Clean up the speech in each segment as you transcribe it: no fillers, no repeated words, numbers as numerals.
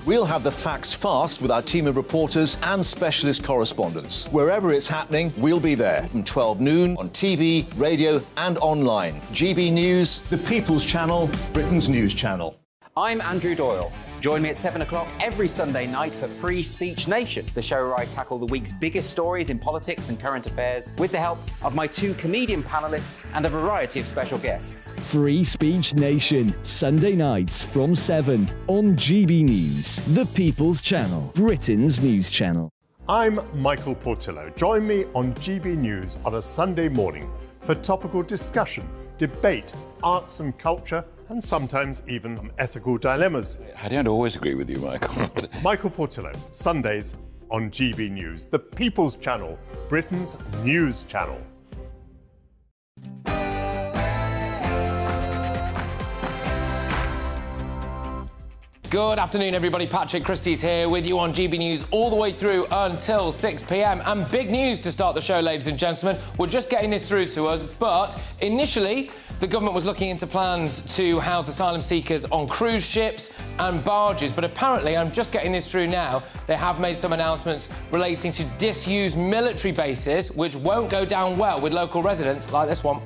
We'll have the facts fast with our team of reporters and specialist correspondents. Wherever it's happening, we'll be there from 12 noon on TV, radio and online. GB News, the People's Channel, Britain's news channel. I'm Andrew Doyle. Join me at 7 o'clock every Sunday night for Free Speech Nation, the show where I tackle the week's biggest stories in politics and current affairs with the help of my 2 comedian panellists and a variety of special guests. Free Speech Nation, Sunday nights from 7 on GB News, the People's Channel, Britain's news channel. I'm Michael Portillo. Join me on GB News on a Sunday morning for topical discussion, debate, arts and culture, and sometimes even some ethical dilemmas. I don't always agree with you, Michael. Michael Portillo, Sundays on GB News, the People's Channel, Britain's news channel. Good afternoon, everybody. Patrick Christys here with you on GB News all the way through until 6 p.m. And big news to start the show, ladies and gentlemen. We're just getting this through to us, but initially, the government was looking into plans to house asylum seekers on cruise ships and barges, but apparently, I'm just getting this through now, they have made some announcements relating to disused military bases, which won't go down well with local residents like this one.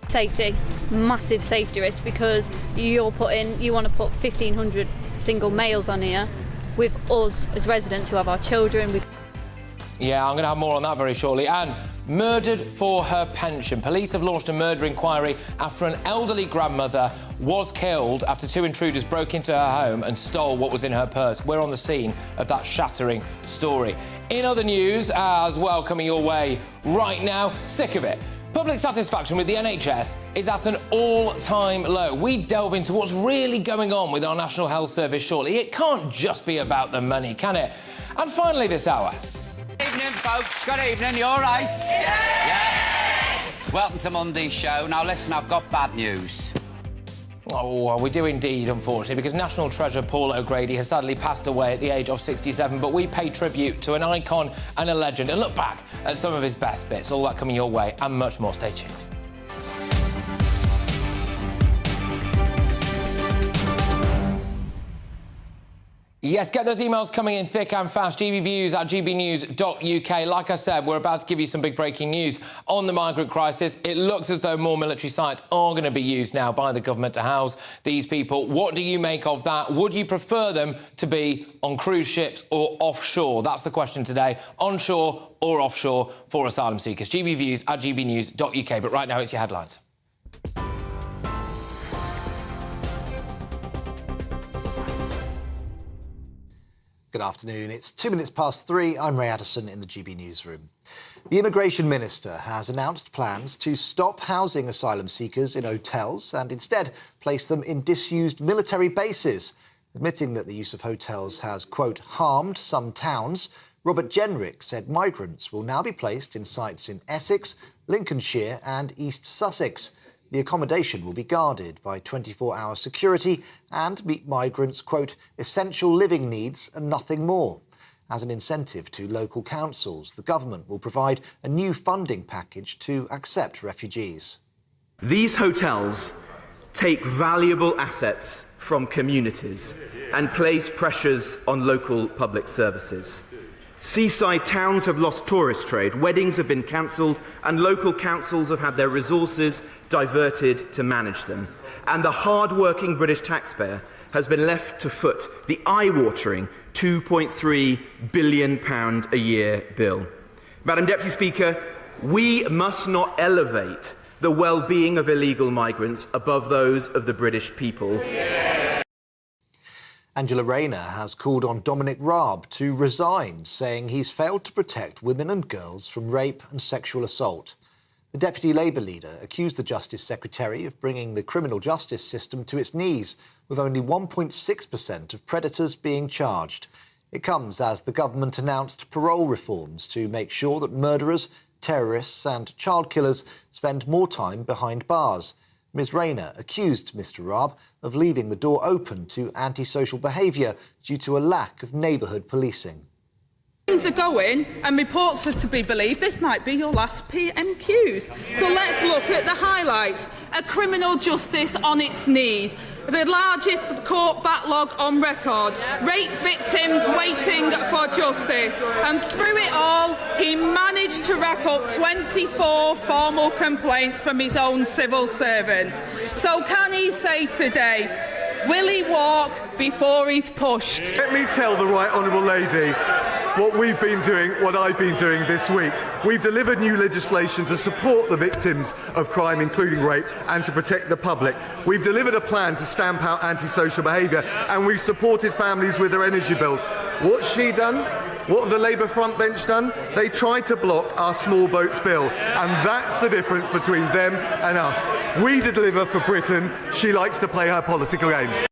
Safety, massive safety risk, because you want to put 1,500 single males on here with us as residents who have our children. Yeah, I'm going to have more on that very shortly. And murdered for her pension. Police have launched a murder inquiry after an elderly grandmother was killed after 2 intruders broke into her home and stole what was in her purse. We're on the scene of that shattering story. In other news, as well, coming your way right now, sick of it. Public satisfaction with the NHS is at an all-time low. We delve into what's really going on with our National Health Service shortly. It can't just be about the money, can it? And finally this hour. Good evening, folks. Good evening. You all right? Yes. Welcome to Monday's show. Now, listen, I've got bad news. Oh, well, we do indeed, unfortunately, because National Treasure Paul O'Grady has sadly passed away at the age of 67, but we pay tribute to an icon and a legend and look back at some of his best bits. All that coming your way and much more. Stay tuned. Yes, get those emails coming in thick and fast. gbviews@gbnews.uk. Like I said, we're about to give you some big breaking news on the migrant crisis. It looks as though more military sites are going to be used now by the government to house these people. What do you make of that? Would you prefer them to be on cruise ships or offshore? That's the question today. Onshore or offshore for asylum seekers. gbviews@gbnews.uk. But right now, it's your headlines. Good afternoon. It's 2 minutes past 3. I'm Ray Addison in the GB newsroom. The Immigration Minister has announced plans to stop housing asylum seekers in hotels and instead place them in disused military bases. Admitting that the use of hotels has, quote, harmed some towns, Robert Jenrick said migrants will now be placed in sites in Essex, Lincolnshire and East Sussex. The accommodation will be guarded by 24-hour security and meet migrants' quote, essential living needs and nothing more. As an incentive to local councils, the government will provide a new funding package to accept refugees. These hotels take valuable assets from communities and place pressures on local public services. Seaside towns have lost tourist trade, weddings have been cancelled, and local councils have had their resources diverted to manage them. And the hard-working British taxpayer has been left to foot the eye-watering £2.3 billion a year bill. Madam Deputy Speaker, we must not elevate the well-being of illegal migrants above those of the British people. Angela Rayner has called on Dominic Raab to resign, saying he's failed to protect women and girls from rape and sexual assault. The Deputy Labour leader accused the Justice Secretary of bringing the criminal justice system to its knees, with only 1.6% of predators being charged. It comes as the government announced parole reforms to make sure that murderers, terrorists and child killers spend more time behind bars. Ms Rayner accused Mr Raab of leaving the door open to antisocial behaviour due to a lack of neighbourhood policing. Things are going, and reports are to be believed, this might be your last PMQs. So let's look at the highlights. A criminal justice on its knees, the largest court backlog on record, rape victims waiting for justice, and through it all, he managed to rack up 24 formal complaints from his own civil servants. So can he say today, will he walk before he's pushed? Let me tell the Right Honourable Lady what we've been doing, what I've been doing this week. We've delivered new legislation to support the victims of crime, including rape, and to protect the public. We've delivered a plan to stamp out antisocial behaviour, and we've supported families with their energy bills. What's she done? What have the Labour front bench done? They tried to block our small boats bill, and that's the difference between them and us. We deliver for Britain. She likes to play her political games.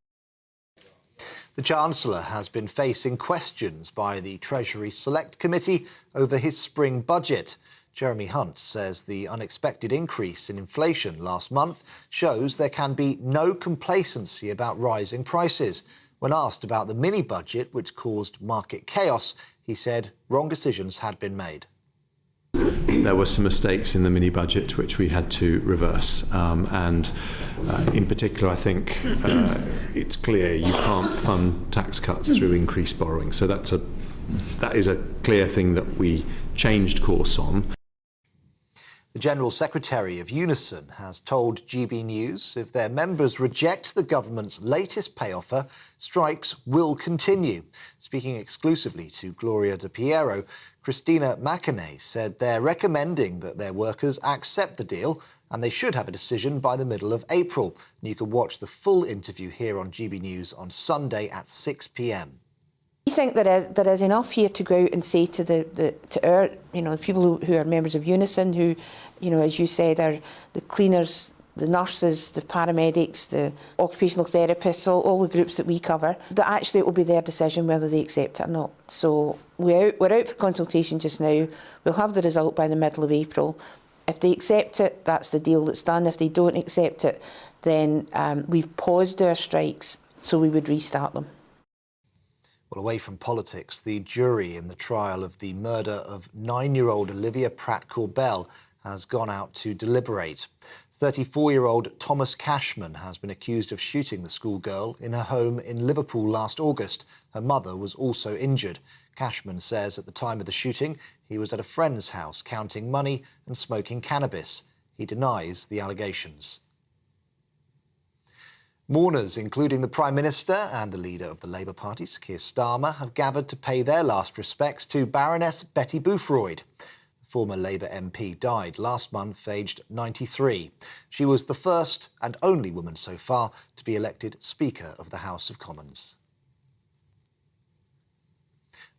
The Chancellor has been facing questions by the Treasury Select Committee over his spring budget. Jeremy Hunt says the unexpected increase in inflation last month shows there can be no complacency about rising prices. When asked about the mini-budget, which caused market chaos, he said wrong decisions had been made. There were some mistakes in the mini-budget which we had to reverse, and in particular I think it's clear you can't fund tax cuts through increased borrowing, so that is a clear thing that we changed course on. The General Secretary of Unison has told GB News if their members reject the government's latest pay offer, strikes will continue. Speaking exclusively to Gloria De Piero, Christina McAnay said they're recommending that their workers accept the deal and they should have a decision by the middle of April. And you can watch the full interview here on GB News on Sunday at 6 p.m. We think there is enough here to go out and say to our people who are members of Unison, who, as you said, are the cleaners, the nurses, the paramedics, the occupational therapists, all the groups that we cover, that actually it will be their decision whether they accept it or not. So we're out for consultation just now. We'll have the result by the middle of April. If they accept it, that's the deal that's done. If they don't accept it, then we've paused our strikes, so we would restart them. Well, away from politics, the jury in the trial of the murder of 9-year-old Olivia Pratt-Corbell has gone out to deliberate. 34-year-old Thomas Cashman has been accused of shooting the schoolgirl in her home in Liverpool last August. Her mother was also injured. Cashman says at the time of the shooting, he was at a friend's house counting money and smoking cannabis. He denies the allegations. Mourners, including the Prime Minister and the leader of the Labour Party, Keir Starmer, have gathered to pay their last respects to Baroness Betty Boothroyd. The former Labour MP died last month, aged 93. She was the first and only woman so far to be elected Speaker of the House of Commons.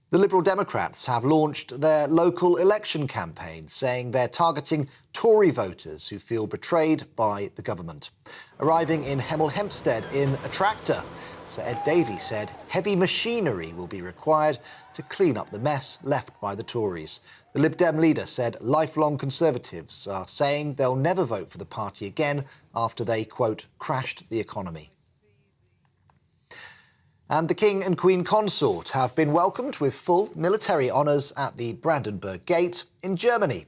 The Liberal Democrats have launched their local election campaign, saying they're targeting Tory voters who feel betrayed by the government. Arriving in Hemel Hempstead in a tractor, Sir Ed Davey said heavy machinery will be required to clean up the mess left by the Tories. The Lib Dem leader said lifelong Conservatives are saying they'll never vote for the party again after they, quote, crashed the economy. And the King and Queen Consort have been welcomed with full military honours at the Brandenburg Gate in Germany.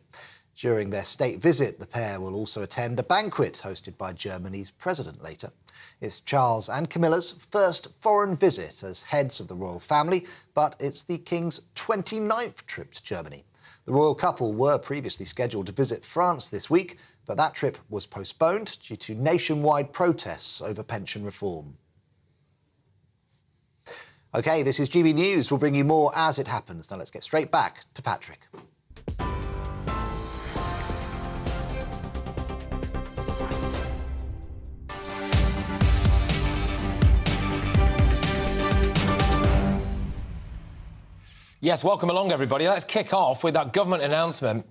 During their state visit, the pair will also attend a banquet hosted by Germany's president later. It's Charles and Camilla's first foreign visit as heads of the royal family, but it's the King's 29th trip to Germany. The royal couple were previously scheduled to visit France this week, but that trip was postponed due to nationwide protests over pension reform. OK, this is GB News. We'll bring you more as it happens. Now let's get straight back to Patrick. Yes, welcome along, everybody. Let's kick off with that government announcement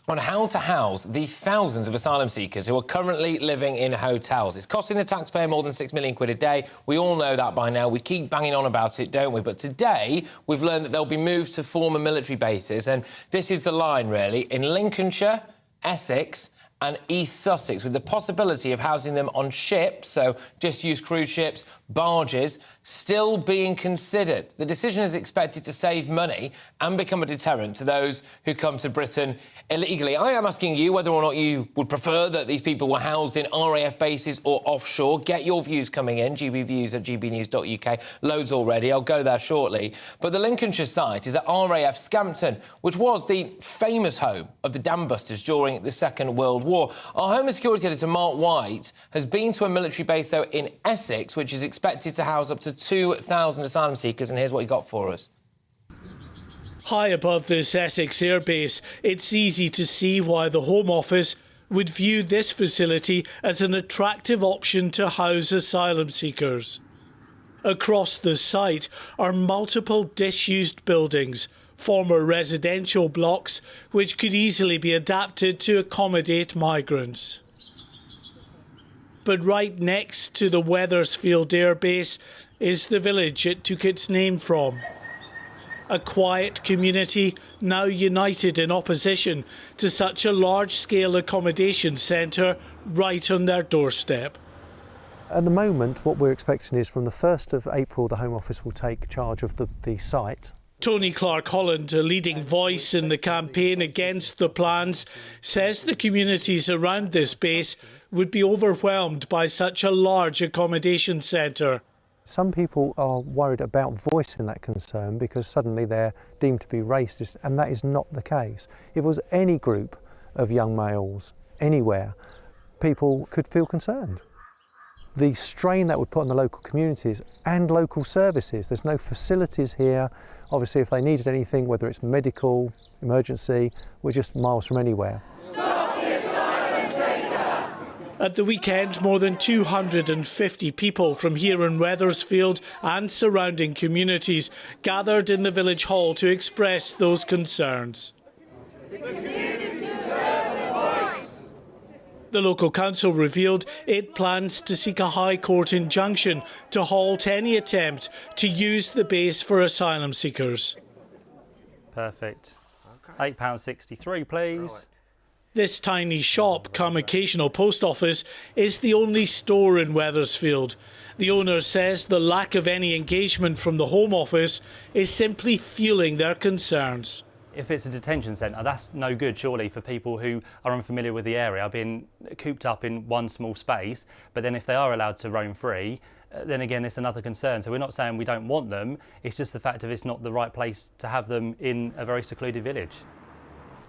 on how to house the thousands of asylum seekers who are currently living in hotels. It's costing the taxpayer more than £6 million a day. We all know that by now. We keep banging on about it, don't we? But today, we've learned that they'll be moved to former military bases. And this is the line, really. In Lincolnshire, Essex and East Sussex, with the possibility of housing them on ships, so disused cruise ships, barges, still being considered. The decision is expected to save money and become a deterrent to those who come to Britain illegally. I am asking you whether or not you would prefer that these people were housed in RAF bases or offshore. Get your views coming in, gbviews@gbnews.uk. Loads already, I'll go there shortly. But the Lincolnshire site is at RAF Scampton, which was the famous home of the dam busters during the Second World War. Our Home and Security Editor, Mark White, has been to a military base, though, in Essex, which is expected to house up to 2,000 asylum seekers, and here's what he got for us. High above this Essex airbase, it's easy to see why the Home Office would view this facility as an attractive option to house asylum seekers. Across the site are multiple disused buildings, former residential blocks, which could easily be adapted to accommodate migrants. But right next to the Wethersfield Air Base is the village it took its name from. A quiet community now united in opposition to such a large-scale accommodation centre right on their doorstep. At the moment, what we're expecting is from the 1st of April, the Home Office will take charge of the site. Tony Clark-Holland, a leading voice in the campaign against the plans, says the communities around this base would be overwhelmed by such a large accommodation centre. Some people are worried about voicing that concern because suddenly they're deemed to be racist, and that is not the case. If it was any group of young males anywhere, people could feel concerned. The strain that would put on the local communities and local services. There's no facilities here. Obviously, if they needed anything, whether it's medical, emergency, we're just miles from anywhere. At the weekend, more than 250 people from here in Wethersfield and surrounding communities gathered in the village hall to express those concerns. The local council revealed it plans to seek a High Court injunction to halt any attempt to use the base for asylum seekers. Perfect. £8.63, please. This tiny shop, come occasional post office, is the only store in Wethersfield. The owner says the lack of any engagement from the Home Office is simply fueling their concerns. If it's a detention centre, that's no good, surely, for people who are unfamiliar with the area, being cooped up in one small space. But then if they are allowed to roam free, then again, it's another concern. So we're not saying we don't want them, it's just the fact of it's not the right place to have them in a very secluded village.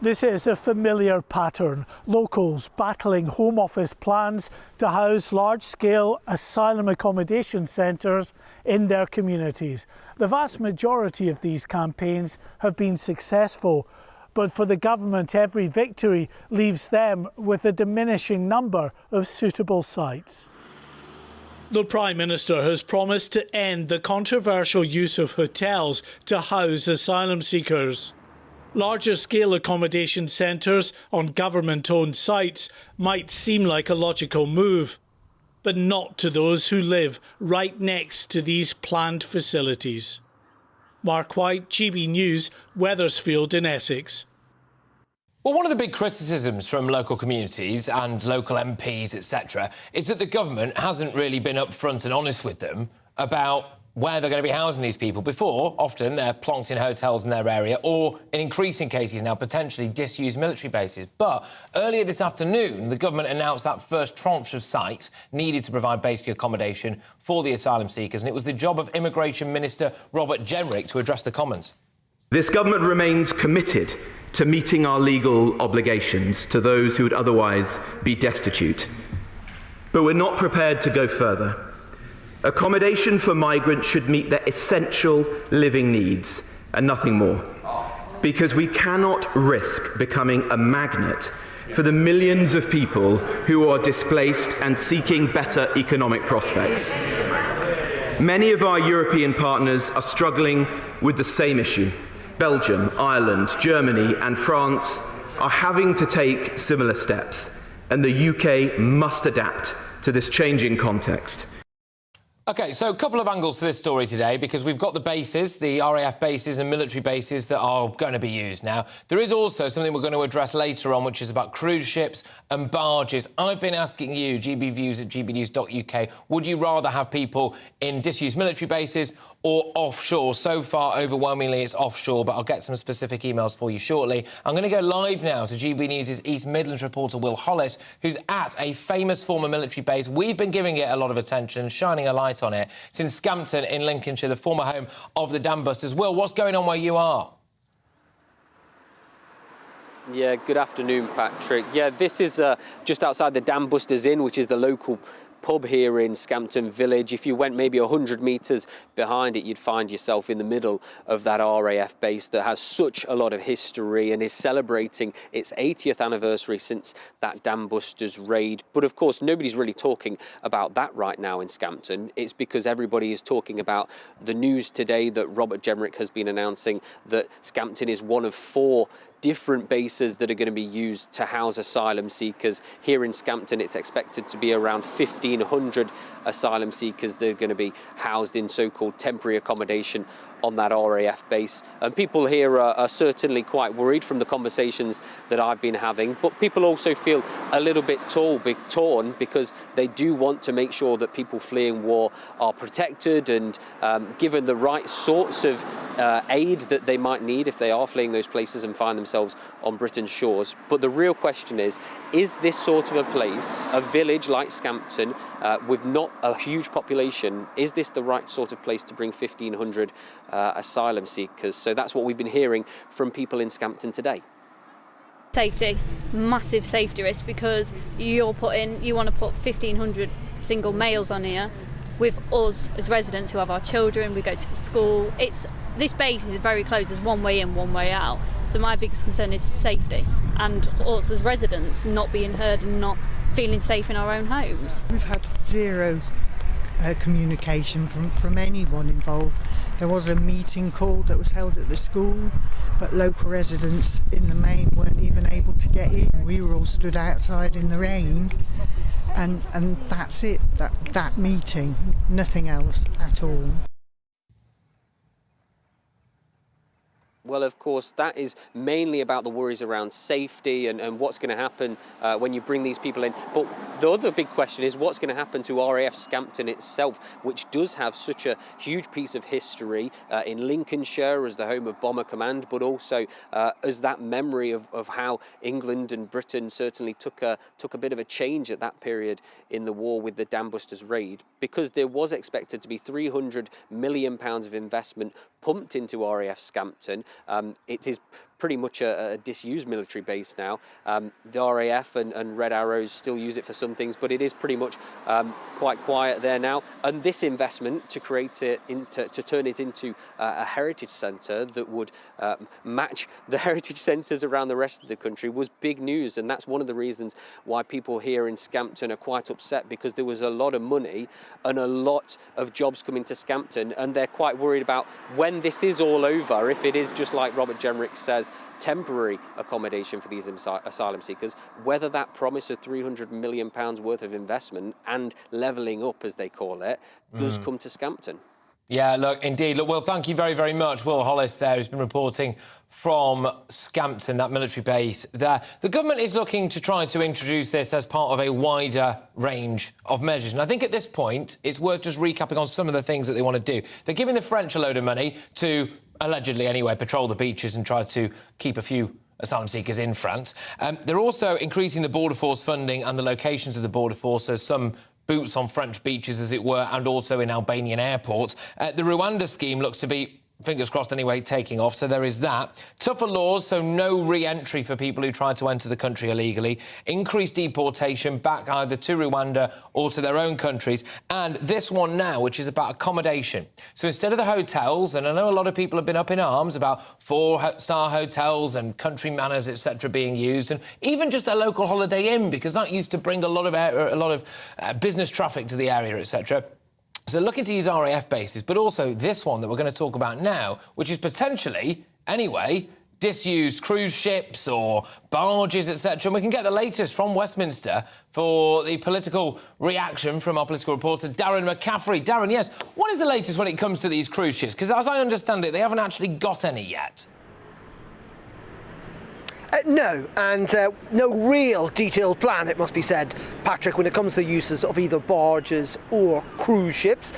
This is a familiar pattern. Locals battling Home Office plans to house large-scale asylum accommodation centres in their communities. The vast majority of these campaigns have been successful, but for the government, every victory leaves them with a diminishing number of suitable sites. The Prime Minister has promised to end the controversial use of hotels to house asylum seekers. Larger-scale accommodation centres on government-owned sites might seem like a logical move, but not to those who live right next to these planned facilities. Mark White, GB News, Wethersfield in Essex. Well, one of the big criticisms from local communities and local MPs, etc., is that the government hasn't really been upfront and honest with them about where they're going to be housing these people. Before, often they're plonked in hotels in their area or, in increasing cases now, potentially disused military bases. But earlier this afternoon, the government announced that first tranche of sites needed to provide basic accommodation for the asylum seekers, and it was the job of Immigration Minister Robert Jenrick to address the Commons. This government remains committed to meeting our legal obligations to those who would otherwise be destitute. But we're not prepared to go further. Accommodation for migrants should meet their essential living needs and nothing more, because we cannot risk becoming a magnet for the millions of people who are displaced and seeking better economic prospects. Many of our European partners are struggling with the same issue. Belgium, Ireland, Germany and France are having to take similar steps, and the UK must adapt to this changing context. OK, so a couple of angles to this story today, because we've got the bases, the RAF bases and military bases that are going to be used now. There is also something we're going to address later on, which is about cruise ships and barges. I've been asking you, gbviews@gbnews.uk, would you rather have people in disused military bases or offshore? So far, overwhelmingly, it's offshore, but I'll get some specific emails for you shortly. I'm going to go live now to GB News' East Midlands reporter Will Hollis, who's at a famous former military base. We've been giving it a lot of attention, shining a light on it. It's in Scampton in Lincolnshire, the former home of the Dam Busters. Will, what's going on where you are? Yeah, good afternoon, Patrick. Yeah, this is just outside the Dam Busters Inn, which is the local pub here in Scampton Village. If you went maybe 100 metres behind it, you'd find yourself in the middle of that RAF base that has such a lot of history and is celebrating its 80th anniversary since that Dam Busters raid. But of course, nobody's really talking about that right now in Scampton. It's because everybody is talking about the news today that Robert Jenrick has been announcing that Scampton is one of 4 different bases that are going to be used to house asylum seekers. Here in Scampton, it's expected to be around 1,500 asylum seekers that are going to be housed in so-called temporary accommodation on that RAF base. And people here are certainly quite worried from the conversations that I've been having, but people also feel a little bit torn because they do want to make sure that people fleeing war are protected and given the right sorts of aid that they might need if they are fleeing those places and find themselves on Britain's shores. But the real question is this sort of a place, a village like Scampton, with not a huge population, is this the right sort of place to bring 1,500 asylum seekers? So that's what we've been hearing from people in Scampton today. Safety, massive safety risk, because you want to put 1,500 single males on here with us as residents who have our children. We go to the school. This base is very close. There's one way in, one way out. So my biggest concern is safety, and us as residents not being heard and not feeling safe in our own homes. We've had zero communication from anyone involved. There was a meeting called that was held at the school, but local residents in the main weren't even able to get in. We were all stood outside in the rain, and that's it, that meeting, nothing else at all. Well, of course, that is mainly about the worries around safety and what's going to happen when you bring these people in. But the other big question is what's going to happen to RAF Scampton itself, which does have such a huge piece of history in Lincolnshire as the home of Bomber Command, but also as that memory of how England and Britain certainly took a bit of a change at that period in the war with the Dam Busters raid, because there was expected to be £300 million of investment pumped into RAF Scampton. It is pretty much a disused military base now. The RAF and Red Arrows still use it for some things, but it is pretty much quite quiet there now. And this investment to create it, to turn it into a heritage centre that would match the heritage centres around the rest of the country was big news. And that's one of the reasons why people here in Scampton are quite upset, because there was a lot of money and a lot of jobs coming to Scampton, and they're quite worried about when this is all over, if it is just like Robert Jenrick says, temporary accommodation for these asylum seekers, whether that promise of £300 million worth of investment and levelling up, as they call it, does come to Scampton. Yeah, look, indeed. Look, Will, thank you very, very much. Will Hollis there, who's been reporting from Scampton, that military base there. The government is looking to try to introduce this as part of a wider range of measures. And I think at this point, it's worth just recapping on some of the things that they want to do. They're giving the French a load of money to, allegedly anyway, patrol the beaches and try to keep a few asylum seekers in France. They're also increasing the Border Force funding and the locations of the Border Force, so some boots on French beaches, as it were, and also in Albanian airports. The Rwanda scheme looks to be, fingers crossed anyway, taking off, so there is that. Tougher laws, so no re-entry for people who try to enter the country illegally. Increased deportation back either to Rwanda or to their own countries. And this one now, which is about accommodation. So instead of the hotels, and I know a lot of people have been up in arms about 4-star hotels and country manners, etc., being used, and even just a local holiday inn, because that used to bring a lot of business traffic to the area, etc. So looking to use RAF bases, but also this one that we're going to talk about now, which is potentially, anyway, disused cruise ships or barges, etc. And we can get the latest from Westminster for the political reaction from our political reporter, Darren McCaffrey. Darren, yes, what is the latest when it comes to these cruise ships? Because as I understand it, they haven't actually got any yet. No, and no real detailed plan, it must be said, Patrick, when it comes to the uses of either barges or cruise ships.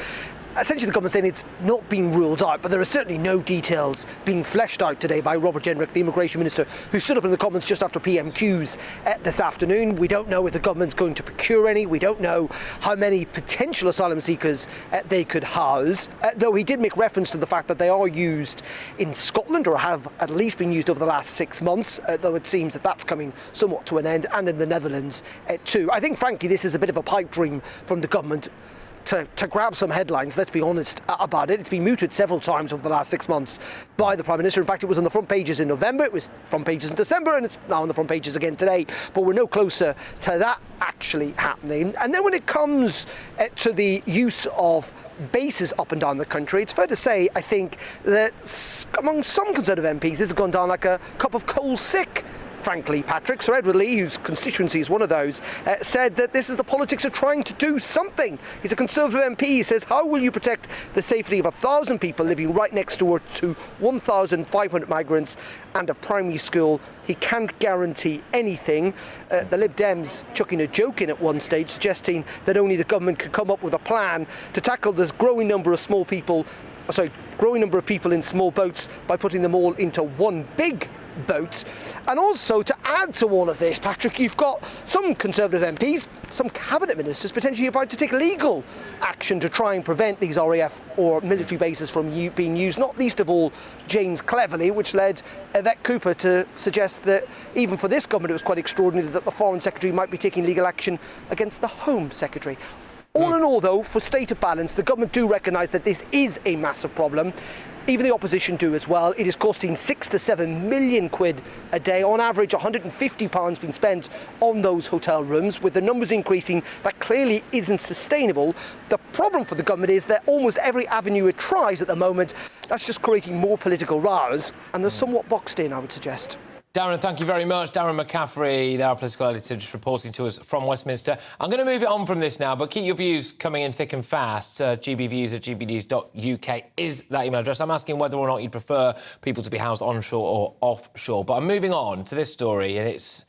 Essentially, the government saying it's not being ruled out, but there are certainly no details being fleshed out today by Robert Jenrick, the Immigration Minister, who stood up in the Commons just after PMQs this afternoon. We don't know if the government's going to procure any. We don't know how many potential asylum seekers they could house, though he did make reference to the fact that they are used in Scotland, or have at least been used over the last 6 months, though it seems that that's coming somewhat to an end, and in the Netherlands too. I think, frankly, this is a bit of a pipe dream from the government to grab some headlines, let's be honest about it. It's been mooted several times over the last 6 months by the Prime Minister. In fact, it was on the front pages in November, it was front pages in December, and it's now on the front pages again today. But we're no closer to that actually happening. And then when it comes to the use of bases up and down the country, it's fair to say, I think, that among some Conservative MPs, this has gone down like a cup of coal sick. Frankly, Patrick, Sir Edward Lee, whose constituency is one of those, said that this is the politics of trying to do something. He's a Conservative MP. He says, how will you protect the safety of 1,000 people living right next door to 1,500 migrants and a primary school? He can't guarantee anything. The Lib Dems chucking a joke in at one stage, suggesting that only the government could come up with a plan to tackle this growing number of people in small boats by putting them all into one big boat. And also, to add to all of this, Patrick, you've got some Conservative MPs, some cabinet ministers potentially about to take legal action to try and prevent these RAF or military bases from being used, not least of all James Cleverly, which led Yvette Cooper to suggest that even for this government it was quite extraordinary that the Foreign Secretary might be taking legal action against the Home Secretary. All in all, though, for state of balance, the government do recognise that this is a massive problem. Even the opposition do as well. It is costing 6 to 7 million quid a day. On average, £150 being spent on those hotel rooms. With the numbers increasing, that clearly isn't sustainable. The problem for the government is that almost every avenue it tries at the moment, that's just creating more political rows, and they're somewhat boxed in, I would suggest. Darren, thank you very much. Darren McCaffrey, our political editor, just reporting to us from Westminster. I'm going to move it on from this now, but keep your views coming in thick and fast. gbviews@gbnews.uk is that email address. I'm asking whether or not you'd prefer people to be housed onshore or offshore. But I'm moving on to this story, and it's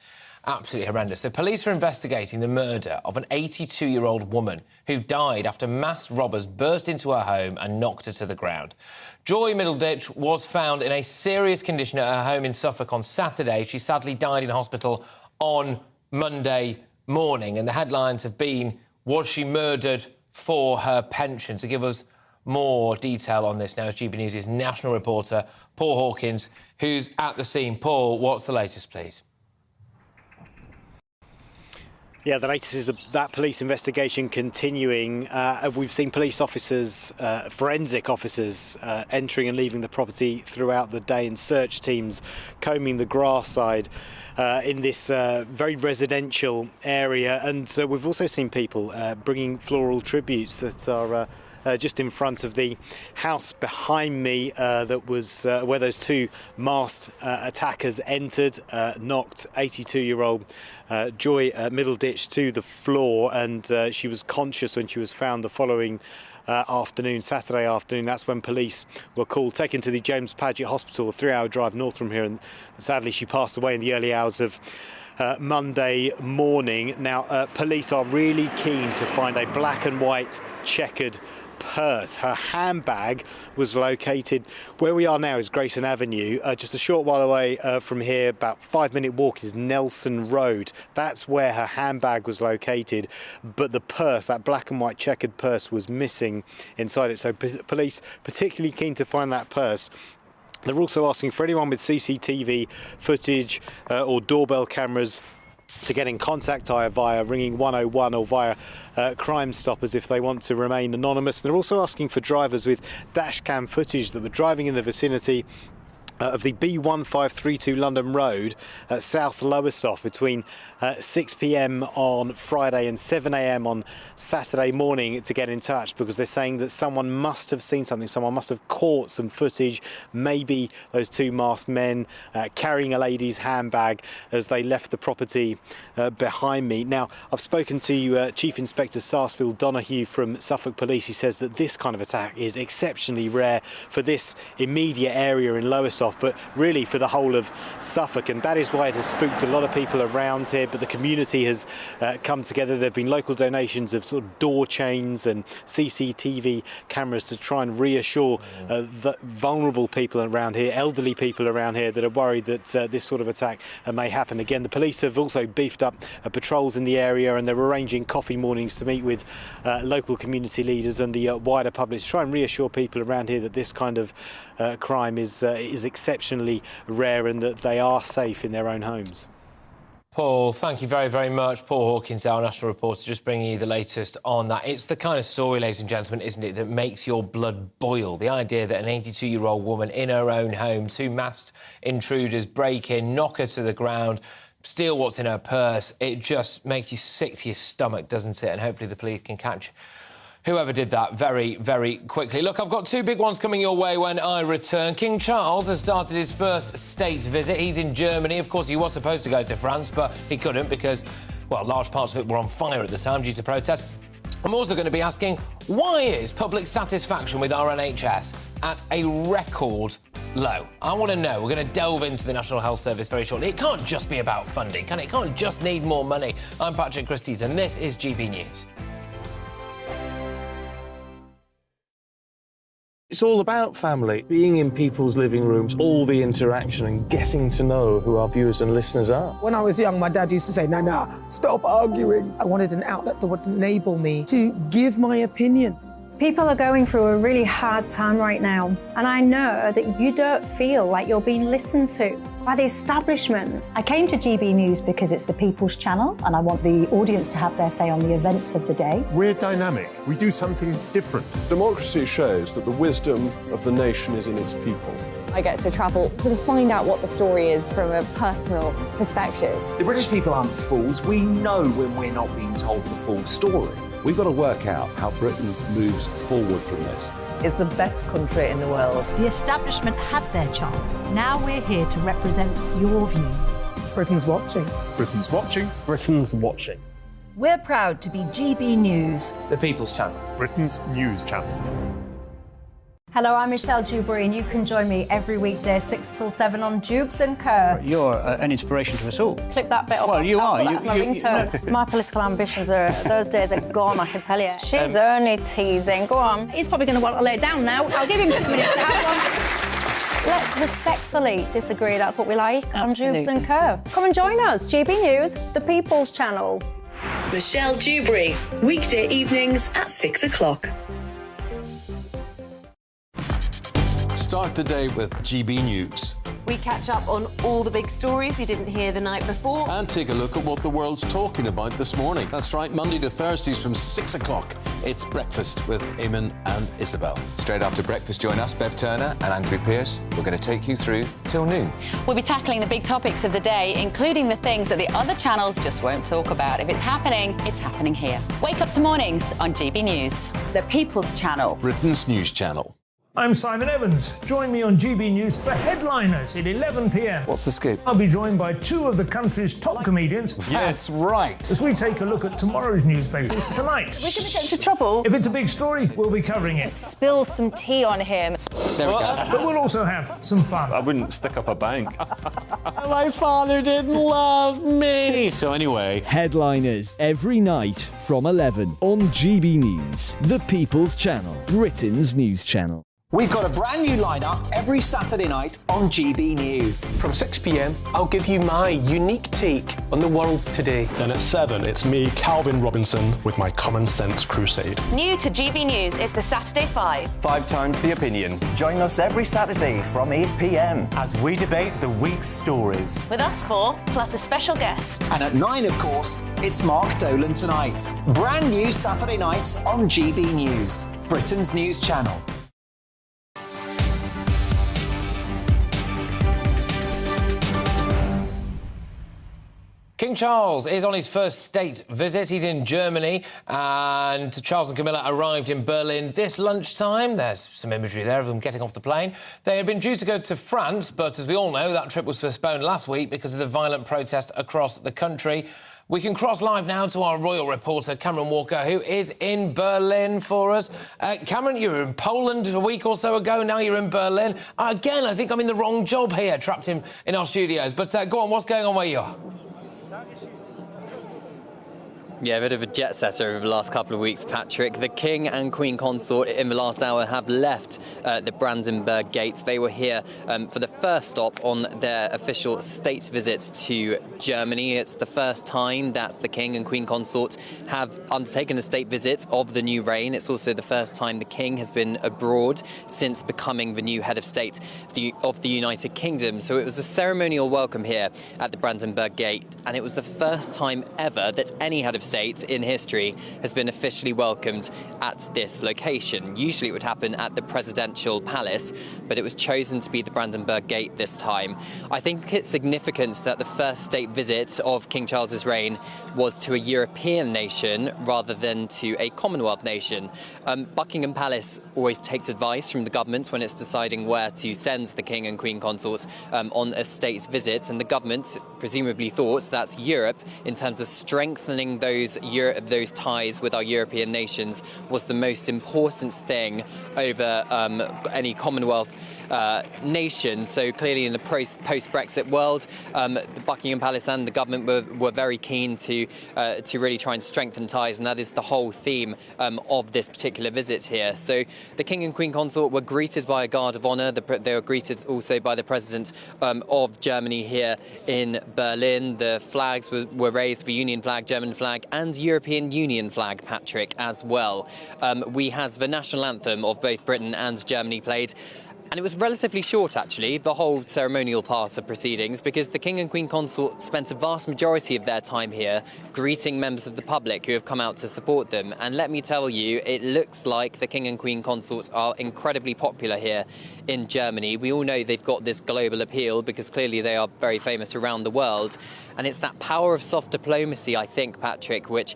absolutely horrendous. The police are investigating the murder of an 82-year-old woman who died after masked robbers burst into her home and knocked her to the ground. Joy Middleditch was found in a serious condition at her home in Suffolk on Saturday. She sadly died in hospital on Monday morning, and the headlines have been, was she murdered for her pension? To give us more detail on this now is GB News' national reporter, Paul Hawkins, who's at the scene. Paul, what's the latest, please? Yeah, the latest is that police investigation continuing. We've seen police officers, forensic officers, entering and leaving the property throughout the day, and search teams combing the grass side in this very residential area. And we've also seen people bringing floral tributes that are just in front of the house behind me, that was where those two masked attackers entered, knocked 82-year-old Joy Middleditch to the floor, and she was conscious when she was found the following afternoon, Saturday afternoon. That's when police were called, taken to the James Paget Hospital, a 3-hour drive north from here, and sadly she passed away in the early hours of Monday morning. Now, police are really keen to find a black and white checkered purse. Her handbag was located where we are now is Grayson Avenue. Just a short while away from here, about 5-minute walk, is Nelson Road. That's where her handbag was located, but the purse, that black and white checkered purse, was missing inside it. So police particularly keen to find that purse. They're also asking for anyone with CCTV footage or doorbell cameras to get in contact either via ringing 101 or via Crime Stoppers if they want to remain anonymous. And they're also asking for drivers with dash cam footage that were driving in the vicinity of the B1532 London Road at South Lowestoft between 6 p.m. on Friday and 7 a.m. on Saturday morning to get in touch, because they're saying that someone must have seen something, someone must have caught some footage, maybe those two masked men carrying a lady's handbag as they left the property behind me. Now, I've spoken to Chief Inspector Sarsfield Donoghue from Suffolk Police. He says that this kind of attack is exceptionally rare for this immediate area in Lowestoft, but really for the whole of Suffolk, and that is why it has spooked a lot of people around here. But the community has come together. There have been local donations of sort of door chains and CCTV cameras to try and reassure the vulnerable people around here, elderly people around here that are worried that this sort of attack may happen again. The police have also beefed up patrols in the area, and they're arranging coffee mornings to meet with local community leaders and the wider public to try and reassure people around here that this kind of crime is exceptionally rare and that they are safe in their own homes. Paul, thank you very, very much. Paul Hawkins, our national reporter, just bringing you the latest on that. It's the kind of story, ladies and gentlemen, isn't it, that makes your blood boil. The idea that an 82-year-old woman in her own home, two masked intruders break in, knock her to the ground, steal what's in her purse. It just makes you sick to your stomach, doesn't it? And hopefully the police can catch whoever did that very, very quickly. Look, I've got two big ones coming your way when I return. King Charles has started his first state visit. He's in Germany. Of course, he was supposed to go to France, but he couldn't because, well, large parts of it were on fire at the time due to protests. I'm also going to be asking, why is public satisfaction with our NHS at a record low? I want to know. We're going to delve into the National Health Service very shortly. It can't just be about funding, can it? It can't just need more money. I'm Patrick Christys, and this is GB News. It's all about family, being in people's living rooms, all the interaction and getting to know who our viewers and listeners are. When I was young, my dad used to say, "Nana, stop arguing." I wanted an outlet that would enable me to give my opinion. People are going through a really hard time right now, and I know that you don't feel like you're being listened to by the establishment. I came to GB News because it's the People's Channel, and I want the audience to have their say on the events of the day. We're dynamic. We do something different. Democracy shows that the wisdom of the nation is in its people. I get to travel to find out what the story is from a personal perspective. The British people aren't fools. We know when we're not being told the full story. We've got to work out how Britain moves forward from this. It's the best country in the world. The establishment had their chance. Now we're here to represent your views. Britain's watching. Britain's watching. Britain's watching. We're proud to be GB News. The People's Channel. Britain's news channel. Hello, I'm Michelle Dewberry, and you can join me every weekday 6 till 7 on Jubes and Kerr. You're an inspiration to us all. Clip that bit up. Well, you are. That's my ringtone. My political ambitions those days are gone, I can tell you. She's only teasing. Go on. He's probably going to want to lay down now. I'll give him 2 minutes to have one. Let's respectfully disagree. That's what we like on Jubes and Kerr. Come and join us. GB News, the People's Channel. Michelle Dewberry, weekday evenings at 6 o'clock. Start the day with GB News. We catch up on all the big stories you didn't hear the night before. And take a look at what the world's talking about this morning. That's right, Monday to Thursdays from 6 o'clock. It's Breakfast with Eamon and Isabel. Straight after breakfast, join us, Bev Turner and Andrew Pearce. We're going to take you through till noon. We'll be tackling the big topics of the day, including the things that the other channels just won't talk about. If it's happening here. Wake up to mornings on GB News, the People's Channel. Britain's news channel. I'm Simon Evans. Join me on GB News for Headliners at 11 p.m. What's the scoop? I'll be joined by two of the country's top comedians. That's right. As we take a look at tomorrow's newspapers tonight. We're going to get into trouble. If it's a big story, we'll be covering it. Spill some tea on him. There we go. But we'll also have some fun. I wouldn't stick up a bank. My father didn't love me. So anyway. Headliners every night from 11 on GB News, the People's Channel, Britain's news channel. We've got a brand new lineup every Saturday night on GB News. From 6 p.m, I'll give you my unique take on the world today. Then at 7, it's me, Calvin Robinson, with my Common Sense Crusade. New to GB News is the Saturday 5. 5 times the opinion. Join us every Saturday from 8 p.m. as we debate the week's stories. With us 4, plus a special guest. And at 9, of course, it's Mark Dolan Tonight. Brand new Saturday nights on GB News, Britain's news channel. King Charles is on his first state visit. He's in Germany, and Charles and Camilla arrived in Berlin this lunchtime. There's some imagery there of them getting off the plane. They had been due to go to France, but as we all know, that trip was postponed last week because of the violent protest across the country. We can cross live now to our royal reporter, Cameron Walker, who is in Berlin for us. Cameron, you were in Poland a week or so ago, now you're in Berlin. Again, I think I'm in the wrong job here, trapped in our studios. But go on, what's going on where you are? Yeah, a bit of a jet setter over the last couple of weeks, Patrick. The King and Queen Consort in the last hour have left the Brandenburg Gate. They were here for the first stop on their official state visit to Germany. It's the first time that the King and Queen Consort have undertaken a state visit of the new reign. It's also the first time the King has been abroad since becoming the new head of state of the United Kingdom. So it was a ceremonial welcome here at the Brandenburg Gate, and it was the first time ever that any head of state in history has been officially welcomed at this location. Usually it would happen at the presidential palace, but it was chosen to be the Brandenburg Gate this time. I think it's significant that the first state visit of King Charles's reign was to a European nation rather than to a Commonwealth nation. Buckingham Palace always takes advice from the government when it's deciding where to send the King and Queen Consort on a state visit, and the government presumably thought that Europe, in terms of strengthening those ties with our European nations, was the most important thing over any Commonwealth nation. So clearly in the post-Brexit world, the Buckingham Palace and the government were very keen to really try and strengthen ties, and that is the whole theme of this particular visit here. So the King and Queen Consort were greeted by a guard of honour. They were greeted also by the President of Germany here in Berlin. The flags were raised, the Union flag, German flag and European Union flag, Patrick, as well. We had the national anthem of both Britain and Germany played. And it was relatively short, actually, the whole ceremonial part of proceedings, because the King and Queen Consort spent a vast majority of their time here greeting members of the public who have come out to support them. And let me tell you, it looks like the King and Queen Consorts are incredibly popular here in Germany. We all know they've got this global appeal because clearly they are very famous around the world. And it's that power of soft diplomacy, I think, Patrick, which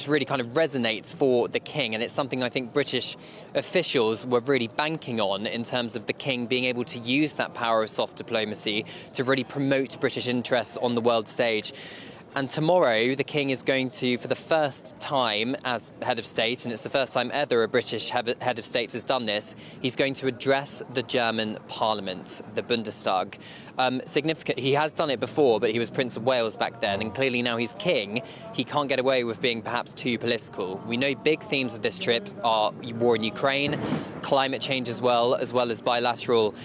really kind of resonates for the King, and it's something I think British officials were really banking on in terms of the King being able to use that power of soft diplomacy to really promote British interests on the world stage. And tomorrow, the King is going to, for the first time as head of state, and it's the first time ever a British head of state has done this, he's going to address the German Parliament, the Bundestag. Significant. He has done it before, but he was Prince of Wales back then, and clearly now he's king. He can't get away with being perhaps too political. We know big themes of this trip are war in Ukraine, climate change as well as bilateral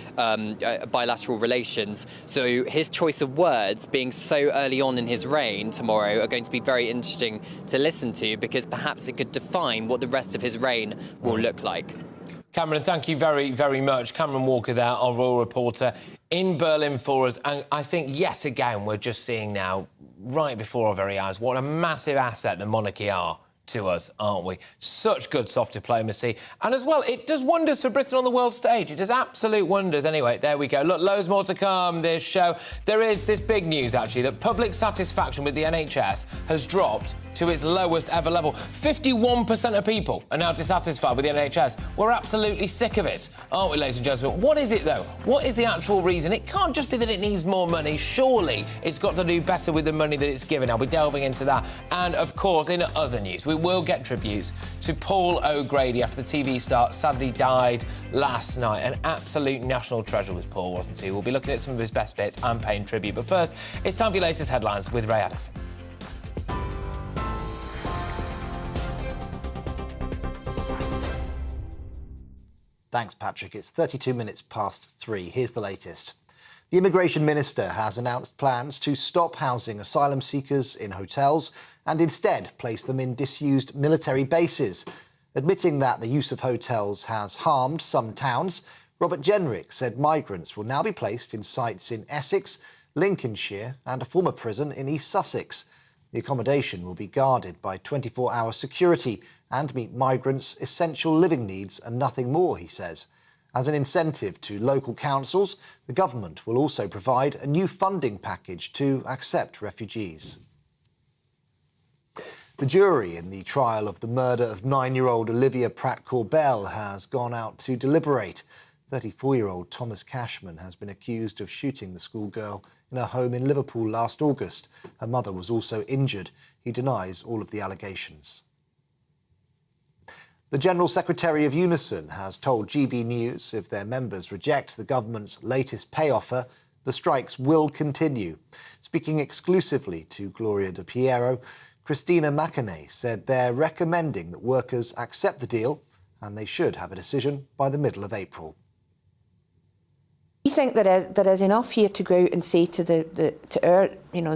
relations. So his choice of words being so early on in his reign tomorrow are going to be very interesting to listen to, because perhaps it could define what the rest of his reign will look like. Cameron, thank you very, very much. Cameron Walker there, our royal reporter in Berlin for us. And I think yet again we're just seeing now, right before our very eyes, what a massive asset the monarchy are to us, aren't we? Such good soft diplomacy. And as well, it does wonders for Britain on the world stage. It does absolute wonders. Anyway, there we go. Look, loads more to come this show. There is this big news, actually, that public satisfaction with the NHS has dropped to its lowest ever level. 51% of people are now dissatisfied with the NHS. We're absolutely sick of it, aren't we, ladies and gentlemen? What is it, though? What is the actual reason? It can't just be that it needs more money. Surely it's got to do better with the money that it's given. I'll be delving into that. And, of course, in other news, we will get tributes to Paul O'Grady after the TV star sadly died last night. An absolute national treasure was Paul, wasn't he? We'll be looking at some of his best bits and paying tribute. But first, it's time for your latest headlines with Ray Addison. Thanks, Patrick. It's 32 minutes past 3. Here's the latest. The Immigration Minister has announced plans to stop housing asylum seekers in hotels and instead place them in disused military bases. Admitting that the use of hotels has harmed some towns, Robert Jenrick said migrants will now be placed in sites in Essex, Lincolnshire and a former prison in East Sussex. The accommodation will be guarded by 24-hour security and meet migrants' essential living needs and nothing more, he says. As an incentive to local councils, the government will also provide a new funding package to accept refugees. The jury in the trial of the murder of 9-year-old Olivia Pratt-Corbell has gone out to deliberate. 34-year-old Thomas Cashman has been accused of shooting the schoolgirl in her home in Liverpool last August. Her mother was also injured. He denies all of the allegations. The General Secretary of Unison has told GB News if their members reject the government's latest pay offer, the strikes will continue. Speaking exclusively to Gloria De Piero, Christina McAney said they're recommending that workers accept the deal and they should have a decision by the middle of April. We think there is enough here to go out and say to our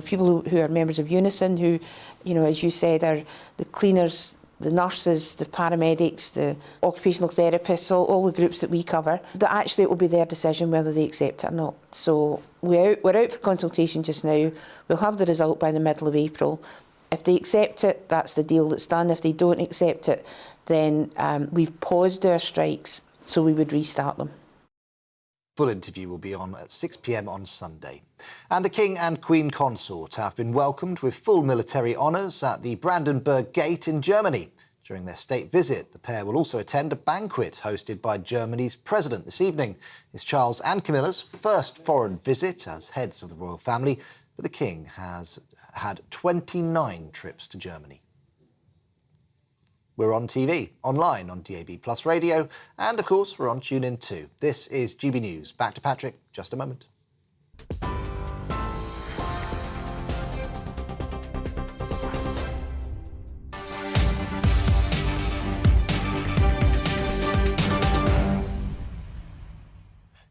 people who are members of Unison, who, as you said, are the cleaners, the nurses, the paramedics, the occupational therapists, all the groups that we cover, that actually it will be their decision whether they accept it or not. So we're out for consultation just now. We'll have the result by the middle of April. If they accept it, that's the deal that's done. If they don't accept it, then we've paused our strikes, so we would restart them. Full interview will be on at 6 p.m. on Sunday. And the King and Queen Consort have been welcomed with full military honours at the Brandenburg Gate in Germany. During their state visit, the pair will also attend a banquet hosted by Germany's president this evening. It's Charles and Camilla's first foreign visit as heads of the royal family, but the King has had 29 trips to Germany. We're on TV, online on DAB+ radio, and of course we're on TuneIn too. This is GB News. Back to Patrick, just a moment.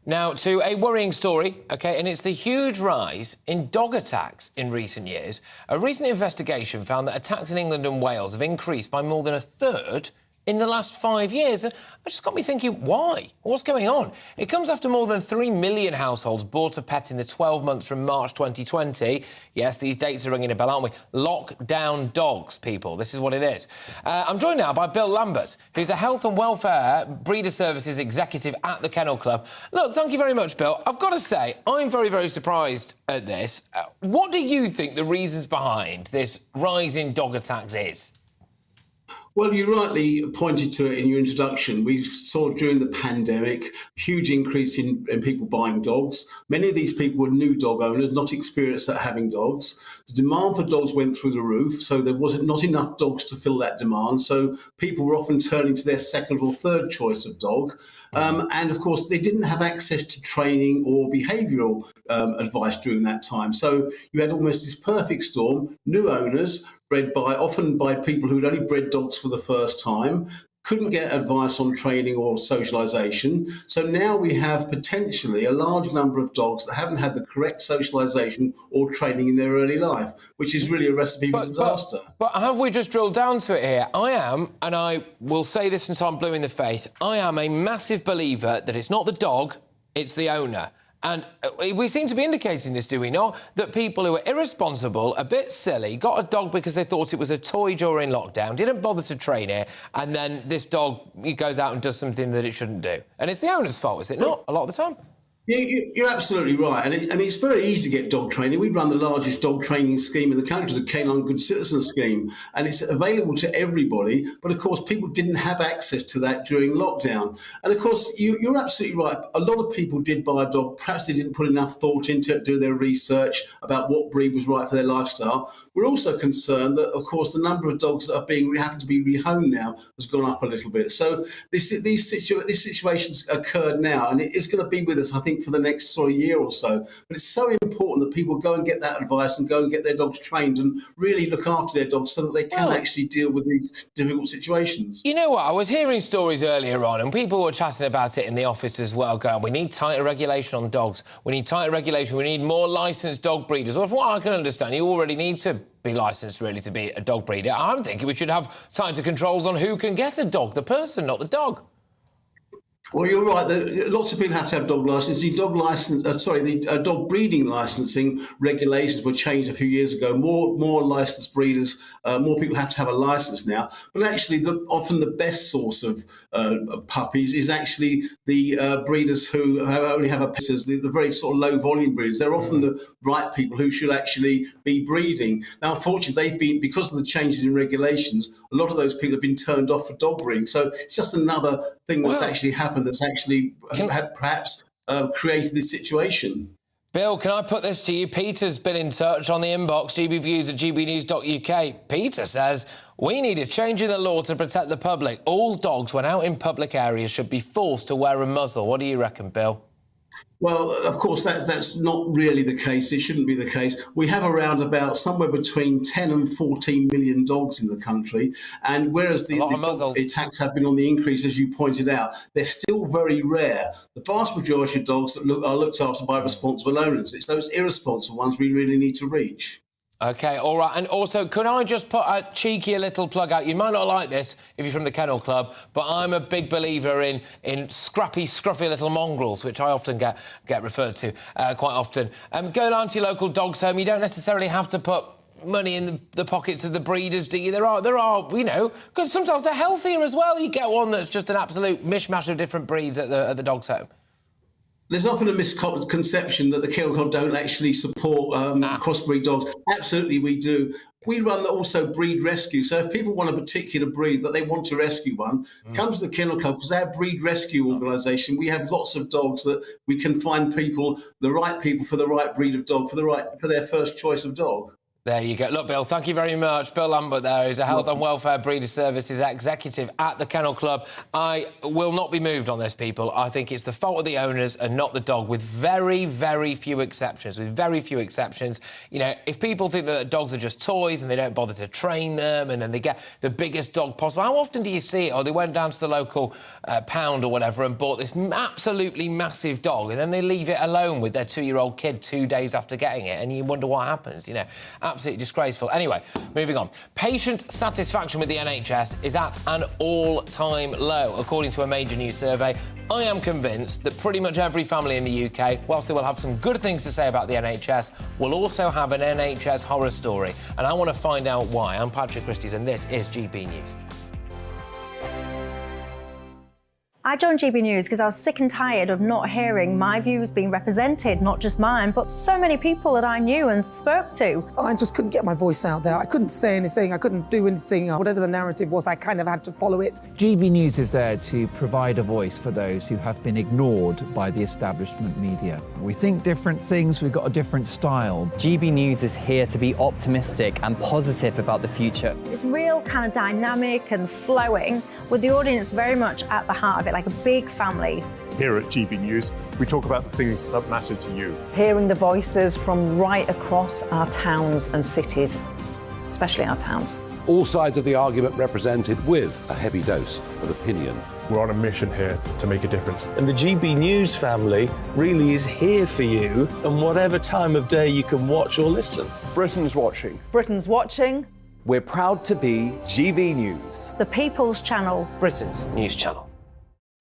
Now, to a worrying story, OK, and it's the huge rise in dog attacks in recent years. A recent investigation found that attacks in England and Wales have increased by more than a third in the last 5 years. And it just got me thinking, why? What's going on? It comes after more than 3 million households bought a pet in the 12 months from March 2020. Yes, these dates are ringing a bell, aren't we? Lockdown dogs, people. This is what it is. I'm joined now by Bill Lambert, who's a health and welfare breeder services executive at the Kennel Club. Look, thank you very much, Bill. I've got to say, I'm very, very surprised at this. What do you think the reasons behind this rise in dog attacks is? Well, you rightly pointed to it in your introduction. We saw during the pandemic a huge increase in people buying dogs. Many of these people were new dog owners, not experienced at having dogs. The demand for dogs went through the roof, so there wasn't not enough dogs to fill that demand. So people were often turning to their second or third choice of dog. And of course, they didn't have access to training or behavioural advice during that time. So you had almost this perfect storm, new owners, bred often by people who'd only bred dogs for the first time, couldn't get advice on training or socialisation. So now we have potentially a large number of dogs that haven't had the correct socialisation or training in their early life, which is really a recipe for disaster. But have we just drilled down to it here? I am, and I will say this until I'm blue in the face, I am a massive believer that it's not the dog, it's the owner. And we seem to be indicating this, do we not? That people who are irresponsible, a bit silly, got a dog because they thought it was a toy during lockdown, didn't bother to train it, and then this dog goes out and does something that it shouldn't do. And it's the owner's fault, is it not, a lot of the time? You're absolutely right. And it's very easy to get dog training. We run the largest dog training scheme in the country, the Canine Good Citizen Scheme, and it's available to everybody. But, of course, people didn't have access to that during lockdown. And, of course, you're absolutely right. A lot of people did buy a dog. Perhaps they didn't put enough thought into it, do their research about what breed was right for their lifestyle. We're also concerned that, of course, the number of dogs that are having to be rehomed now has gone up a little bit. So these situations occurred now, and it is going to be with us, I think, for the next year or so. But it's so important that people go and get that advice and go and get their dogs trained and really look after their dogs so that they can actually deal with these difficult situations. You know what? I was hearing stories earlier on and people were chatting about it in the office as well, going, we need tighter regulation on dogs. We need tighter regulation. We need more licensed dog breeders. Well, from what I can understand, you already need to be licensed, really, to be a dog breeder. I'm thinking we should have tighter controls on who can get a dog, the person, not the dog. Well, you're right. Lots of people have to have dog licensing. Dog breeding licensing regulations were changed a few years ago. More licensed breeders, more people have to have a license now. But actually, often the best source of puppies is actually the breeders who only have a pet. The very sort of low volume breeders. They're often the right people who should actually be breeding. Now, unfortunately, because of the changes in regulations, a lot of those people have been turned off for dog breeding. So it's just another thing that's actually happened. That's actually perhaps created this situation. Bill, can I put this to you? Peter's been in touch on the inbox, gbviews@gbnews.uk. Peter says, we need a change in the law to protect the public. All dogs, when out in public areas, should be forced to wear a muzzle. What do you reckon, Bill? Well, of course, that's not really the case. It shouldn't be the case. We have around about somewhere between 10 and 14 million dogs in the country. And whereas the dog attacks have been on the increase, as you pointed out, they're still very rare. The vast majority of dogs are looked after by responsible owners. It's those irresponsible ones we really need to reach. OK, all right. And also, could I just put a cheeky little plug out? You might not like this if you're from the Kennel Club, but I'm a big believer in scrappy, scruffy little mongrels, which I often get referred to quite often. Go down to your local dog's home. You don't necessarily have to put money in the pockets of the breeders, do you? There are, you know, because sometimes they're healthier as well. You get one that's just an absolute mishmash of different breeds at the dog's home. There's often a misconception that the Kennel Club don't actually support crossbreed dogs. Absolutely, we do. We run also breed rescue. So if people want a particular breed that they want to rescue one, come to the Kennel Club because they're a breed rescue organisation. We have lots of dogs that we can find the right people for the right breed of dog, for their first choice of dog. There you go. Look, Bill, thank you very much. Bill Lambert there is a Health and Welfare Breeder Services executive at the Kennel Club. I will not be moved on this, people. I think it's the fault of the owners and not the dog, with very, very few exceptions. You know, if people think that dogs are just toys and they don't bother to train them and then they get the biggest dog possible, how often do you see it? Or they went down to the local pound or whatever and bought this absolutely massive dog and then they leave it alone with their 2-year-old kid 2 days after getting it and you wonder what happens, you know. Absolutely disgraceful. Anyway, moving on. Patient satisfaction with the NHS is at an all-time low. According to a major news survey, I am convinced that pretty much every family in the UK, whilst they will have some good things to say about the NHS, will also have an NHS horror story. And I want to find out why. I'm Patrick Christys and this is GB News. I joined GB News because I was sick and tired of not hearing my views being represented, not just mine, but so many people that I knew and spoke to. I just couldn't get my voice out there. I couldn't say anything. I couldn't do anything. Whatever the narrative was, I kind of had to follow it. GB News is there to provide a voice for those who have been ignored by the establishment media. We think different things. We've got a different style. GB News is here to be optimistic and positive about the future. It's real kind of dynamic and flowing, with the audience very much at the heart of it, like a big family. Here at GB News, we talk about the things that matter to you. Hearing the voices from right across our towns and cities, especially our towns. All sides of the argument represented with a heavy dose of opinion. We're on a mission here to make a difference. And the GB News family really is here for you, and whatever time of day you can watch or listen. Britain's watching. Britain's watching. We're proud to be GB News. The People's Channel. Britain's news channel.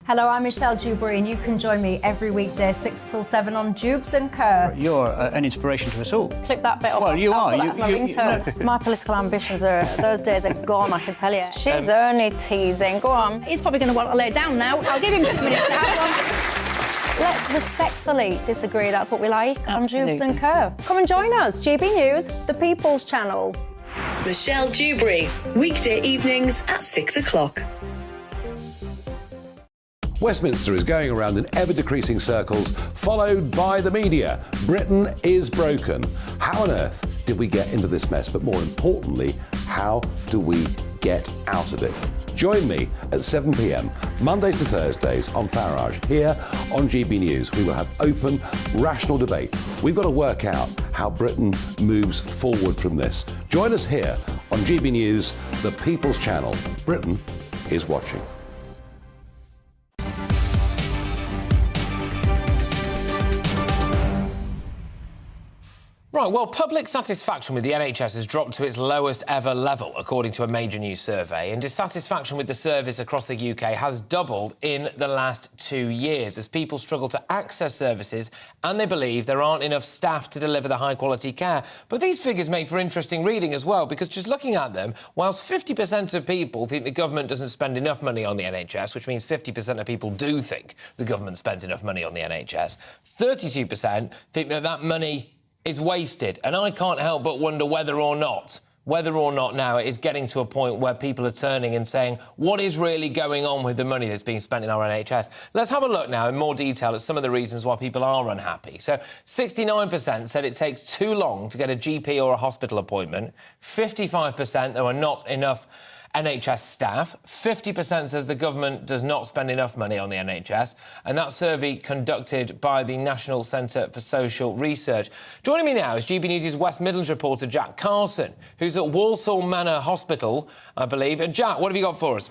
Hello, I'm Michelle Dewberry and you can join me every weekday 6 till 7 on Jubes and Kerr. You're an inspiration to us all. Click that bit up. Well, you are. That's my ringtone. My political ambitions those days are gone, I can tell you. She's only teasing. Go on. He's probably going to want to lay down now. I'll give him 2 minutes to have one. Let's respectfully disagree. That's what we like on Jubes and Kerr. Come and join us. GB News, the People's Channel. Michelle Dewberry, weekday evenings at 6 o'clock. Westminster is going around in ever-decreasing circles, followed by the media. Britain is broken. How on earth did we get into this mess? But more importantly, how do we get out of it? Join me at 7 p.m, Mondays to Thursdays on Farage, here on GB News. We will have open, rational debate. We've got to work out how Britain moves forward from this. Join us here on GB News, the People's Channel. Britain is watching. Right, well, public satisfaction with the NHS has dropped to its lowest ever level, according to a major news survey, and dissatisfaction with the service across the UK has doubled in the last 2 years as people struggle to access services and they believe there aren't enough staff to deliver the high-quality care. But these figures make for interesting reading as well, because just looking at them, whilst 50% of people think the government doesn't spend enough money on the NHS, which means 50% of people do think the government spends enough money on the NHS, 32% think that that money is wasted. And I can't help but wonder whether or not now it is getting to a point where people are turning and saying, what is really going on with the money that's being spent in our NHS? Let's have a look now in more detail at some of the reasons why people are unhappy. So 69% said it takes too long to get a GP or a hospital appointment. 55% there are not enough NHS staff. 50% says the government does not spend enough money on the NHS, and that survey conducted by the National Centre for Social Research. Joining me now is GB News' West Midlands reporter Jack Carson, who's at Walsall Manor Hospital, I believe. And Jack, what have you got for us?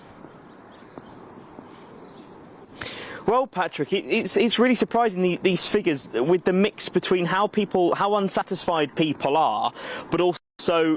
Well, Patrick, it's really surprising, these figures, with the mix between how unsatisfied people are, but also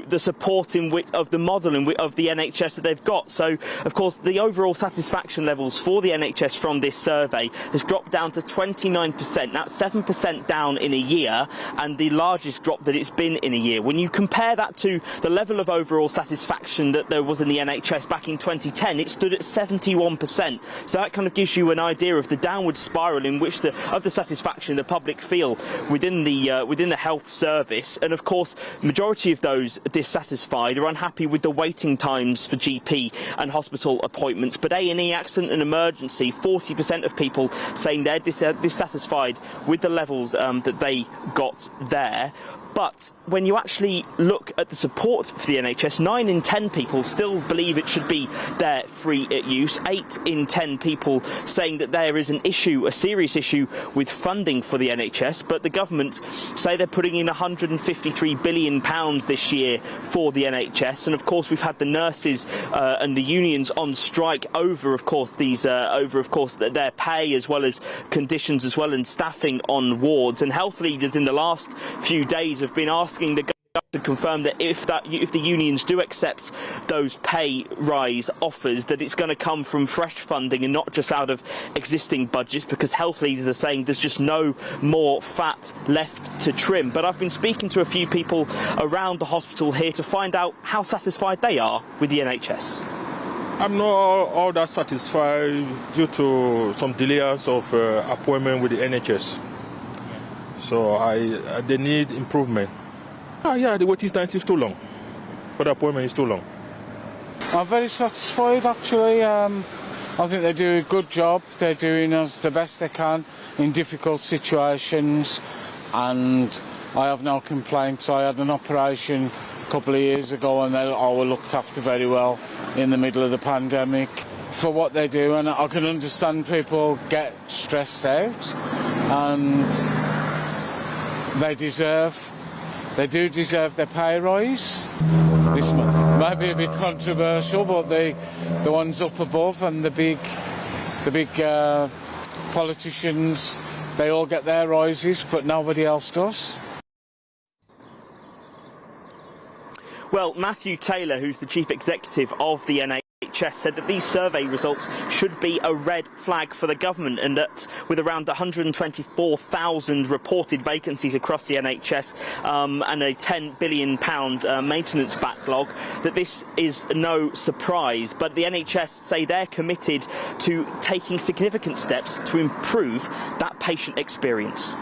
the support of the model of the NHS that they've got. So, of course, the overall satisfaction levels for the NHS from this survey has dropped down to 29%. That's 7% down in a year, and the largest drop that it's been in a year. When you compare that to the level of overall satisfaction that there was in the NHS back in 2010, it stood at 71%. So that kind of gives you an idea of the downward spiral in which of the satisfaction the public feel within the health service. And of course, majority of those dissatisfied are unhappy with the waiting times for GP and hospital appointments. But A&E, accident and emergency, 40% of people saying they're dissatisfied with the levels that they got there. But when you actually look at the support for the NHS, 9 in 10 people still believe it should be there free at use. 8 in 10 people saying that there is an issue, a serious issue, with funding for the NHS. But the government say they're putting in £153 billion this year for the NHS. And of course, we've had the nurses and the unions on strike over, of course, their pay as well as conditions as well, and staffing on wards. And health leaders in the last few days have been asking the government to confirm that if the unions do accept those pay rise offers, that it's going to come from fresh funding and not just out of existing budgets, because health leaders are saying there's just no more fat left to trim. But I've been speaking to a few people around the hospital here to find out how satisfied they are with the NHS. I'm not all that satisfied due to some delays of appointment with the NHS. So they need improvement. Yeah, the waiting time is too long. For the appointment is too long. I'm very satisfied, actually. I think they do a good job. They're doing the best they can in difficult situations, and I have no complaints. I had an operation a couple of years ago, and they all were looked after very well in the middle of the pandemic for what they do. And I can understand people get stressed out, and they do deserve their pay rise. This might be a bit controversial, but the ones up above and the big politicians, they all get their rises, but nobody else does. Well, Matthew Taylor, who's the chief executive of the NHS, said that these survey results should be a red flag for the government, and that with around 124,000 reported vacancies across the NHS and a £10 billion maintenance backlog, that this is no surprise. But the NHS say they're committed to taking significant steps to improve that patient experience.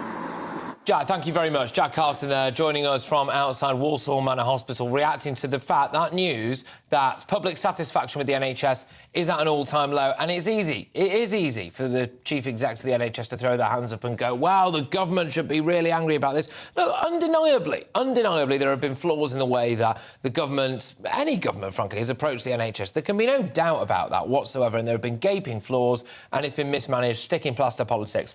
Jack, thank you very much. Jack Carson there, joining us from outside Walsall Manor Hospital, reacting to the fact, that news, that public satisfaction with the NHS is at an all-time low. And it's easy. It is easy for the chief execs of the NHS to throw their hands up and go, wow, the government should be really angry about this. Look, undeniably, there have been flaws in the way that the government, any government, frankly, has approached the NHS. There can be no doubt about that whatsoever, and there have been gaping flaws, and it's been mismanaged, sticking plaster politics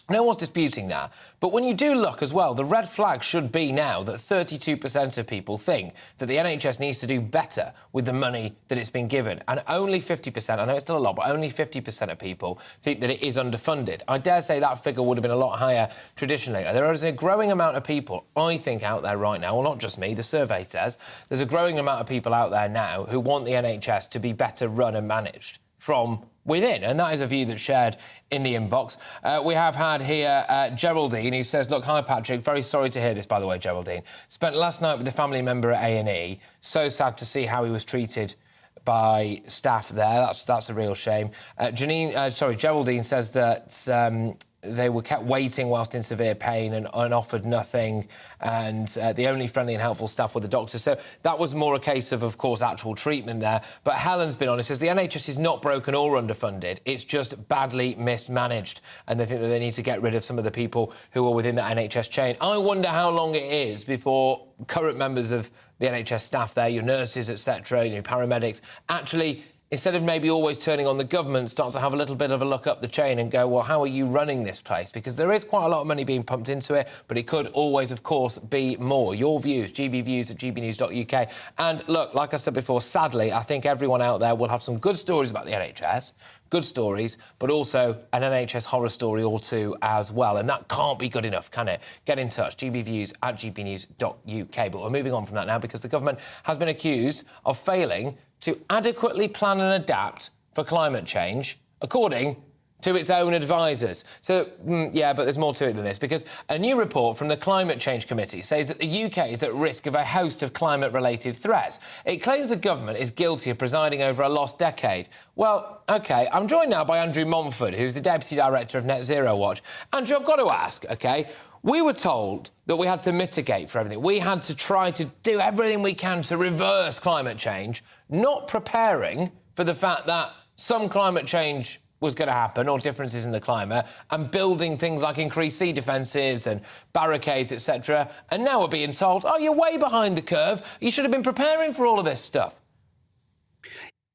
No one's disputing that. But when you do look as well, the red flag should be now that 32% of people think that the NHS needs to do better with the money that it's been given. And only 50%, I know it's still a lot, but only 50% of people think that it is underfunded. I dare say that figure would have been a lot higher traditionally. There is a growing amount of people, I think, out there right now, well, not just me, the survey says, there's a growing amount of people out there now who want the NHS to be better run and managed from within, and that is a view that's shared in the inbox. We have had here Geraldine, who says, look, hi, Patrick, very sorry to hear this, by the way, Geraldine. Spent last night with a family member at A&E. So sad to see how he was treated by staff there. That's a real shame. Geraldine says that they were kept waiting whilst in severe pain and offered nothing, and the only friendly and helpful staff were the doctors. So that was more a case of course, actual treatment there. But Helen's been honest, says the NHS is not broken or underfunded, it's just badly mismanaged, and they think that they need to get rid of some of the people who are within the NHS chain. I wonder how long it is before current members of the NHS staff there, your nurses, etc., your paramedics, actually, instead of maybe always turning on the government, start to have a little bit of a look up the chain and go, well, how are you running this place? Because there is quite a lot of money being pumped into it, but it could always, of course, be more. Your views, gbviews at gbnews.uk. And look, like I said before, sadly, I think everyone out there will have some good stories about the NHS, good stories, but also an NHS horror story or two as well. And that can't be good enough, can it? Get in touch, gbviews at gbnews.uk. But we're moving on from that now because the government has been accused of failing to adequately plan and adapt for climate change, according to its own advisers. So, yeah, but there's more to it than this, because a new report from the Climate Change Committee says that the UK is at risk of a host of climate-related threats. It claims the government is guilty of presiding over a lost decade. Well, OK, I'm joined now by Andrew Montford, who's the Deputy Director of Net Zero Watch. Andrew, I've got to ask, OK, we were told that we had to mitigate for everything. We had to try to do everything we can to reverse climate change, not preparing for the fact that some climate change was going to happen, or differences in the climate, and building things like increased sea defences and barricades, etc. And now we're being told, oh, you're way behind the curve. You should have been preparing for all of this stuff.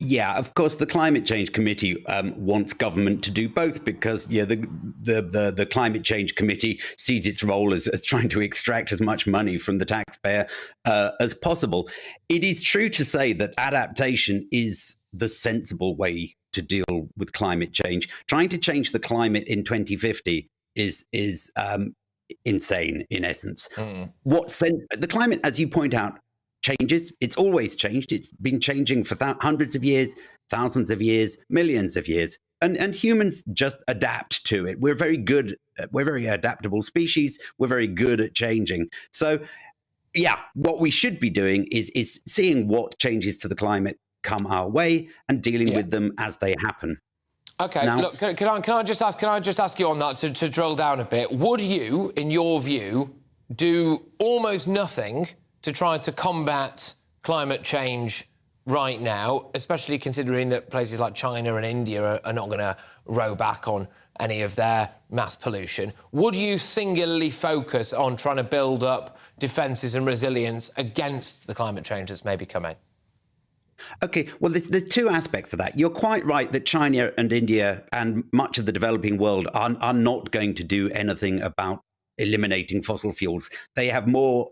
Yeah, of course, the Climate Change Committee wants government to do both because, the Climate Change Committee sees its role as trying to extract as much money from the taxpayer as possible. It is true to say that adaptation is the sensible way to deal with climate change. Trying to change the climate in 2050 is insane, in essence. The climate, as you point out, changes. It's always changed. It's been changing for hundreds of years, thousands of years, millions of years. And humans just adapt to it. We're very good. We're a very adaptable species. We're very good at changing. So, yeah, what we should be doing is seeing what changes to the climate come our way and dealing with them as they happen. OK, now, look, can I just ask you on that to drill down a bit? Would you, in your view, do almost nothing to try to combat climate change right now, especially considering that places like China and India are not going to row back on any of their mass pollution? Would you singularly focus on trying to build up defences and resilience against the climate change that's maybe coming? OK, well, there's two aspects of that. You're quite right that China and India and much of the developing world are not going to do anything about eliminating fossil fuels. They have more.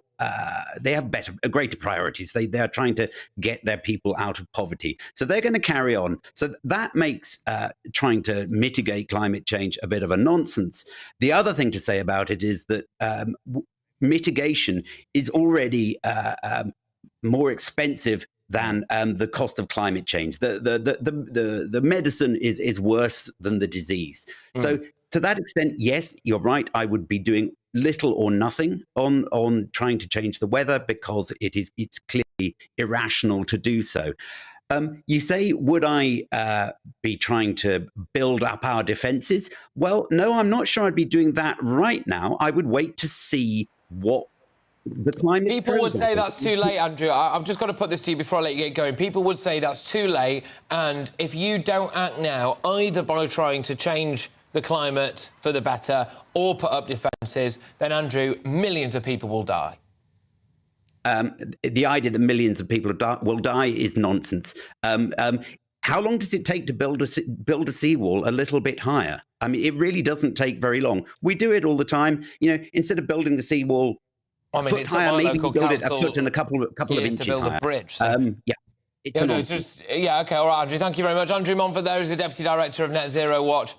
They have greater priorities. They are trying to get their people out of poverty. So they're going to carry on. So that makes trying to mitigate climate change a bit of a nonsense. The other thing to say about it is that mitigation is already more expensive than the cost of climate change. The medicine is worse than the disease. So to that extent, yes, you're right. I would be doing little or nothing on trying to change the weather because it's clearly irrational to do so. You say, would I be trying to build up our defences? Well, no, I'm not sure I'd be doing that right now. I would wait to see what the climate. People would say that's too late, Andrew. I've just got to put this to you before I let you get going. People would say that's too late, and if you don't act now, either by trying to change the climate for the better or put up defences, then, Andrew, millions of people will die. The idea that millions of people will die is nonsense. how long does it take to build a seawall a little bit higher? I mean, it really doesn't take very long. We do it all the time. You know, instead of building the seawall a foot higher, maybe we build it a foot and a couple of inches to build higher. a bridge. So. It's a nonsense. OK, all right, Andrew, thank you very much. Andrew Montfort there is the Deputy Director of Net Zero Watch.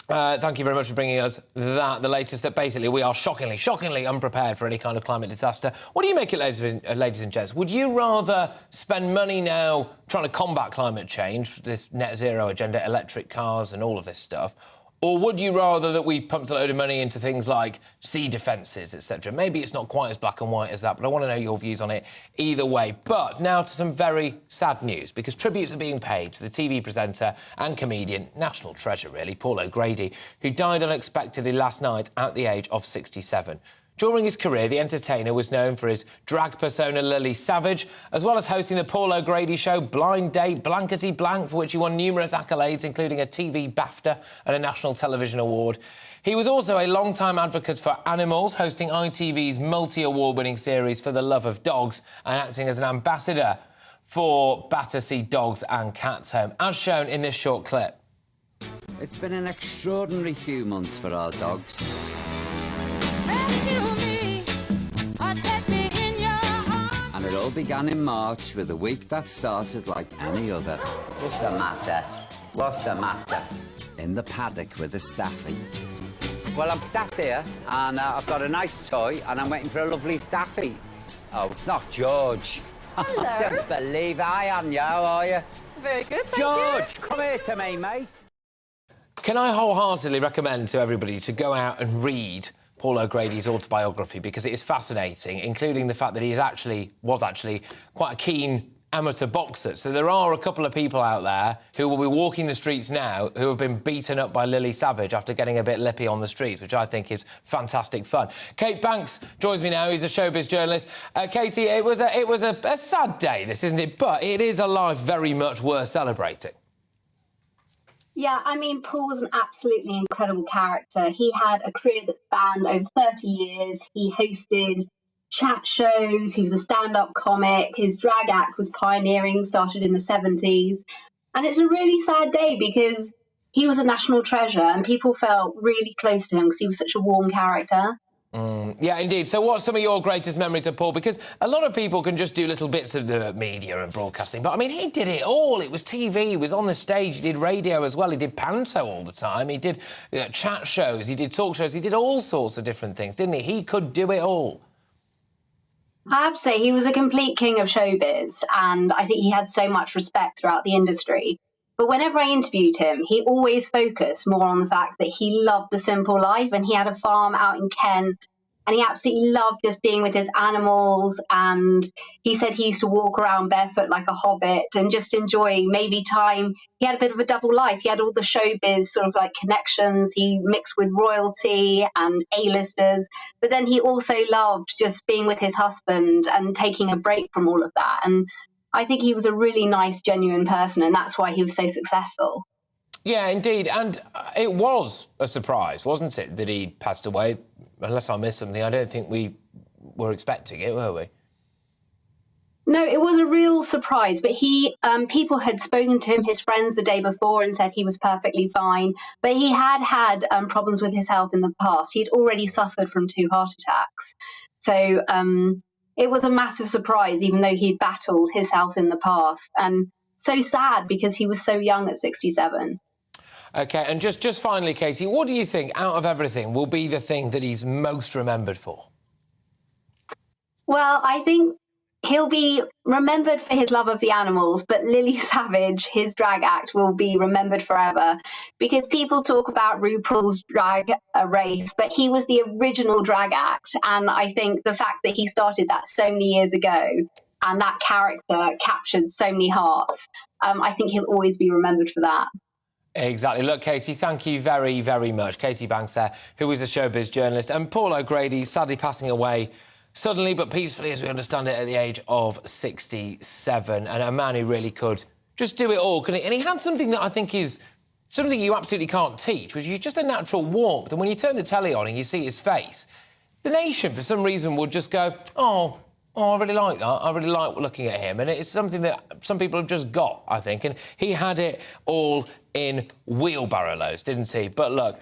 Thank you very much for bringing us the latest, that basically we are shockingly unprepared for any kind of climate disaster. What do you make it, ladies and gents? Would you rather spend money now trying to combat climate change, this net zero agenda, electric cars and all of this stuff, or would you rather that we pumped a load of money into things like sea defences, etc.? Maybe it's not quite as black and white as that, but I want to know your views on it either way. But now to some very sad news, because tributes are being paid to the TV presenter and comedian, national treasure really, Paul O'Grady, who died unexpectedly last night at the age of 67. During his career, the entertainer was known for his drag persona Lily Savage, as well as hosting the Paul O'Grady show Blind Date Blankety Blank, for which he won numerous accolades, including a TV BAFTA and a National Television Award. He was also a long-time advocate for animals, hosting ITV's multi-award-winning series For the Love of Dogs and acting as an ambassador for Battersea Dogs and Cats Home, as shown in this short clip. It's been an extraordinary few months for our dogs. And it all began in March with a week that started like any other. What's the matter? What's the matter? In the paddock with a staffy. Well, I'm sat here and I've got a nice toy and I'm waiting for a lovely staffy. Oh, it's not George. Hello. I don't believe I am, you, are you? Very good, thank George, you. come here to me, mate. Can I wholeheartedly recommend to everybody to go out and read Paul O'Grady's autobiography, because it is fascinating, including the fact that he was actually quite a keen amateur boxer. So there are a couple of people out there who will be walking the streets now who have been beaten up by Lily Savage after getting a bit lippy on the streets, which I think is fantastic fun. Kate Banks joins me now. He's a showbiz journalist. Katie, it was a sad day, this, isn't it? But it is a life very much worth celebrating. Yeah, I mean, Paul was an absolutely incredible character. He had a career that spanned over 30 years. He hosted chat shows. He was a stand-up comic. His drag act was pioneering, started in the 70s. And it's a really sad day because he was a national treasure and people felt really close to him because he was such a warm character. Yeah, indeed. So what's some of your greatest memories of Paul? Because a lot of people can just do little bits of the media and broadcasting, but, I mean, he did it all. It was TV, he was on the stage, he did radio as well, he did panto all the time, he did chat shows, he did talk shows, he did all sorts of different things, didn't he? He could do it all. I have to say, he was a complete king of showbiz, and I think he had so much respect throughout the industry. But whenever I interviewed him, he always focused more on the fact that he loved the simple life, and he had a farm out in Kent, and he absolutely loved just being with his animals. And he said he used to walk around barefoot like a hobbit and just enjoy maybe time. He had a bit of a double life. He had all the showbiz sort of like connections. He mixed with royalty and A-listers. But then he also loved just being with his husband and taking a break from all of that. And I think he was a really nice, genuine person, and that's why he was so successful. Yeah, indeed. And it was a surprise, wasn't it, that he passed away? Unless I missed something, I don't think we were expecting it, were we? No, it was a real surprise, but people had spoken to him, his friends, the day before and said he was perfectly fine. But he had problems with his health in the past. He'd already suffered from 2 heart attacks. So it was a massive surprise, even though he'd battled his health in the past. And so sad because he was so young at 67. OK, and just finally, Katie, what do you think, out of everything, will be the thing that he's most remembered for? Well, I think he'll be remembered for his love of the animals, but Lily Savage, his drag act, will be remembered forever because people talk about RuPaul's Drag Race, but he was the original drag act. And I think the fact that he started that so many years ago and that character captured so many hearts, I think he'll always be remembered for that. Exactly. Look, Katie, thank you very, very much. Katie Banks there, who is a showbiz journalist. And Paul O'Grady, sadly passing away suddenly but peacefully, as we understand it, at the age of 67. And a man who really could just do it all, couldn't he? And he had something that I think is something you absolutely can't teach, which is just a natural warmth. And when you turn the telly on and you see his face, the nation, for some reason, would just go, oh, Oh, I really like that. I really like looking at him. And it's something that some people have just got, I think. And he had it all in wheelbarrow loads, didn't he? But look,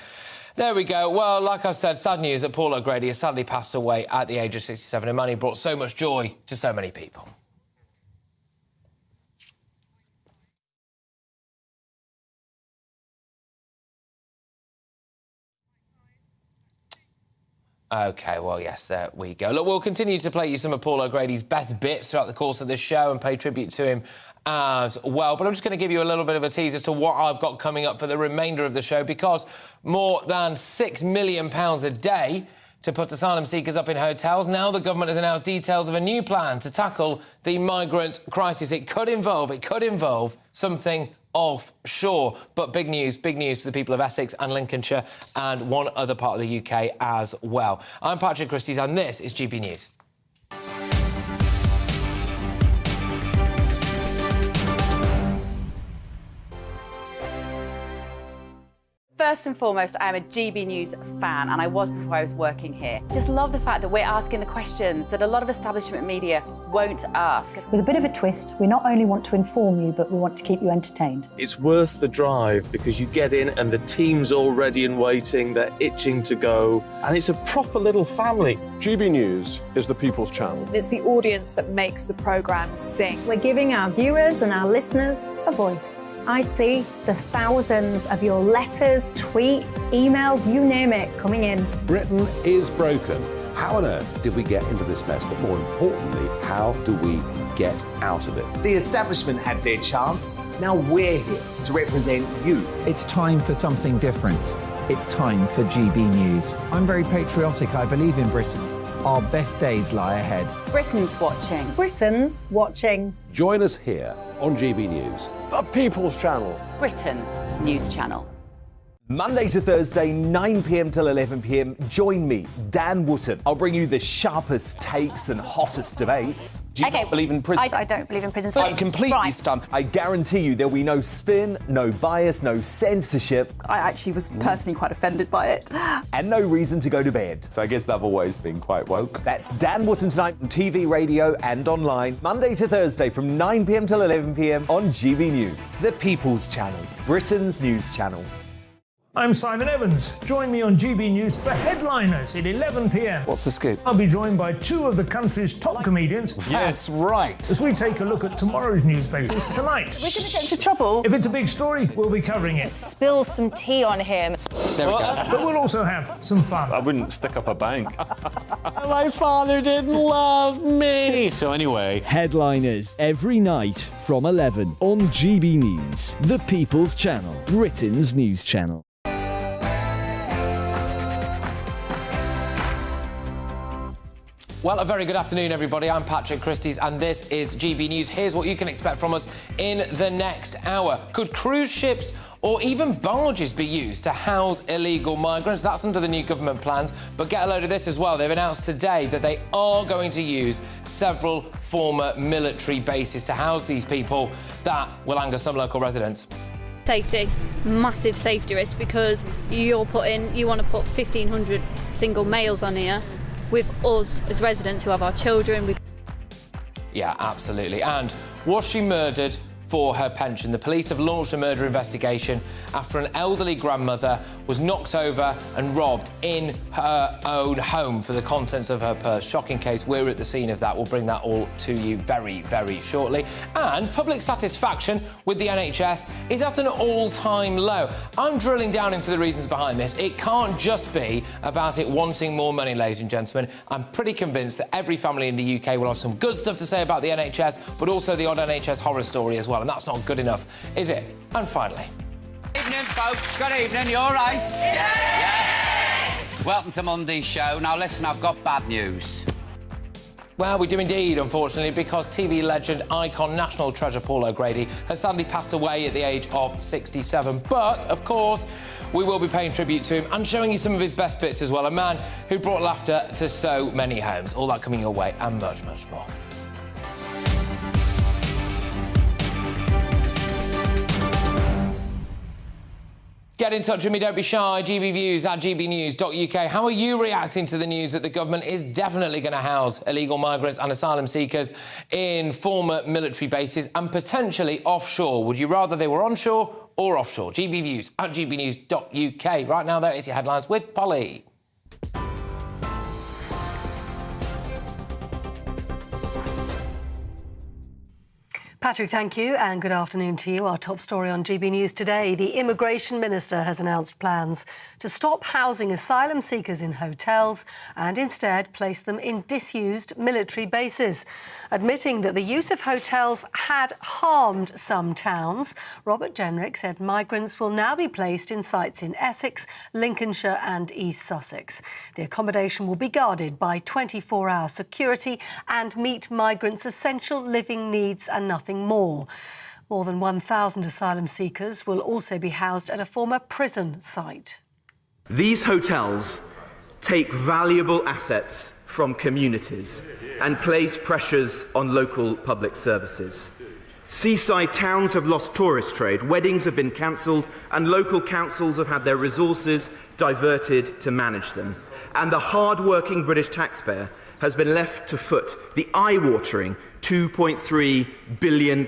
there we go. Well, like I said, sad news that Paul O'Grady has sadly passed away at the age of 67. A man who brought so much joy to so many people. OK, well, yes, there we go. Look, we'll continue to play you some of Paul O'Grady's best bits throughout the course of this show and pay tribute to him as well. But I'm just going to give you a little bit of a tease as to what I've got coming up for the remainder of the show, because more than £6 million a day to put asylum seekers up in hotels. Now the government has announced details of a new plan to tackle the migrant crisis. It could involve something offshore. But big news for the people of Essex and Lincolnshire and one other part of the UK as well. I'm Patrick Christys and this is GB News. First and foremost, I am a GB News fan, and I was before I was working here. Just love the fact that we're asking the questions that a lot of establishment media won't ask. With a bit of a twist, we not only want to inform you, but we want to keep you entertained. It's worth the drive because you get in and the team's all ready and waiting, they're itching to go, and it's a proper little family. GB News is the People's Channel. It's the audience that makes the programme sing. We're giving our viewers and our listeners a voice. I see the thousands of your letters, tweets, emails, you name it, coming in. Britain is broken. How on earth did we get into this mess? But more importantly, how do we get out of it? The establishment had their chance. Now we're here to represent you. It's time for something different. It's time for GB News. I'm very patriotic. I believe in Britain. Our best days lie ahead. Britain's watching. Britain's watching. Join us here on GB News. The People's Channel. Britain's news channel. Monday to Thursday, 9 p.m. till 11 p.m. Join me, Dan Wootton. I'll bring you the sharpest takes and hottest debates. Do you not believe in prison? I don't believe in prisons. I'm completely stunned. I guarantee you there'll be no spin, no bias, no censorship. I actually was personally quite offended by it. And no reason to go to bed. So I guess they've always been quite woke. That's Dan Wootton tonight on TV, radio and online. Monday to Thursday from 9 p.m. till 11 p.m. on GB News. The People's Channel, Britain's news channel. I'm Simon Evans. Join me on GB News for Headliners at 11 p.m. What's the scoop? I'll be joined by two of the country's top comedians. That's right. As we take a look at tomorrow's newspapers tonight. We're going to get into trouble. If it's a big story, we'll be covering it. Spill some tea on him. There we go. But we'll also have some fun. I wouldn't stick up a bank. My father didn't love me. So anyway. Headliners every night from 11 on GB News, the People's Channel, Britain's news channel. Well, a very good afternoon, everybody. I'm Patrick Christys, and this is GB News. Here's what you can expect from us in the next hour. Could cruise ships or even barges be used to house illegal migrants? That's under the new government plans. But get a load of this as well. They've announced today that they are going to use several former military bases to house these people. That will anger some local residents. Safety, massive safety risk, because you want to put 1,500 single males on here with us as residents who have our children. Yeah, absolutely. And was she murdered for her pension? The police have launched a murder investigation after an elderly grandmother was knocked over and robbed in her own home for the contents of her purse. Shocking case. We're at the scene of that. We'll bring that all to you very, very shortly. And public satisfaction with the NHS is at an all-time low. I'm drilling down into the reasons behind this. It can't just be about it wanting more money, ladies and gentlemen. I'm pretty convinced that every family in the UK will have some good stuff to say about the NHS, but also the odd NHS horror story as well. And that's not good enough, is it? And finally... Good evening, folks. Good evening. You all right? Yes. Welcome to Monday's show. Now, listen, I've got bad news. Well, we do indeed, unfortunately, because TV legend, icon, national treasure Paul O'Grady has sadly passed away at the age of 67. But, of course, we will be paying tribute to him and showing you some of his best bits as well. A man who brought laughter to so many homes. All that coming your way and much, much more. Get in touch with me, don't be shy. GBViews at gbnews.uk. How are you reacting to the news that the government is definitely going to house illegal migrants and asylum seekers in former military bases and potentially offshore? Would you rather they were onshore or offshore? GBViews at gbnews.uk. Right now, there is your headlines with Polly. Patrick, thank you, and good afternoon to you. Our top story on GB News today. The Immigration Minister has announced plans to stop housing asylum seekers in hotels and instead place them in disused military bases. Admitting that the use of hotels had harmed some towns, Robert Jenrick said migrants will now be placed in sites in Essex, Lincolnshire and East Sussex. The accommodation will be guarded by 24-hour security and meet migrants' essential living needs and nothing more. More than 1,000 asylum seekers will also be housed at a former prison site. These hotels take valuable assets from communities and place pressures on local public services. Seaside towns have lost tourist trade, weddings have been cancelled, and local councils have had their resources diverted to manage them. And the hard-working British taxpayer has been left to foot the eye-watering £2.3 billion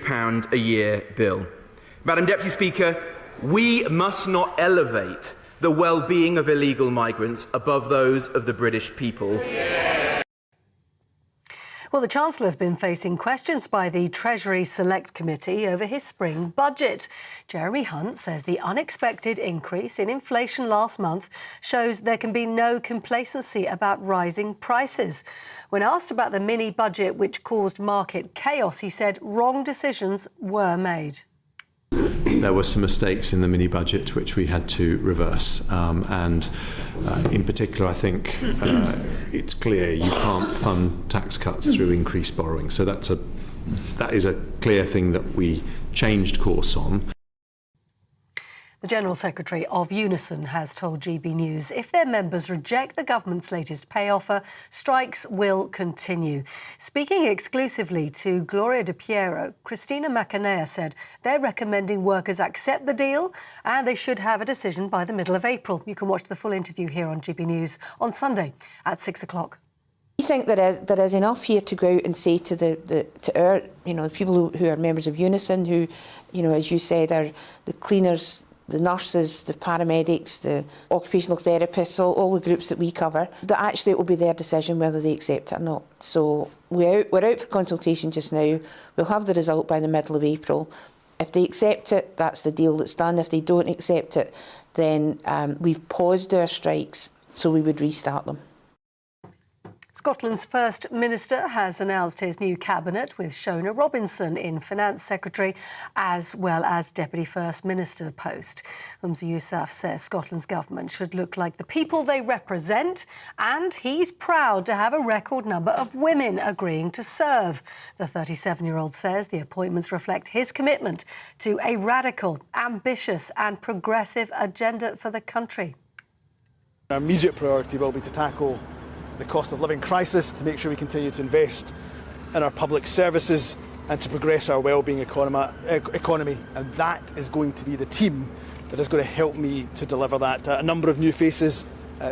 a year bill. Madam Deputy Speaker, we must not elevate the well-being of illegal migrants above those of the British people. Well, the Chancellor's been facing questions by the Treasury Select Committee over his spring budget. Jeremy Hunt says the unexpected increase in inflation last month shows there can be no complacency about rising prices. When asked about the mini-budget which caused market chaos, he said wrong decisions were made. There were some mistakes in the mini-budget which we had to reverse, and in particular I think it's clear you can't fund tax cuts through increased borrowing, so that is a clear thing that we changed course on. The General Secretary of Unison has told GB News if their members reject the government's latest pay offer, strikes will continue. Speaking exclusively to Gloria De Piero, Christina Macanea said they're recommending workers accept the deal and they should have a decision by the middle of April. You can watch the full interview here on GB News on Sunday at 6 o'clock. We think there is enough here to go out and say to the people who are members of Unison, who, as you said, are the cleaners, the nurses, the paramedics, the occupational therapists, all the groups that we cover, that actually it will be their decision whether they accept it or not. So we're out for consultation just now. We'll have the result by the middle of April. If they accept it, that's the deal that's done. If they don't accept it, then we've paused our strikes, so we would restart them. Scotland's First Minister has announced his new cabinet with Shona Robinson in Finance Secretary as well as Deputy First Minister post. Humza Yousaf says Scotland's government should look like the people they represent, and he's proud to have a record number of women agreeing to serve. The 37-year-old says the appointments reflect his commitment to a radical, ambitious and progressive agenda for the country. Our immediate priority will be to tackle the cost of living crisis, to make sure we continue to invest in our public services and to progress our wellbeing economy. And that is going to be the team that is going to help me to deliver that. A number of new faces,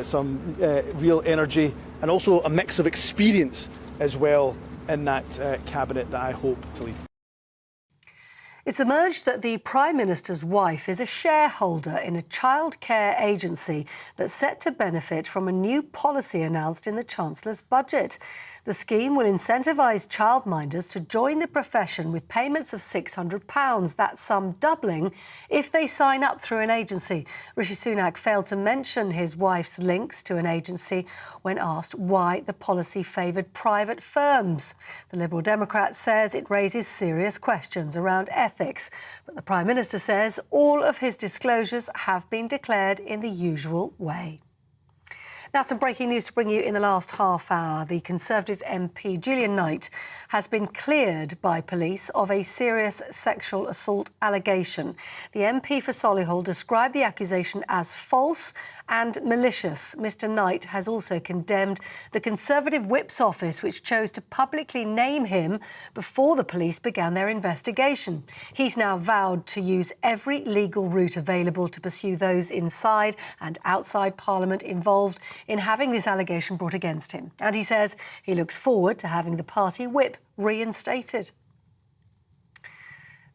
some real energy and also a mix of experience as well in that cabinet that I hope to lead. It's emerged that the Prime Minister's wife is a shareholder in a childcare agency that's set to benefit from a new policy announced in the Chancellor's budget. The scheme will incentivise childminders to join the profession with payments of £600, that sum doubling if they sign up through an agency. Rishi Sunak failed to mention his wife's links to an agency when asked why the policy favoured private firms. The Liberal Democrat says it raises serious questions around ethics, but the Prime Minister says all of his disclosures have been declared in the usual way. Now, some breaking news to bring you in the last half hour. The Conservative MP, Julian Knight, has been cleared by police of a serious sexual assault allegation. The MP for Solihull described the accusation as false and malicious. Mr Knight has also condemned the Conservative Whip's office, which chose to publicly name him before the police began their investigation. He's now vowed to use every legal route available to pursue those inside and outside Parliament involved in having this allegation brought against him. And he says he looks forward to having the party whip reinstated.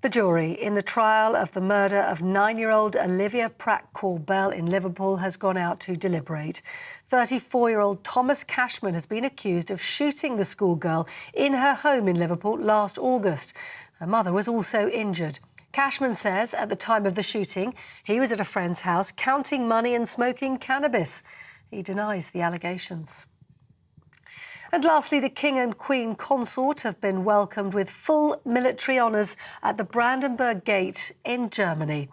The jury in the trial of the murder of 9-year-old Olivia Pratt-Corbell in Liverpool has gone out to deliberate. 34-year-old Thomas Cashman has been accused of shooting the schoolgirl in her home in Liverpool last August. Her mother was also injured. Cashman says at the time of the shooting, he was at a friend's house counting money and smoking cannabis. He denies the allegations. And lastly, the King and Queen Consort have been welcomed with full military honours at the Brandenburg Gate in Germany.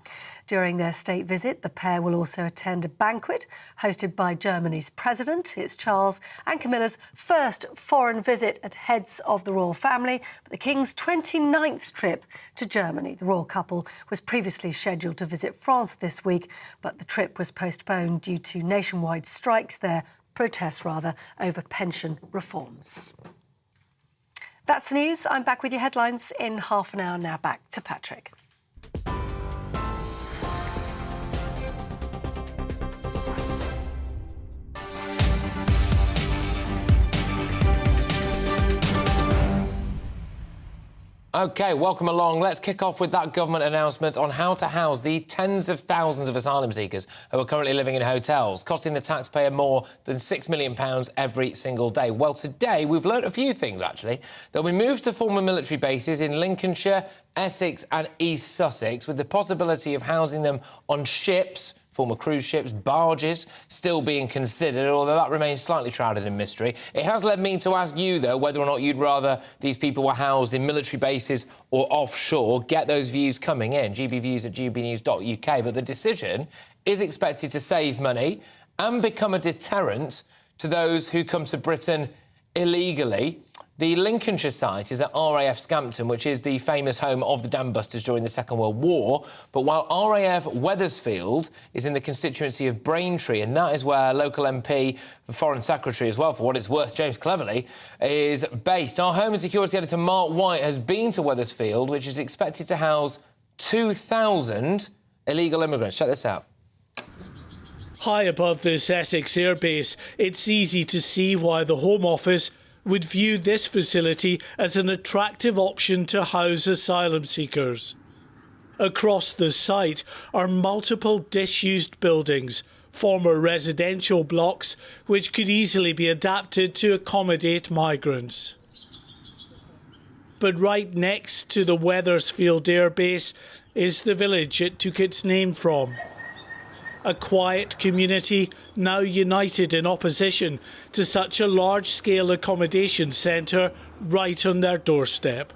During their state visit, the pair will also attend a banquet hosted by Germany's president. It's Charles and Camilla's first foreign visit as heads of the royal family, but the King's 29th trip to Germany. The royal couple was previously scheduled to visit France this week, but the trip was postponed due to nationwide strikes there. Protests, over pension reforms. That's the news. I'm back with your headlines in half an hour now. Back to Patrick. OK, welcome along. Let's kick off with that government announcement on how to house the tens of thousands of asylum seekers who are currently living in hotels, costing the taxpayer more than £6 million every single day. Well, today we've learnt a few things, actually. They'll be moved to former military bases in Lincolnshire, Essex and East Sussex, with the possibility of housing them on ships, former cruise ships, barges, still being considered, although that remains slightly shrouded in mystery. It has led me to ask you, though, whether or not you'd rather these people were housed in military bases or offshore. Get those views coming in, gbviews@gbnews.uk. But the decision is expected to save money and become a deterrent to those who come to Britain illegally. The Lincolnshire site is at RAF Scampton, which is the famous home of the dam busters during the Second World War. But while RAF Wethersfield is in the constituency of Braintree, and that is where local MP, Foreign Secretary as well, for what it's worth, James Cleverly, is based. Our Home and Security Editor Mark White has been to Wethersfield, which is expected to house 2,000 illegal immigrants. Check this out. High above this Essex airbase, it's easy to see why the Home Office would view this facility as an attractive option to house asylum seekers. Across the site are multiple disused buildings, former residential blocks, which could easily be adapted to accommodate migrants. But right next to the Wethersfield Air Base is the village it took its name from. A quiet community now united in opposition to such a large-scale accommodation centre right on their doorstep.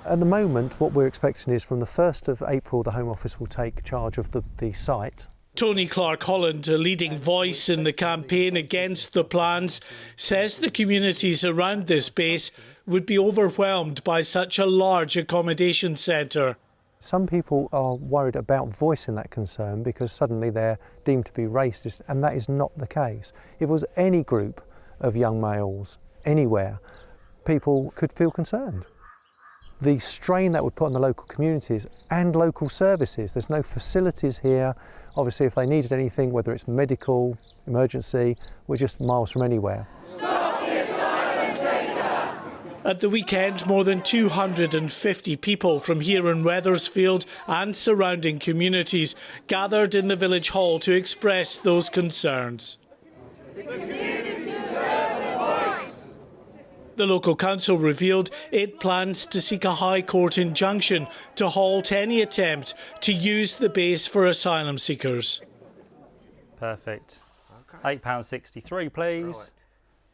At the moment, what we're expecting is from the 1st of April, the Home Office will take charge of the site. Tony Clark-Holland, a leading voice in the campaign against the plans, says the communities around this base would be overwhelmed by such a large accommodation centre. Some people are worried about voicing that concern because suddenly they're deemed to be racist, and that is not the case. If it was any group of young males anywhere, people could feel concerned. The strain that would put on the local communities and local services, there's no facilities here. Obviously, if they needed anything, whether it's medical, emergency, we're just miles from anywhere. At the weekend, more than 250 people from here in Wethersfield and surrounding communities gathered in the village hall to express those concerns. The local council revealed it plans to seek a High Court injunction to halt any attempt to use the base for asylum seekers. Perfect. £8.63, please.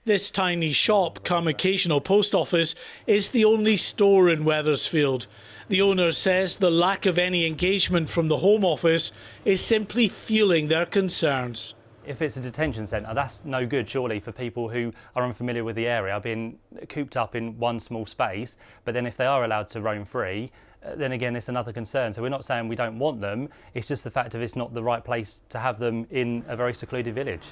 This tiny shop, come occasional post office, is the only store in Wethersfield. The owner says the lack of any engagement from the Home Office is simply fueling their concerns. If it's a detention centre, that's no good, surely, for people who are unfamiliar with the area, being cooped up in one small space. But then if they are allowed to roam free, then again, it's another concern. So we're not saying we don't want them, it's just the fact of it's not the right place to have them in a very secluded village.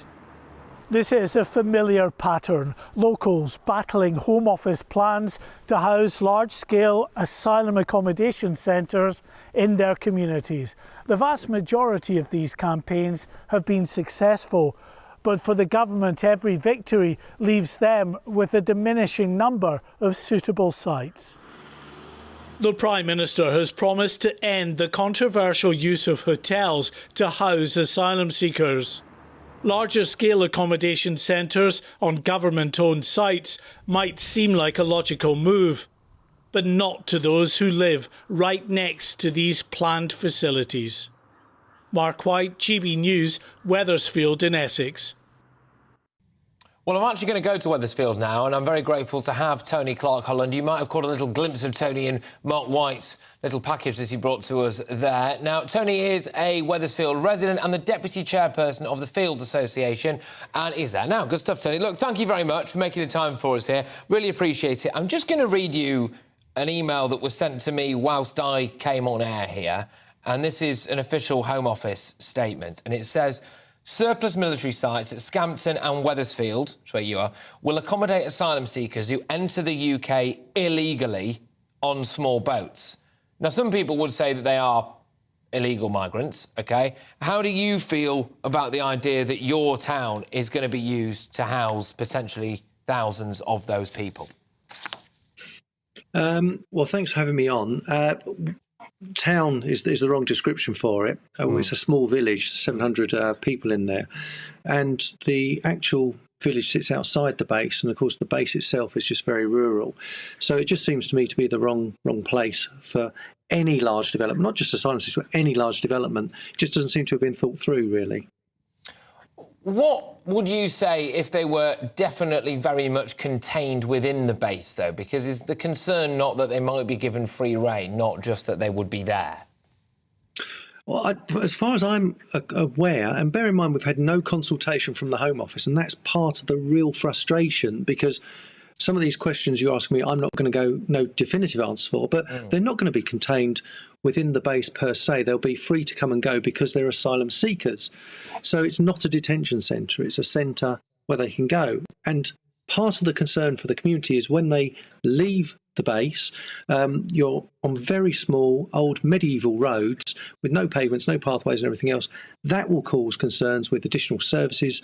This is a familiar pattern. Locals battling Home Office plans to house large-scale asylum accommodation centres in their communities. The vast majority of these campaigns have been successful, but for the government, every victory leaves them with a diminishing number of suitable sites. The Prime Minister has promised to end the controversial use of hotels to house asylum seekers. Larger scale accommodation centres on government-owned sites might seem like a logical move, but not to those who live right next to these planned facilities. Mark White, GB News, Wethersfield in Essex. Well, I'm actually going to go to Wethersfield now, and I'm very grateful to have Tony Clark-Holland. You might have caught a little glimpse of Tony in Mark White's little package that he brought to us there. Now, Tony is a Wethersfield resident and the deputy chairperson of the Fields Association, and is there now. Good stuff, Tony. Look, thank you very much for making the time for us here. Really appreciate it. I'm just going to read you an email that was sent to me whilst I came on air here, and this is an official Home Office statement, and it says, surplus military sites at Scampton and Wethersfield, which is where you are, will accommodate asylum seekers who enter the UK illegally on small boats. Now, some people would say that they are illegal migrants, OK? How do you feel about the idea that your town is going to be used to house potentially thousands of those people? Well, thanks for having me on. Town is the wrong description for it. It's a small village, 700 people in there, and the actual village sits outside the base, and of course the base itself is just very rural. So it just seems to me to be the wrong place for any large development, not just asylum seekers, but any large development. It just doesn't seem to have been thought through, really. What would you say if they were definitely very much contained within the base, though? Because is the concern not that they might be given free rein, not just that they would be there? Well, as far as I'm aware, and bear in mind we've had no consultation from the Home Office, and that's part of the real frustration, because some of these questions you ask me, I'm not going to go no definitive answer for, but they're not going to be contained within the base per se. They'll be free to come and go because they're asylum seekers. So it's not a detention centre, it's a centre where they can go. And part of the concern for the community is when they leave the base, you're on very small, old medieval roads with no pavements, no pathways and everything else. That will cause concerns with additional services,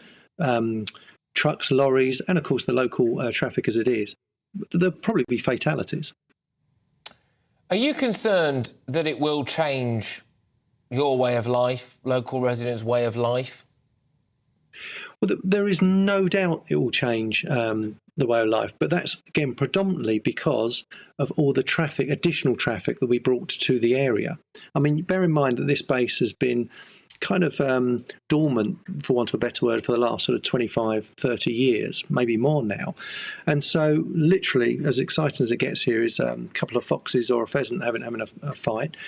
trucks, lorries, and of course the local traffic as it is. There'll probably be fatalities. Are you concerned that it will change your way of life, local residents' way of life? Well, there is no doubt it will change the way of life, but that's, again, predominantly because of all the traffic, additional traffic that we brought to the area. I mean, bear in mind that this base has been kind of dormant, for want of a better word, for the last sort of 25, 30 years, maybe more now. And so literally, as exciting as it gets here, is a couple of foxes or a pheasant having a fight.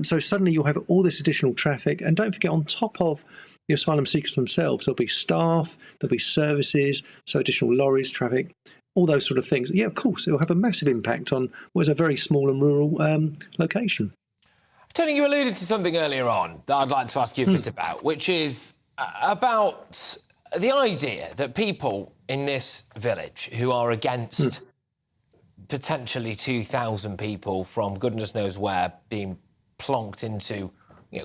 So suddenly you'll have all this additional traffic. And don't forget, on top of the asylum seekers themselves, there'll be staff, there'll be services, so additional lorries, traffic, all those sort of things. Yeah, of course, it will have a massive impact on what is a very small and rural location. Tony, you alluded to something earlier on that I'd like to ask you a bit about, which is about the idea that people in this village who are against potentially 2,000 people from goodness knows where being plonked into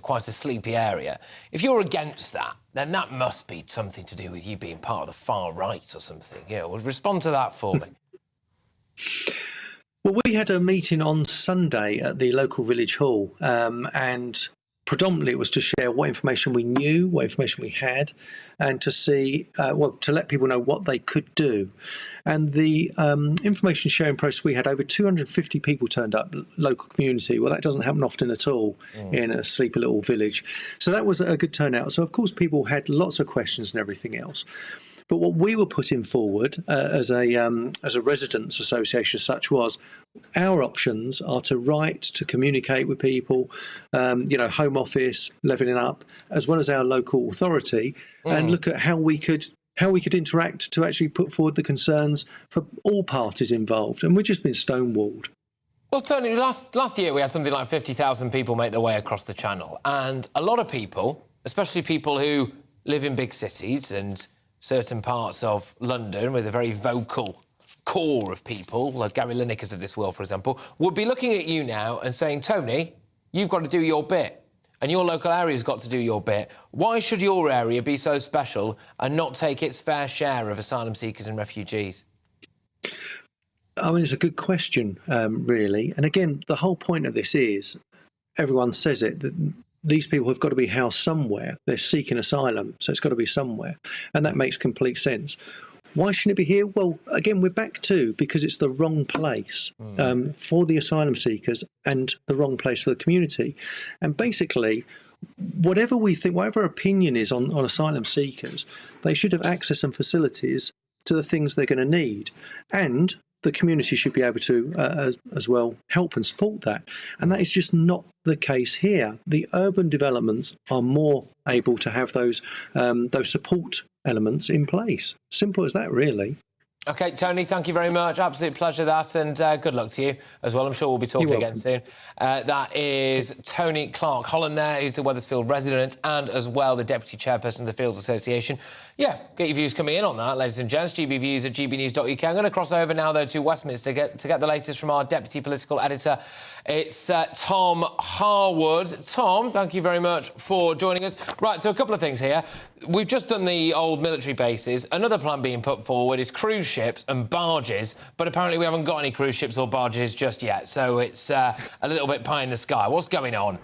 quite a sleepy area, if you're against that, then that must be something to do with you being part of the far right or something. Respond to that for me. Well, we had a meeting on Sunday at the local village hall, and predominantly it was to share what information we knew, what information we had, and to see, to let people know what they could do. And the information sharing process we had, over 250 people turned up, local community. Well, that doesn't happen often at all in a sleepy little village. So that was a good turnout. So, of course, people had lots of questions and everything else. But what we were putting forward as a residents' association as such was our options are to write, to communicate with people, Home Office, levelling up, as well as our local authority, and look at how we could interact to actually put forward the concerns for all parties involved. And we've just been stonewalled. Well, Tony, last year we had something like 50,000 people make their way across the Channel, and a lot of people, especially people who live in big cities and certain parts of London with a very vocal core of people, like Gary Linekers of this world, for example, would be looking at you now and saying, Tony, you've got to do your bit, and your local area's got to do your bit. Why should your area be so special and not take its fair share of asylum seekers and refugees? I mean, it's a good question, really. And again, the whole point of this is, everyone says it, that these people have got to be housed somewhere. They're seeking asylum, so it's got to be somewhere. And that makes complete sense. Why shouldn't it be here? Well, again, we're back to because it's the wrong place for the asylum seekers and the wrong place for the community. And basically, whatever we think, whatever opinion is on asylum seekers, they should have access and facilities to the things they're going to need. And the community should be able to, as well, help and support that. And that is just not the case here. The urban developments are more able to have those support elements in place. Simple as that, really. OK, Tony, thank you very much. Absolute pleasure, that, and good luck to you as well. I'm sure we'll be talking again soon. That is Tony Clark-Holland there, who's the Wethersfield resident and as well the Deputy Chairperson of the Fields Association. Yeah, get your views coming in on that, ladies and gents. GBViews at gbnews.uk. I'm going to cross over now, though, to Westminster to get the latest from our Deputy Political Editor. It's Tom Harwood. Tom, thank you very much for joining us. Right, so a couple of things here. We've just done the old military bases. Another plan being put forward is cruise ships and barges, but apparently we haven't got any cruise ships or barges just yet, so it's a little bit pie in the sky. What's going on?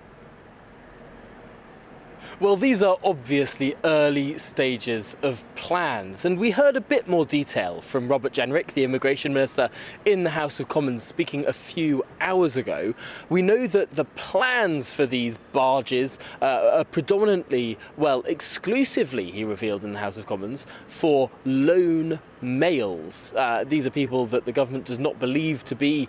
Well, these are obviously early stages of plans, and we heard a bit more detail from Robert Jenrick, the Immigration Minister, in the House of Commons speaking a few hours ago. We know that the plans for these barges are predominantly, well, exclusively, he revealed in the House of Commons, for lone males. These are people that the government does not believe to be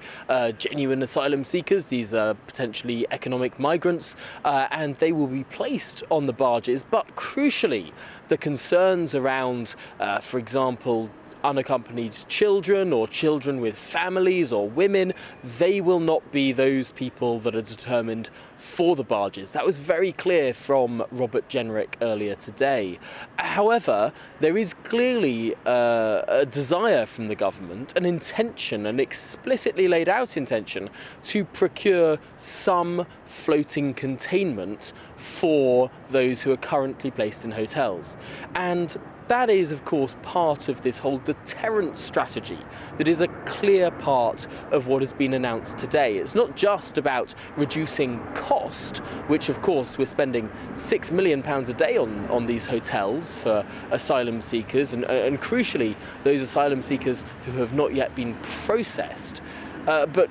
genuine asylum seekers. These are potentially economic migrants, and they will be placed on the barges. But crucially, the concerns around, for example, unaccompanied children or children with families or women, they will not be those people that are determined for the barges. That was very clear from Robert Jenrick earlier today. However, there is clearly a desire from the government, an intention, an explicitly laid out intention to procure some floating containment for those who are currently placed in hotels. And that is, of course, part of this whole deterrent strategy that is a clear part of what has been announced today. It's not just about reducing cost, which, of course, we're spending £6 million a day on these hotels for asylum seekers, and crucially, those asylum seekers who have not yet been processed. But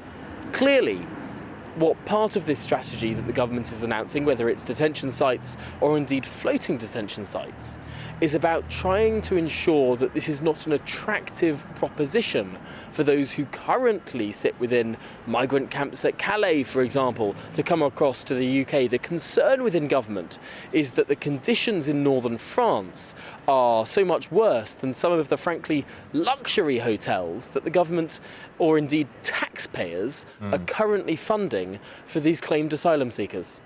clearly, what part of this strategy that the government is announcing, whether it's detention sites or indeed floating detention sites, is about trying to ensure that this is not an attractive proposition for those who currently sit within migrant camps at Calais, for example, to come across to the UK. The concern within government is that the conditions in northern France are so much worse than some of the, frankly, luxury hotels that the government, or indeed taxpayers, are currently funding for these claimed asylum seekers.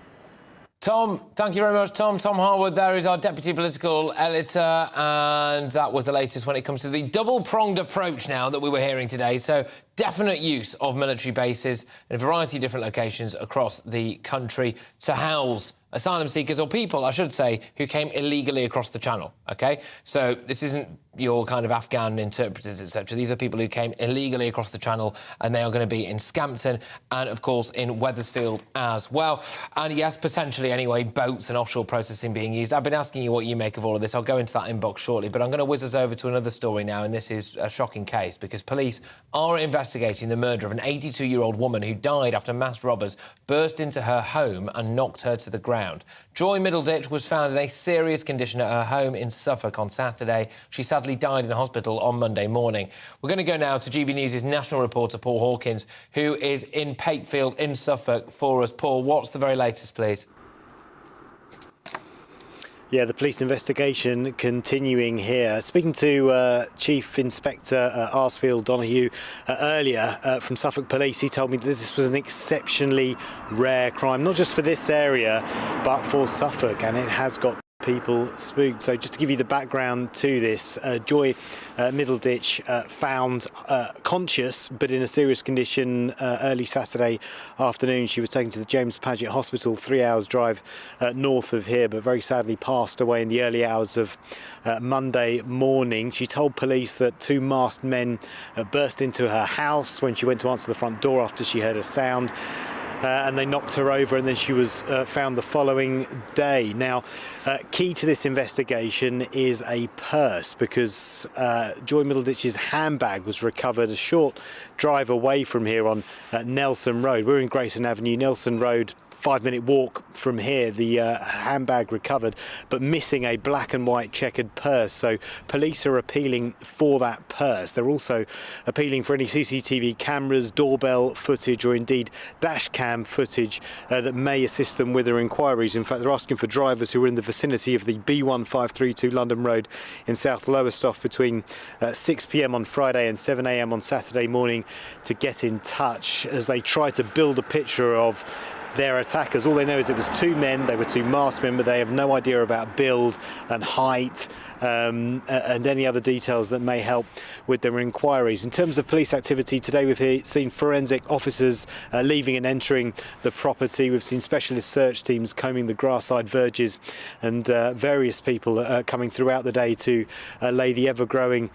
Tom, thank you very much, Tom. Tom Harwood there is our Deputy Political Editor, and that was the latest when it comes to the double-pronged approach now that we were hearing today. So, definite use of military bases in a variety of different locations across the country to house asylum seekers, or people, I should say, who came illegally across the Channel, OK? So this isn't your kind of Afghan interpreters, etc. These are people who came illegally across the Channel, and they are going to be in Scampton and, of course, in Wethersfield as well. And, yes, potentially, anyway, boats and offshore processing being used. I've been asking you what you make of all of this. I'll go into that inbox shortly, but I'm going to whiz us over to another story now, and this is a shocking case because police are investigating the murder of an 82-year-old woman who died after masked robbers burst into her home and knocked her to the ground. ground. Joy Middleditch was found in a serious condition at her home in Suffolk on Saturday. She sadly died in hospital on Monday morning. We're going to go now to GB News' national reporter, Paul Hawkins, who is in Pakefield in Suffolk for us. Paul, what's the very latest, please? Yeah, the police investigation continuing here. Speaking to Chief Inspector Arsfield Donoghue earlier from Suffolk Police, he told me that this was an exceptionally rare crime, not just for this area, but for Suffolk, and it has got people spooked. So just to give you the background to this, Joy Middleditch found conscious but in a serious condition early Saturday afternoon. She was taken to the James Paget Hospital, 3 hours drive north of here, but very sadly passed away in the early hours of Monday morning. She told police that two masked men burst into her house when she went to answer the front door after she heard a sound. And they knocked her over, and then she was found the following day. Now, key to this investigation is a purse, because Joy Middleditch's handbag was recovered a short drive away from here on Nelson Road. We're in Grayson Avenue, Nelson Road. 5-minute walk from here, the handbag recovered, but missing a black and white checkered purse. So police are appealing for that purse. They're also appealing for any CCTV cameras, doorbell footage, or indeed dash cam footage that may assist them with their inquiries. In fact, they're asking for drivers who are in the vicinity of the B1532 London Road in South Lowestoft between 6 p.m. on Friday and 7 a.m. on Saturday morning to get in touch as they try to build a picture of their attackers. All they know is it was two men, they were two masked men, but they have no idea about build and height and any other details that may help with their inquiries. In terms of police activity today, we've seen forensic officers leaving and entering the property. We've seen specialist search teams combing the grass-side verges, and various people coming throughout the day to lay the ever-growing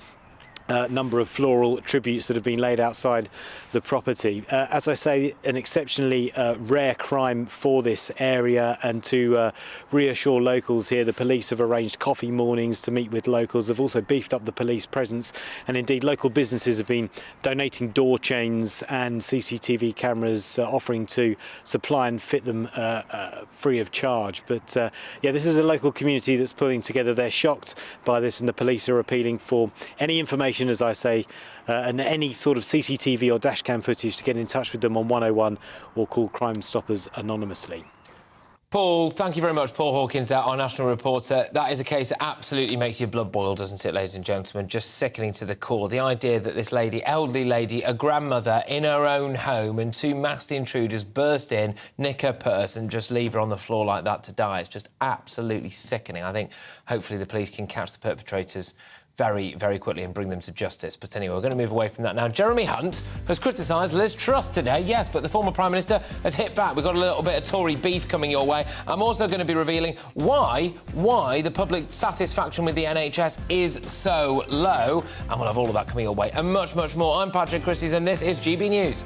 number of floral tributes that have been laid outside the property. As I say, an exceptionally rare crime for this area, and to reassure locals here, the police have arranged coffee mornings to meet with locals. They've also beefed up the police presence, and indeed local businesses have been donating door chains and CCTV cameras, offering to supply and fit them free of charge. But yeah, this is a local community that's pulling together. They're shocked by this, and the police are appealing for any information, as I say, and any sort of CCTV or dashcam footage to get in touch with them on 101 or call Crime Stoppers anonymously. Paul, thank you very much. Paul Hawkins, our national reporter. That is a case that absolutely makes your blood boil, doesn't it, ladies and gentlemen? Just sickening to the core. The idea that this lady, elderly lady, a grandmother in her own home, and two masked intruders burst in, nick her purse and just leave her on the floor like that to die. It's just absolutely sickening. I think hopefully the police can catch the perpetrators very, very quickly and bring them to justice. But anyway, we're going to move away from that now. Jeremy Hunt has criticised Liz Truss today, yes, but the former Prime Minister has hit back. We've got a little bit of Tory beef coming your way. I'm also going to be revealing why the public satisfaction with the NHS is so low, and we'll have all of that coming your way and much, much more. I'm Patrick Christys, and this is GB News.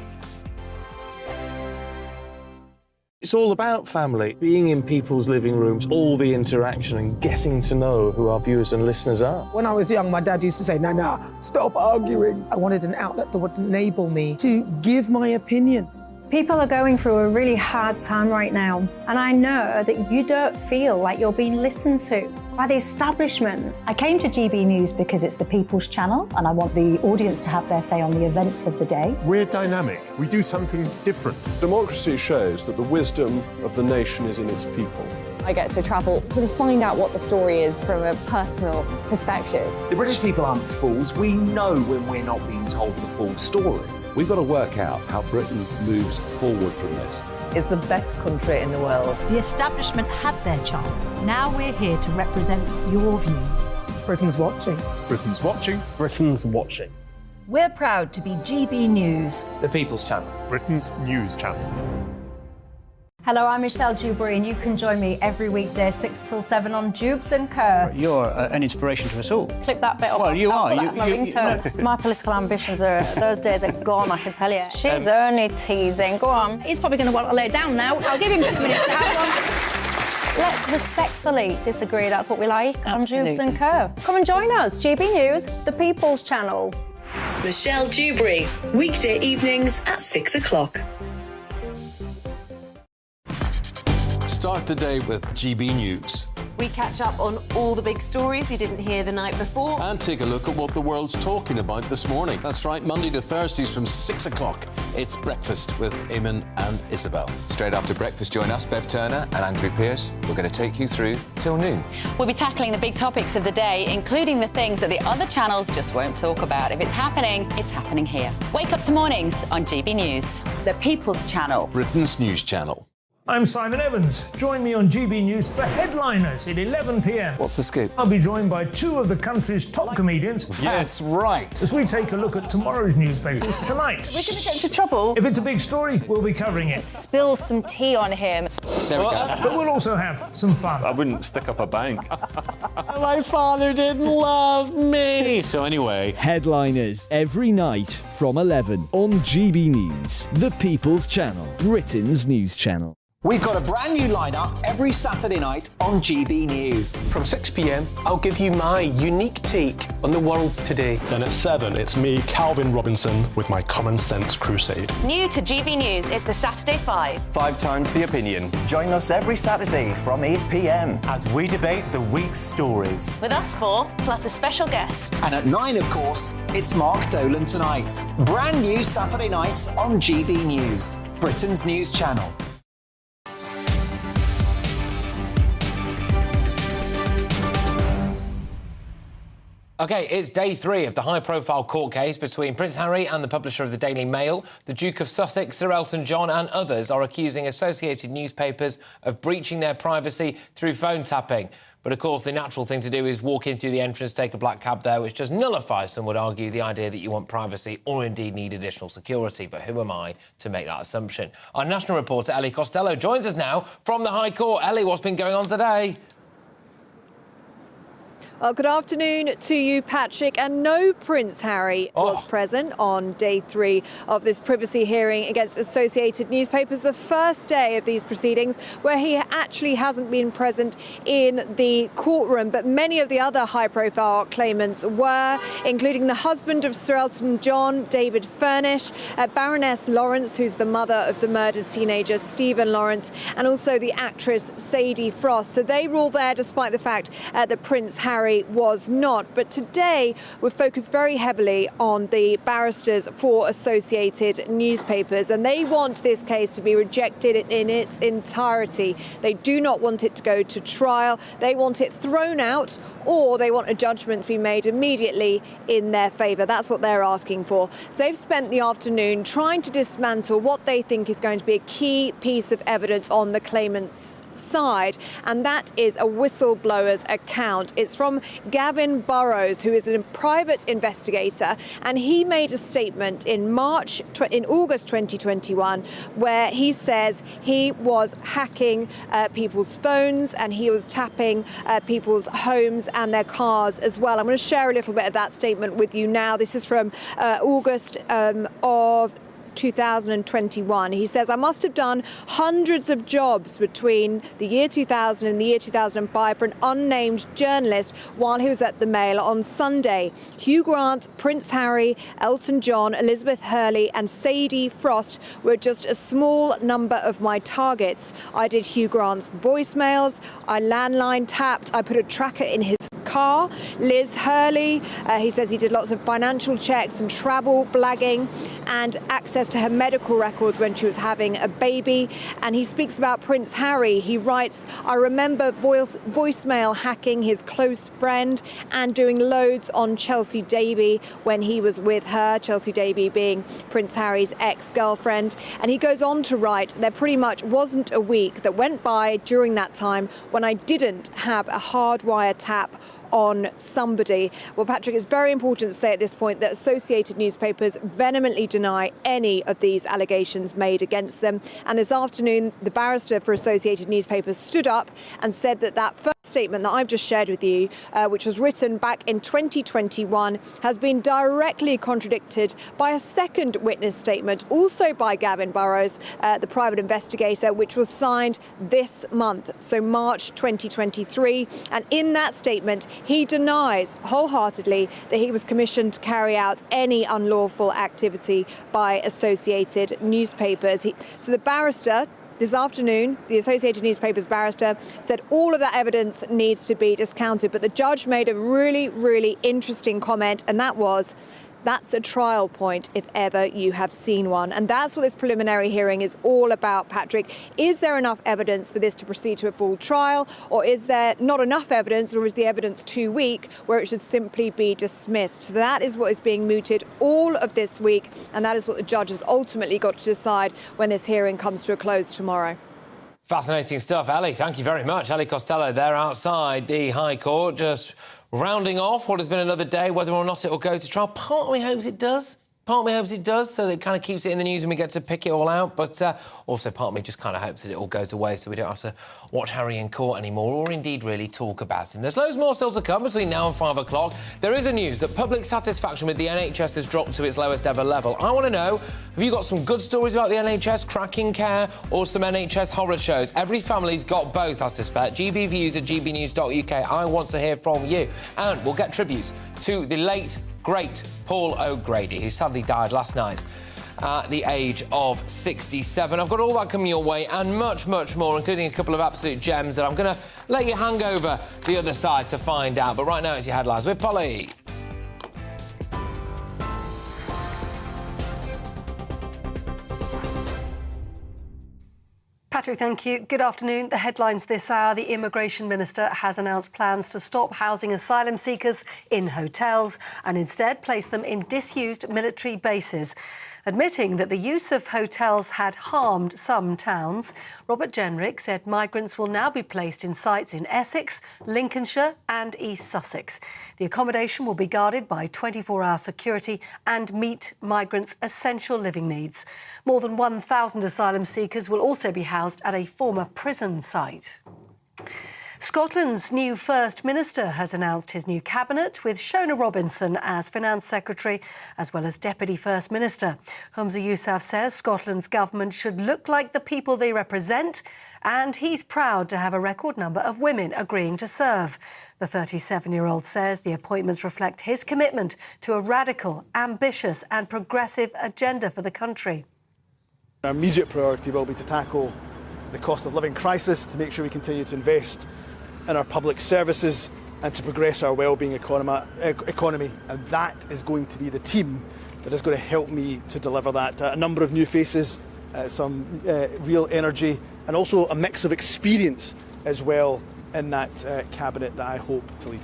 It's all about family, being in people's living rooms, all the interaction and getting to know who our viewers and listeners are. When I was young, my dad used to say, no, stop arguing. I wanted an outlet that would enable me to give my opinion. People are going through a really hard time right now, and I know that you don't feel like you're being listened to by the establishment. I came to GB News because it's the People's Channel, and I want the audience to have their say on the events of the day. We're dynamic. We do something different. Democracy shows that the wisdom of the nation is in its people. I get to travel to find out what the story is from a personal perspective. The British people aren't fools. We know when we're not being told the full story. We've got to work out how Britain moves forward from this. It's the best country in the world. The establishment had their chance. Now we're here to represent your views. Britain's watching. Britain's watching. Britain's watching. We're proud to be GB News. The People's Channel. Britain's news channel. Hello, I'm Michelle Dewberry, and you can join me every weekday 6 till 7 on Jubes and Kerr. You're an inspiration to us all. Clip that bit up. Well, you are. That's my ringtone. My political ambitions those days are gone, I can tell you. She's only teasing. Go on. He's probably going to want to lay down now. I'll give him 2 minutes to have one. Let's respectfully disagree. That's what we like on Jubes and Kerr. Come and join us. GB News, the People's Channel. Michelle Dewberry, weekday evenings at 6 o'clock. Start the day with GB News. We catch up on all the big stories you didn't hear the night before. And take a look at what the world's talking about this morning. That's right, Monday to Thursdays from 6 o'clock. It's Breakfast with Eamon and Isabel. Straight after breakfast, join us, Bev Turner and Andrew Pearce. We're going to take you through till noon. We'll be tackling the big topics of the day, including the things that the other channels just won't talk about. If it's happening here. Wake up to mornings on GB News, the People's Channel. Britain's news channel. I'm Simon Evans. Join me on GB News for Headliners at 11 p.m. What's the scoop? I'll be joined by two of the country's top comedians. That's right. As we take a look at tomorrow's newspapers tonight. We're going to get into trouble. If it's a big story, we'll be covering it. Spill some tea on him. There we go. But we'll also have some fun. I wouldn't stick up a bank. My father didn't love me. So anyway. Headliners every night from 11 on GB News, the People's Channel, Britain's news channel. We've got a brand new lineup every Saturday night on GB News. From 6 p.m, I'll give you my unique take on the world today. Then at 7, it's me, Calvin Robinson, with my Common Sense Crusade. New to GB News is the Saturday 5. 5 times the opinion. Join us every Saturday from 8 p.m. as we debate the week's stories. With us 4, plus a special guest. And at 9, of course, it's Mark Dolan Tonight. Brand new Saturday nights on GB News, Britain's news channel. OK, it's day 3 of the high-profile court case between Prince Harry and the publisher of the Daily Mail. The Duke of Sussex, Sir Elton John and others are accusing Associated Newspapers of breaching their privacy through phone tapping. But, of course, the natural thing to do is walk in through the entrance, take a black cab there, which just nullifies, some would argue, the idea that you want privacy or indeed need additional security. But who am I to make that assumption? Our national reporter, Ellie Costello, joins us now from the High Court. Ellie, what's been going on today? Well, good afternoon to you, Patrick. And no Prince Harry was present on day 3 of this privacy hearing against Associated Newspapers, the first day of these proceedings where he actually hasn't been present in the courtroom. But many of the other high-profile claimants were, including the husband of Sir Elton John, David Furnish, Baroness Lawrence, who's the mother of the murdered teenager Stephen Lawrence, and also the actress Sadie Frost. So they were all there despite the fact that Prince Harry was not. But today we're focused very heavily on the barristers for Associated Newspapers, and they want this case to be rejected in its entirety. They do not want it to go to trial. They want it thrown out, or they want a judgment to be made immediately in their favour. That's what they're asking for. So they've spent the afternoon trying to dismantle what they think is going to be a key piece of evidence on the claimant's side, and that is a whistleblower's account. It's from Gavin Burrows, who is a private investigator, and he made a statement in August 2021 where he says he was hacking people's phones and he was tapping people's homes and their cars as well. I'm going to share a little bit of that statement with you now. This is from August of 2021. He says, I must have done hundreds of jobs between the year 2000 and the year 2005 for an unnamed journalist while he was at the Mail on Sunday. Hugh Grant, Prince Harry, Elton John, Elizabeth Hurley and Sadie Frost were just a small number of my targets. I did Hugh Grant's voicemails, I landline tapped, I put a tracker in his car. Liz Hurley, he says he did lots of financial checks and travel blagging and access to her medical records when she was having a baby. And he speaks about Prince Harry. He writes, I remember voicemail hacking his close friend and doing loads on Chelsea Davy when he was with her, Chelsea Davy being Prince Harry's ex-girlfriend. And he goes on to write, there pretty much wasn't a week that went by during that time when I didn't have a hardwire tap on somebody. Well, Patrick, it's very important to say at this point that Associated Newspapers vehemently deny any of these allegations made against them. And this afternoon, the barrister for Associated Newspapers stood up and said that that first statement that I've just shared with you, which was written back in 2021, has been directly contradicted by a second witness statement, also by Gavin Burrows, the private investigator, which was signed this month, so March 2023. And in that statement, he denies wholeheartedly that he was commissioned to carry out any unlawful activity by Associated Newspapers. So the barrister This afternoon, the Associated Newspapers barrister said all of that evidence needs to be discounted, but the judge made a really, really interesting comment, and that was, that's a trial point if ever you have seen one. And that's what this preliminary hearing is all about, Patrick. Is there enough evidence for this to proceed to a full trial, or is there not enough evidence, or is the evidence too weak where it should simply be dismissed? So that is what is being mooted all of this week, and that is what the judge has ultimately got to decide when this hearing comes to a close tomorrow. Fascinating stuff, Ellie. Thank you very much. Ellie Costello there outside the High Court, just rounding off what has been another day, whether or not it will go to trial. Part of me hopes it does. Part of me hopes it does, so that it kind of keeps it in the news and we get to pick it all out. But also part of me just kind of hopes that it all goes away so we don't have to watch Harry in court anymore, or indeed really talk about him. There's loads more still to come between now and 5 o'clock. There is a news that public satisfaction with the NHS has dropped to its lowest ever level. I want to know, have you got some good stories about the NHS, cracking care, or some NHS horror shows? Every family's got both, I suspect. GBViews at gbnews.uk. I want to hear from you. And we'll get tributes to the late, great Paul O'Grady, who sadly died last night at the age of 67. I've got all that coming your way and much, much more, including a couple of absolute gems that I'm going to let you hang over the other side to find out. But right now, it's your headlines with Polly. Patrick, thank you. Good afternoon. The headlines this hour. The Immigration Minister has announced plans to stop housing asylum seekers in hotels and instead place them in disused military bases. Admitting that the use of hotels had harmed some towns, Robert Jenrick said migrants will now be placed in sites in Essex, Lincolnshire and East Sussex. The accommodation will be guarded by 24-hour security and meet migrants' essential living needs. More than 1,000 asylum seekers will also be housed at a former prison site. Scotland's new First Minister has announced his new cabinet, with Shona Robinson as Finance Secretary, as well as Deputy First Minister. Humza Yousaf says Scotland's government should look like the people they represent, and he's proud to have a record number of women agreeing to serve. The 37-year-old says the appointments reflect his commitment to a radical, ambitious and progressive agenda for the country. Our immediate priority will be to tackle the cost of living crisis, to make sure we continue to invest in our public services and to progress our wellbeing economy. And that is going to be the team that is going to help me to deliver that. A number of new faces, some real energy and also a mix of experience as well in that cabinet that I hope to lead.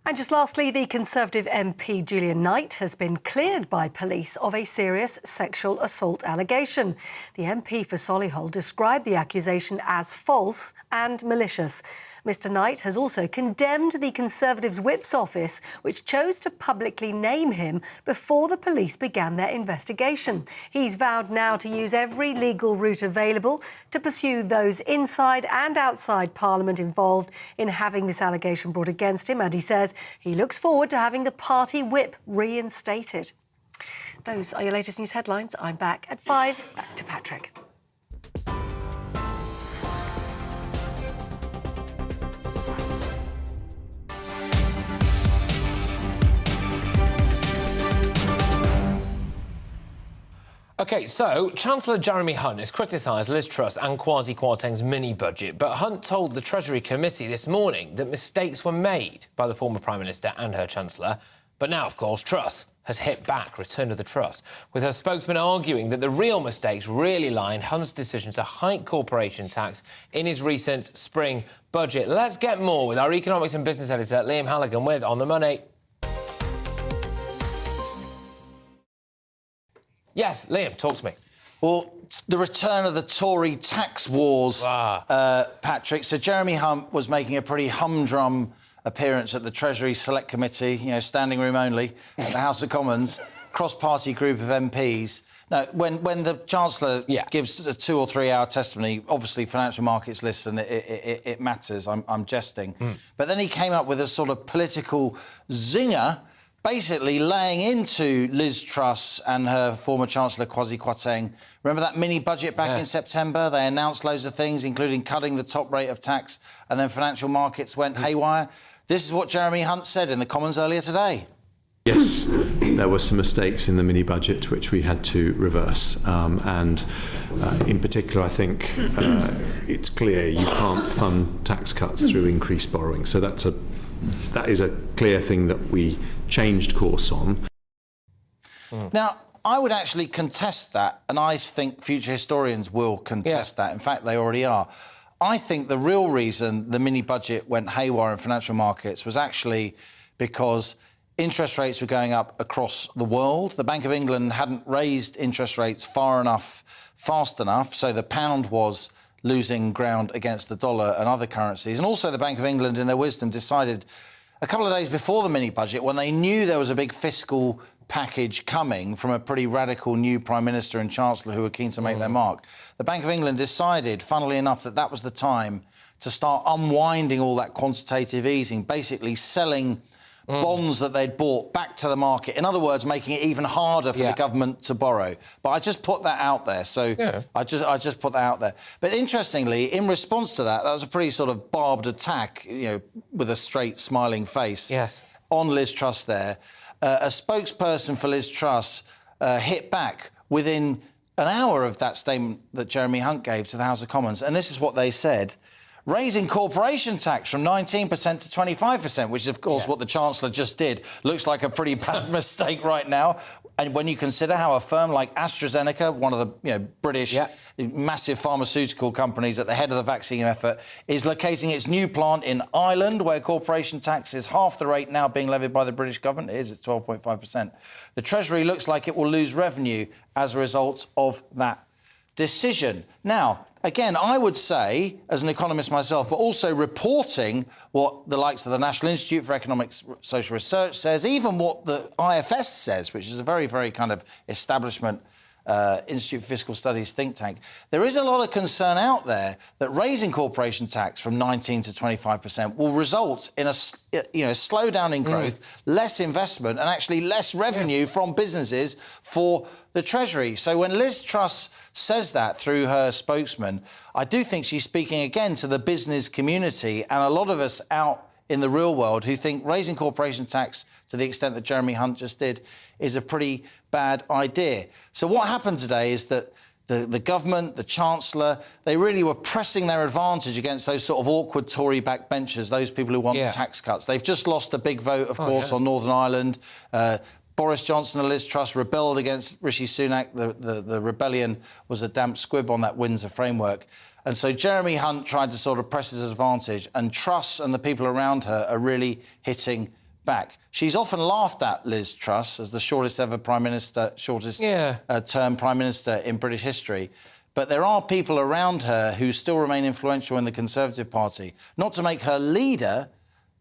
And just lastly, the Conservative MP Julian Knight has been cleared by police of a serious sexual assault allegation. The MP for Solihull described the accusation as false and malicious. Mr Knight has also condemned the Conservatives' Whip's office, which chose to publicly name him before the police began their investigation. He's vowed now to use every legal route available to pursue those inside and outside Parliament involved in having this allegation brought against him, and he says he looks forward to having the party whip reinstated. Those are your latest news headlines. I'm back at 5. Back to Patrick. OK, so Chancellor Jeremy Hunt has criticised Liz Truss and Kwasi Kwarteng's mini-budget, but Hunt told the Treasury Committee this morning that mistakes were made by the former Prime Minister and her Chancellor. But now, of course, Truss has hit back, return to the Truss, with her spokesman arguing that the real mistakes really lie in Hunt's decision to hike corporation tax in his recent spring budget. Let's get more with our economics and business editor, Liam Halligan, with On the Money. Yes, Liam, talk to me. Well, the return of the Tory tax wars, Patrick. So Jeremy Hunt was making a pretty humdrum appearance at the Treasury Select Committee, you know, standing room only, at the House of Commons, cross-party group of MPs. Now, when the Chancellor gives a 2 or 3 hour testimony, obviously financial markets listen, it matters, I'm jesting. But then he came up with a sort of political zinger, basically laying into Liz Truss and her former Chancellor Kwasi Kwarteng. Remember that mini-budget back in September? They announced loads of things, including cutting the top rate of tax, and then financial markets went haywire. This is what Jeremy Hunt said in the Commons earlier today. Yes, there were some mistakes in the mini-budget which we had to reverse. In particular, I think it's clear you can't fund tax cuts through increased borrowing. So that is a clear thing that we changed course on. Now, I would actually contest that, and I think future historians will contest that. In fact, they already are. I think the real reason the mini-budget went haywire in financial markets was actually because interest rates were going up across the world. The Bank of England hadn't raised interest rates fast enough, so the pound was losing ground against the dollar and other currencies. And also the Bank of England, in their wisdom, decided a couple of days before the mini-budget, when they knew there was a big fiscal package coming from a pretty radical new Prime Minister and Chancellor who were keen to make their mark, the Bank of England decided, funnily enough, that was the time to start unwinding all that quantitative easing, basically selling bonds that they'd bought back to the market. In other words, making it even harder for the government to borrow. But I just put that out there. So I just put that out there. But interestingly, in response to that was a pretty sort of barbed attack, with a straight smiling face on Liz Truss there. A spokesperson for Liz Truss hit back within an hour of that statement that Jeremy Hunt gave to the House of Commons. And this is what they said. Raising corporation tax from 19% to 25%, which is, of course, what the Chancellor just did, looks like a pretty bad mistake right now. And when you consider how a firm like AstraZeneca, one of the British massive pharmaceutical companies at the head of the vaccine effort, is locating its new plant in Ireland, where corporation tax is half the rate now being levied by the British government. It is at 12.5%. The Treasury looks like it will lose revenue as a result of that decision. Now, again, I would say, as an economist myself, but also reporting what the likes of the National Institute for Economic Social Research says, even what the IFS says, which is a very, very kind of establishment Institute for Fiscal Studies think tank, there is a lot of concern out there that raising corporation tax from 19 to 25% will result in a slowdown in growth, less investment, and actually less revenue from businesses for the Treasury. So when Liz Truss says that through her spokesman, I do think she's speaking again to the business community and a lot of us out in the real world who think raising corporation tax to the extent that Jeremy Hunt just did is a pretty bad idea. So what happened today is that the government, the Chancellor, they really were pressing their advantage against those sort of awkward Tory backbenchers, those people who want tax cuts. They've just lost a big vote, of course, on Northern Ireland. Boris Johnson and Liz Truss rebelled against Rishi Sunak. The rebellion was a damp squib on that Windsor framework. And so Jeremy Hunt tried to sort of press his advantage, and Truss and the people around her are really hitting back. She's often laughed at, Liz Truss, as the shortest ever Prime Minister, term Prime Minister in British history. But there are people around her who still remain influential in the Conservative Party, not to make her leader,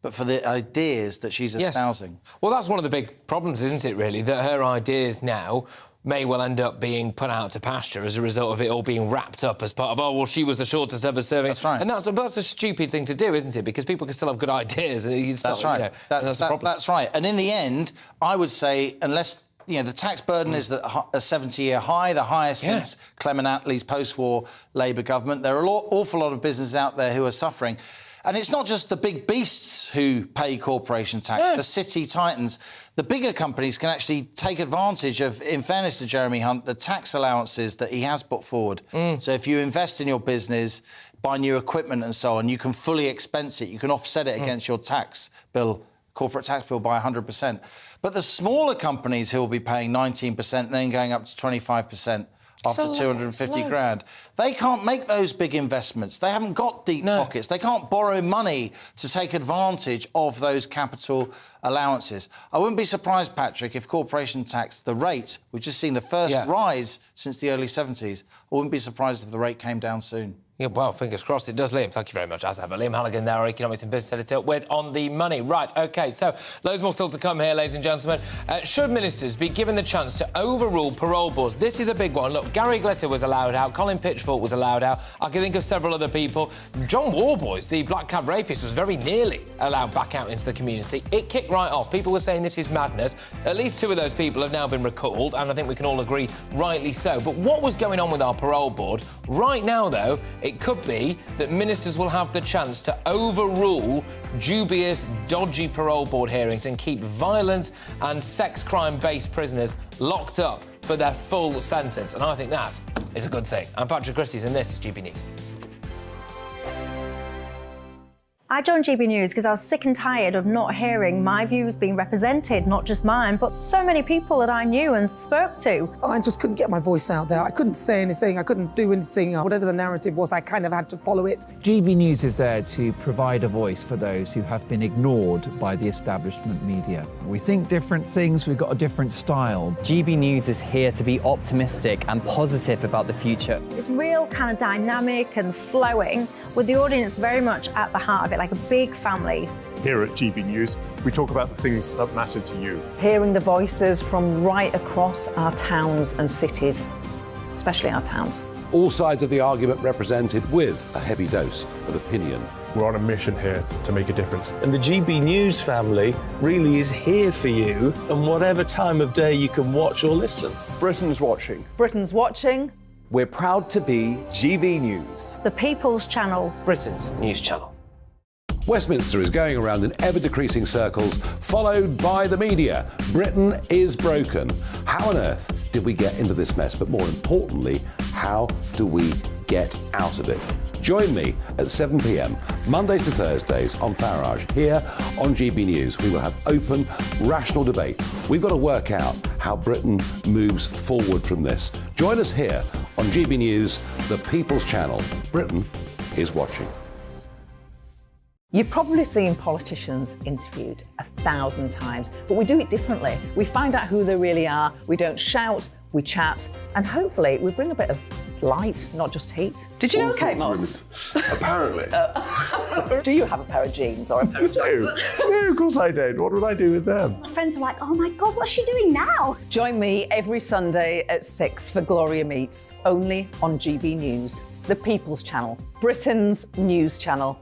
but for the ideas that she's espousing. Well, that's one of the big problems, isn't it, really, that her ideas now may well end up being put out to pasture as a result of it all being wrapped up as part of, she was the shortest ever serving. That's right. And that's a stupid thing to do, isn't it? Because people can still have good ideas. And That's right. That's the problem. That's right. And in the end, I would say, unless the tax burden is a 70-year high, the highest since Clement Attlee's post-war Labour government, there are an awful lot of businesses out there who are suffering. And it's not just the big beasts who pay corporation tax, the city titans. The bigger companies can actually take advantage of, in fairness to Jeremy Hunt, the tax allowances that he has put forward. So if you invest in your business, buy new equipment and so on, you can fully expense it. You can offset it against your tax bill, corporate tax bill, by 100%. But the smaller companies who will be paying 19% and then going up to 25%, after 250 grand. They can't make those big investments. They haven't got deep pockets. They can't borrow money to take advantage of those capital allowances. I wouldn't be surprised, Patrick, if corporation tax, the rate, we've just seen the first rise since the early 70s, I wouldn't be surprised if the rate came down soon. Yeah, well, fingers crossed it does, Liam. Thank you very much, as ever. Liam Halligan there, our economics and business editor, with On the Money. Right, OK, so loads more still to come here, ladies and gentlemen. Should ministers be given the chance to overrule parole boards? This is a big one. Look, Gary Glitter was allowed out, Colin Pitchfork was allowed out. I can think of several other people. John Warboys, the black cab rapist, was very nearly allowed back out into the community. It kicked right off. People were saying this is madness. At least two of those people have now been recalled, and I think we can all agree rightly so. But what was going on with our parole board? Right now, though, It could be that ministers will have the chance to overrule dubious, dodgy parole board hearings and keep violent and sex crime-based prisoners locked up for their full sentence. And I think that is a good thing. I'm Patrick Christys, and this is GB News. I joined GB News because I was sick and tired of not hearing my views being represented, not just mine, but so many people that I knew and spoke to. I just couldn't get my voice out there. I couldn't say anything. I couldn't do anything. Whatever the narrative was, I kind of had to follow it. GB News is there to provide a voice for those who have been ignored by the establishment media. We think different things, we've got a different style. GB News is here to be optimistic and positive about the future. It's real kind of dynamic and flowing, with the audience very much at the heart of it, like a big family. Here at GB News, we talk about the things that matter to you. Hearing the voices from right across our towns and cities, especially our towns. All sides of the argument represented with a heavy dose of opinion. We're on a mission here to make a difference. And the GB News family really is here for you, and whatever time of day you can watch or listen. Britain's watching. Britain's watching. We're proud to be GB News. The People's Channel. Britain's news channel. Westminster is going around in ever-decreasing circles, followed by the media. Britain is broken. How on earth did we get into this mess? But more importantly, how do we get out of it? Join me at 7 p.m, Mondays to Thursdays on Farage. Here on GB News, we will have open, rational debate. We've got to work out how Britain moves forward from this. Join us here on GB News, the People's Channel. Britain is watching. You've probably seen politicians interviewed 1,000 times, but we do it differently. We find out who they really are, we don't shout, we chat, and hopefully we bring a bit of light, not just heat. Did you know Kate Moss? Apparently. Do you have a pair of jeans or a pair of jeans? No, of course I don't. What would I do with them? My friends are like, oh my God, what's she doing now? Join me every Sunday at 6 for Gloria Meets, only on GB News, the People's Channel, Britain's news channel.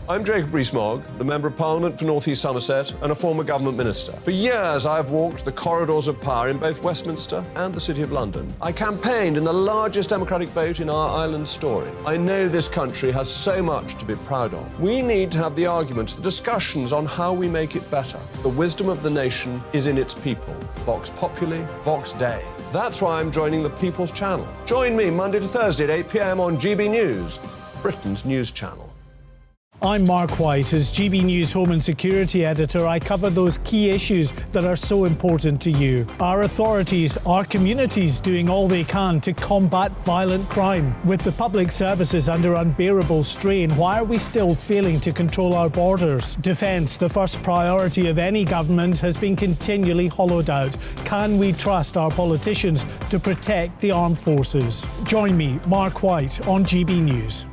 I'm Jacob Rees-Mogg, the Member of Parliament for North East Somerset and a former government minister. For years, I've walked the corridors of power in both Westminster and the City of London. I campaigned in the largest democratic vote in our island's story. I know this country has so much to be proud of. We need to have the arguments, the discussions on how we make it better. The wisdom of the nation is in its people. Vox Populi, Vox Dei. That's why I'm joining the People's Channel. Join me Monday to Thursday at 8 p.m. on GB News, Britain's news channel. I'm Mark White. As GB News Home and Security Editor, I cover those key issues that are so important to you. Our authorities, our communities doing all they can to combat violent crime. With the public services under unbearable strain, why are we still failing to control our borders? Defence, the first priority of any government, has been continually hollowed out. Can we trust our politicians to protect the armed forces? Join me, Mark White, on GB News.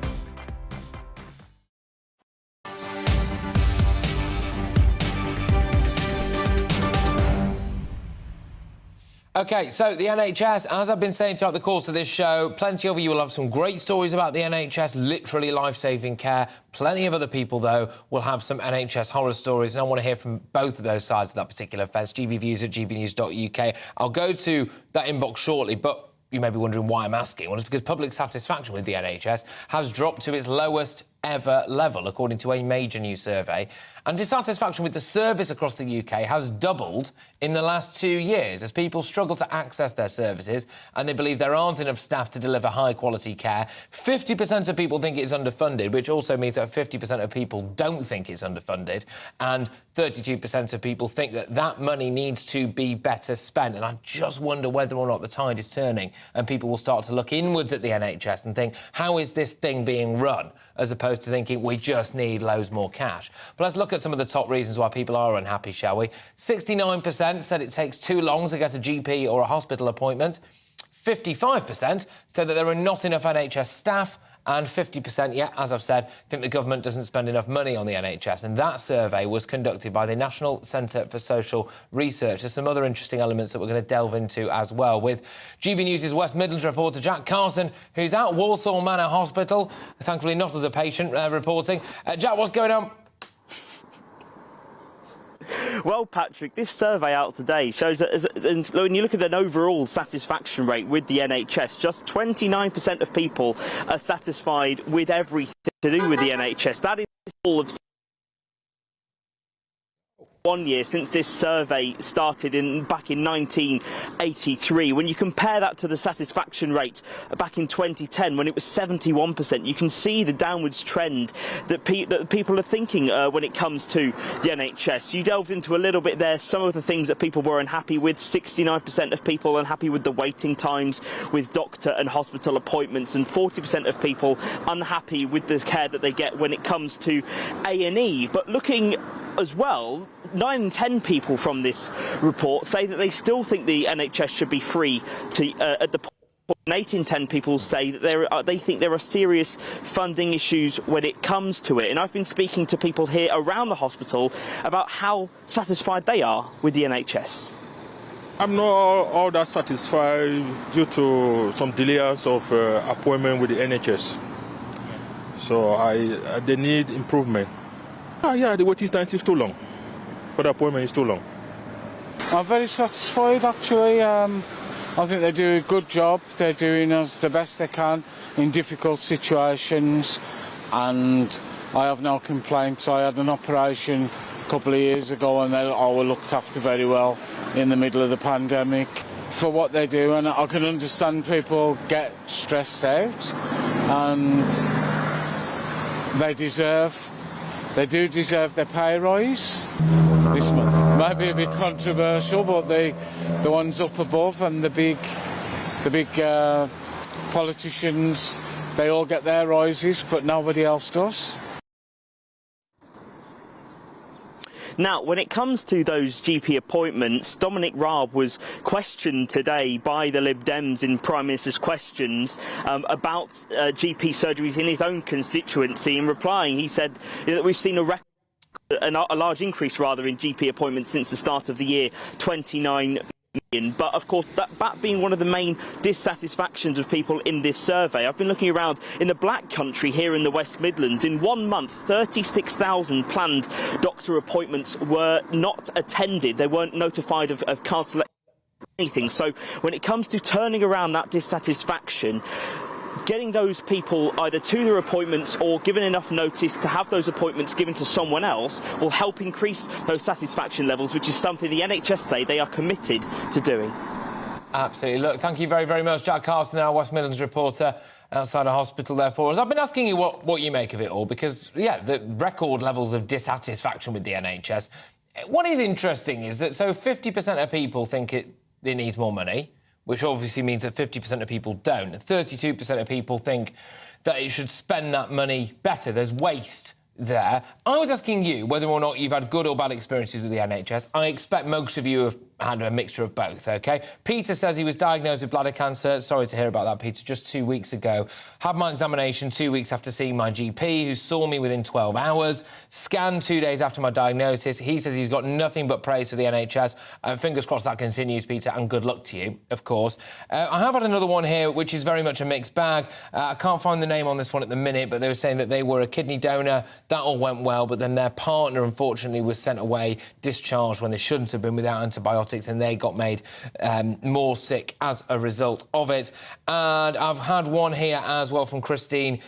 OK, so the NHS, as I've been saying throughout the course of this show, plenty of you will have some great stories about the NHS, literally life-saving care. Plenty of other people, though, will have some NHS horror stories, and I want to hear from both of those sides of that particular fence. gbviews@gbnews.uk. I'll go to that inbox shortly, but you may be wondering why I'm asking. Well, it's because public satisfaction with the NHS has dropped to its lowest ever level, according to a major new survey. And dissatisfaction with the service across the UK has doubled in the last 2 years as people struggle to access their services and they believe there aren't enough staff to deliver high-quality care. 50% of people think it's underfunded, which also means that 50% of people don't think it's underfunded, and 32% of people think that that money needs to be better spent. And I just wonder whether or not the tide is turning and people will start to look inwards at the NHS and think, how is this thing being run? As opposed to thinking we just need loads more cash. But let's look at some of the top reasons why people are unhappy, shall we? 69% said it takes too long to get a GP or a hospital appointment. 55% said that there are not enough NHS staff. And 50%, yeah, as I've said, think the government doesn't spend enough money on the NHS. And that survey was conducted by the National Centre for Social Research. There's some other interesting elements that we're going to delve into as well, with GB News' West Midlands reporter Jack Carson, who's at Walsall Manor Hospital, thankfully not as a patient, reporting. Jack, what's going on? Well, Patrick, this survey out today shows that when you look at an overall satisfaction rate with the NHS, just 29% of people are satisfied with everything to do with the NHS. That is all of 1 year since this survey started back in 1983. When you compare that to the satisfaction rate back in 2010, when it was 71%, you can see the downwards trend that people are thinking when it comes to the NHS. You delved into a little bit there some of the things that people were unhappy with. 69% of people unhappy with the waiting times with doctor and hospital appointments, and 40% of people unhappy with the care that they get when it comes to A&E. But looking as well, 9 in 10 people from this report say that they still think the NHS should be free to at the point. 8 in 10 people say that they think there are serious funding issues when it comes to it. And I've been speaking to people here around the hospital about how satisfied they are with the NHS. I'm not all that satisfied due to some delays of appointment with the NHS. So they need improvement. Yeah, the waiting time is too long. For the appointment is too long. I'm very satisfied, actually. I think they do a good job. They're doing the best they can in difficult situations, and I have no complaints. I had an operation a couple of years ago, and they all were looked after very well in the middle of the pandemic for what they do. And I can understand people get stressed out, and they do deserve their pay rise. This might be a bit controversial, but the ones up above and the big politicians, they all get their rises, but nobody else does. Now, when it comes to those GP appointments, Dominic Raab was questioned today by the Lib Dems in Prime Minister's questions about GP surgeries in his own constituency. In replying, he said that we've seen a large increase in GP appointments since the start of the year, 29 million. But of course, that being one of the main dissatisfactions of people in this survey. I've been looking around in the Black Country here in the West Midlands. In 1 month, 36,000 planned doctor appointments were not attended. They weren't notified of cancellation or anything. So when it comes to turning around that dissatisfaction, getting those people either to their appointments or given enough notice to have those appointments given to someone else will help increase those satisfaction levels, which is something the NHS say they are committed to doing. Absolutely. Look, thank you very, very much, Jack Carson, our West Midlands reporter outside a hospital there for us. I've been asking you what you make of it all because, yeah, the record levels of dissatisfaction with the NHS. What is interesting is that 50% of people think it needs more money, which obviously means that 50% of people don't. 32% of people think that it should spend that money better. There's waste there. I was asking you whether or not you've had good or bad experiences with the NHS. I expect most of you have had a mixture of both, OK? Peter says he was diagnosed with bladder cancer. Sorry to hear about that, Peter, just 2 weeks ago. Had my examination 2 weeks after seeing my GP, who saw me within 12 hours. Scanned 2 days after my diagnosis. He says he's got nothing but praise for the NHS. Fingers crossed that continues, Peter, and good luck to you, of course. I have had another one here, which is very much a mixed bag. I can't find the name on this one at the minute, but they were saying that they were a kidney donor. That all went well, but then their partner, unfortunately, was sent away, discharged when they shouldn't have been without antibiotics, and they got made more sick as a result of it. And I've had one here as well from Christine,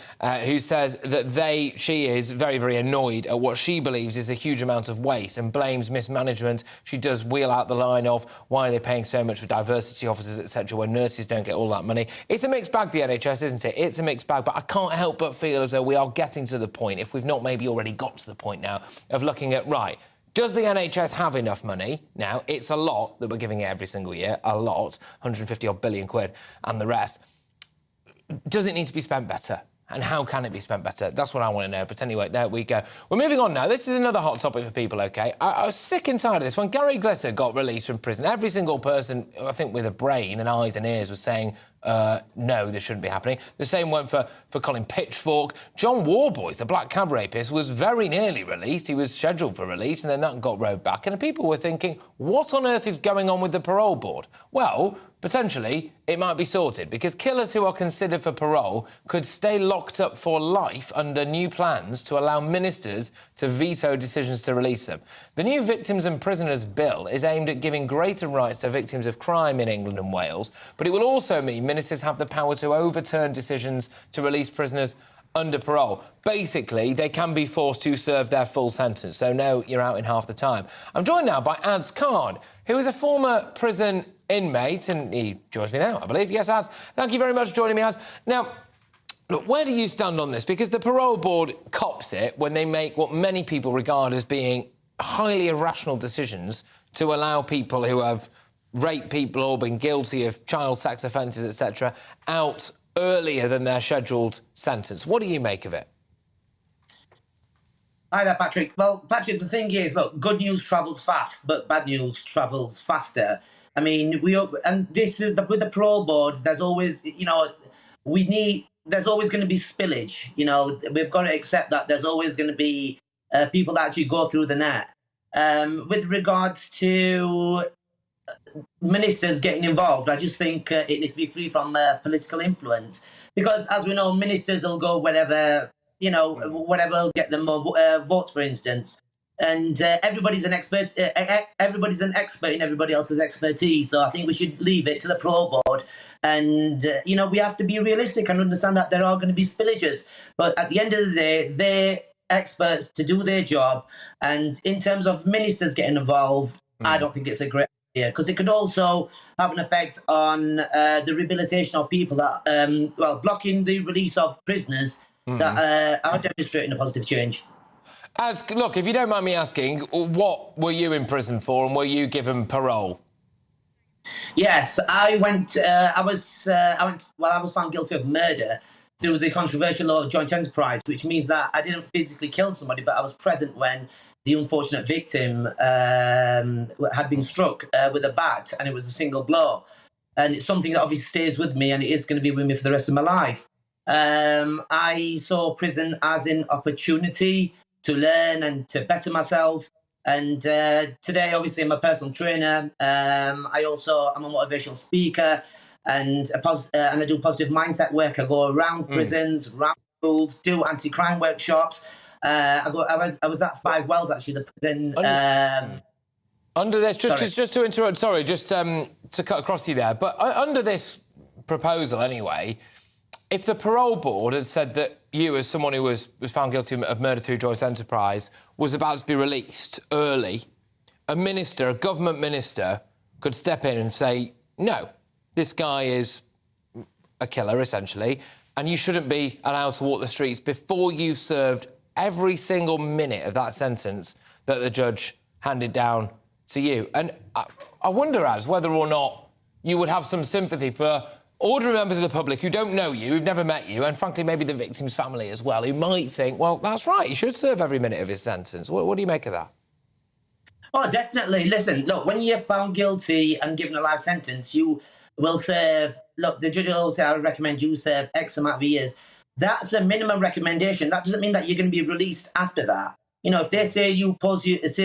who says that she is very, very annoyed at what she believes is a huge amount of waste and blames mismanagement. She does wheel out the line of why are they paying so much for diversity officers, etc., when nurses don't get all that money. It's a mixed bag, the NHS, isn't it? It's a mixed bag, but I can't help but feel as though we are getting to the point, if we've not maybe already got to the point now, of looking at, right, does the NHS have enough money? Now, it's a lot that we're giving it every single year, a lot, 150 odd billion quid and the rest. Does it need to be spent better? And how can it be spent better? That's what I want to know. But anyway, there we go. We're moving on now. This is another hot topic for people, OK? I was sick and tired of this. When Gary Glitter got released from prison, every single person, I think, with a brain and eyes and ears was saying, no, this shouldn't be happening. The same went for Colin Pitchfork. John Warboys, the black cab rapist, was very nearly released. He was scheduled for release, and then that got rowed back. And people were thinking, what on earth is going on with the parole board? Well, potentially, it might be sorted, because killers who are considered for parole could stay locked up for life under new plans to allow ministers to veto decisions to release them. The new Victims and Prisoners Bill is aimed at giving greater rights to victims of crime in England and Wales, but it will also mean ministers have the power to overturn decisions to release prisoners under parole. Basically, they can be forced to serve their full sentence, so no, you're out in half the time. I'm joined now by Ads Khan, who is a former prison inmate, and he joins me now, I believe. Yes, Ads, thank you very much for joining me, Ads. Now, look, where do you stand on this? Because the parole board cops it when they make what many people regard as being highly irrational decisions to allow people who have raped people or been guilty of child sex offences, etc., out earlier than their scheduled sentence. What do you make of it? Hi there, Patrick. Well, Patrick, the thing is, look, good news travels fast, but bad news travels faster. I mean, and this is with the parole board. There's always, there's always going to be spillage. We've got to accept that there's always going to be people that actually go through the net. With regards to ministers getting involved, I just think it needs to be free from political influence, because, as we know, ministers will go whatever will get them more votes, for instance. And everybody's an expert. Everybody's an expert in everybody else's expertise. So I think we should leave it to the parole board. And we have to be realistic and understand that there are going to be spillages. But at the end of the day, they're experts to do their job. And in terms of ministers getting involved, I don't think it's a great idea, because it could also have an effect on the rehabilitation of people that, blocking the release of prisoners that are demonstrating a positive change. Look, if you don't mind me asking, what were you in prison for, and were you given parole? Yes, I was found guilty of murder through the controversial law of joint enterprise, which means that I didn't physically kill somebody, but I was present when the unfortunate victim had been struck with a bat, and it was a single blow. And it's something that obviously stays with me, and it is going to be with me for the rest of my life. I saw prison as an opportunity to learn and to better myself. And today, obviously, I'm a personal trainer. I'm a motivational speaker, and I do positive mindset work. I go around prisons, around schools, do anti-crime workshops. I was at 5 Wells, actually, the prison. Under this, just to interrupt, sorry, to cut across you there, but under this proposal, anyway, if the parole board had said that you, as someone who was found guilty of murder through joint enterprise, was about to be released early, a government minister, could step in and say, no, this guy is a killer, essentially, and you shouldn't be allowed to walk the streets before you've served every single minute of that sentence that the judge handed down to you. And I wonder, as whether or not you would have some sympathy for ordinary members of the public who don't know you, who've never met you, and frankly maybe the victim's family as well, who might think, well, that's right, he should serve every minute of his sentence. What do you make of that? Oh, definitely. Listen, look, when you're found guilty and given a life sentence, you will serve, look, the judge will say, I would recommend you serve X amount of years. That's a minimum recommendation. That doesn't mean that you're going to be released after that. If they say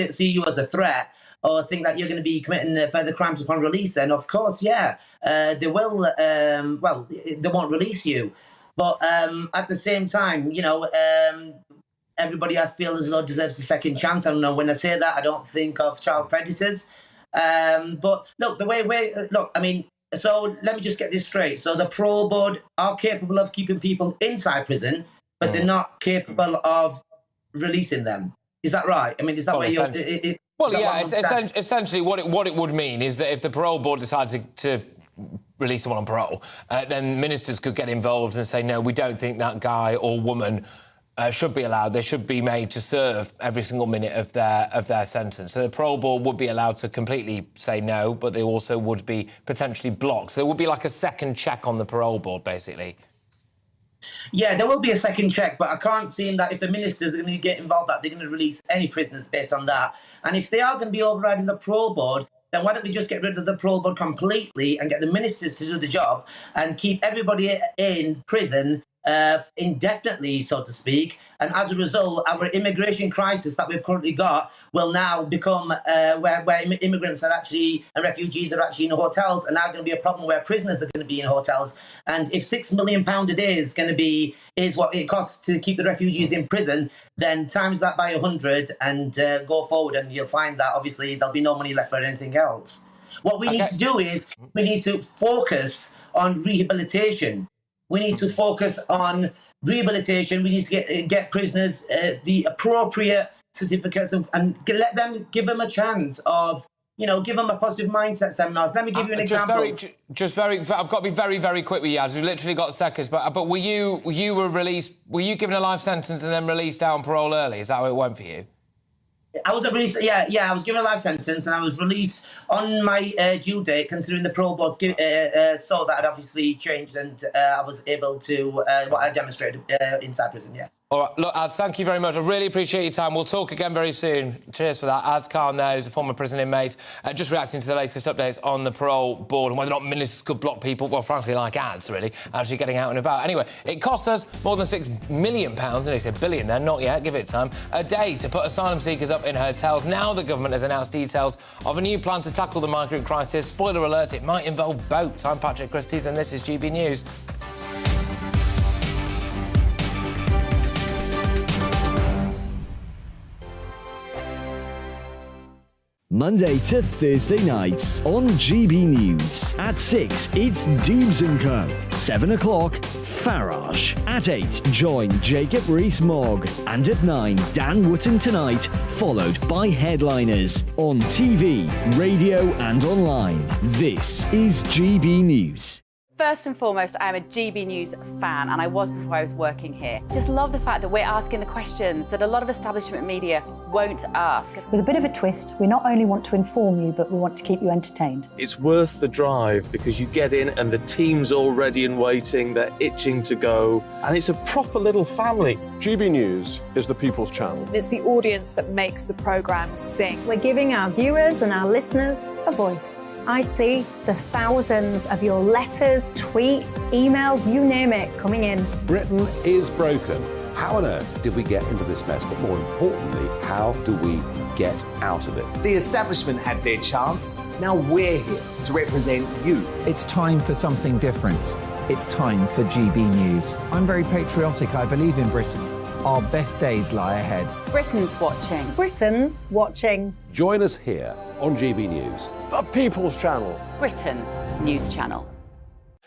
see you as a threat, or think that you're going to be committing further crimes upon release, then of course, yeah, they will. They won't release you. But at the same time, everybody I feel as though deserves a second chance. I don't know. When I say that, I don't think of child predators. But look, so let me just get this straight. So the parole board are capable of keeping people inside prison, but they're not capable of releasing them. Is that right? I mean, is that where you're... Well, yeah, essentially what it would mean is that if the parole board decides to release someone on parole, then ministers could get involved and say, no, we don't think that guy or woman should be allowed. They should be made to serve every single minute of their sentence. So the parole board would be allowed to completely say no, but they also would be potentially blocked. So there would be like a second check on the parole board, basically. Yeah, there will be a second check, but I can't see that if the ministers are going to get involved, that they're going to release any prisoners based on that. And if they are going to be overriding the parole board, then why don't we just get rid of the parole board completely and get the ministers to do the job and keep everybody in prison indefinitely, so to speak, and as a result, our immigration crisis that we've currently got will now become where immigrants are actually and refugees are actually in hotels, and now going to be a problem where prisoners are going to be in hotels. And if £6 million a day is what it costs to keep the refugees in prison, then times that by 100 and go forward, and you'll find that obviously there'll be no money left for anything else. What we need to do is we need to focus on rehabilitation. We need to focus on rehabilitation. We need to get prisoners the appropriate certificates and give them a chance of, give them a positive mindset seminars. Let me give you an example. I've got to be very, very quick with you, Yaz. We've literally got seconds. But were you given a life sentence and then released out on parole early? Is that how it went for you? I was released. Yeah. I was given a life sentence, and I was released on my due date, considering the parole board saw that I'd obviously changed, and I was able to what I demonstrated inside prison. Yes. All right. Look, Ads, thank you very much. I really appreciate your time. We'll talk again very soon. Cheers for that. Ads Khan there, who's a former prison inmate, just reacting to the latest updates on the parole board and whether or not ministers could block people. Well, frankly, like Ads, really, actually getting out and about. Anyway, it costs us more than £6 million. And they said billion there, not yet. Give it time. A day to put asylum seekers up in hotels. Now the government has announced details of a new plan to tackle the migrant crisis. Spoiler alert, it might involve boats. I'm Patrick Christys and this is GB News. Monday to Thursday nights on GB News. At 6, it's Dubes & Co. 7 o'clock, Farage. At 8, join Jacob Rees-Mogg. And at 9, Dan Wootton Tonight, followed by Headliners. On TV, radio and online. This is GB News. First and foremost, I'm a GB News fan, and I was before I was working here. Just love the fact that we're asking the questions that a lot of establishment media won't ask. With a bit of a twist, we not only want to inform you, but we want to keep you entertained. It's worth the drive because you get in and the team's all ready and waiting, they're itching to go, and it's a proper little family. GB News is the People's Channel. It's the audience that makes the programme sing. We're giving our viewers and our listeners a voice. I see the thousands of your letters, tweets, emails, you name it, coming in. Britain is broken. How on earth did we get into this mess? But more importantly, how do we get out of it? The establishment had their chance. Now we're here to represent you. It's time for something different. It's time for GB News. I'm very patriotic. I believe in Britain. Our best days lie ahead. Britain's watching. Britain's watching. Join us here on GB News. The People's Channel. Britain's news channel.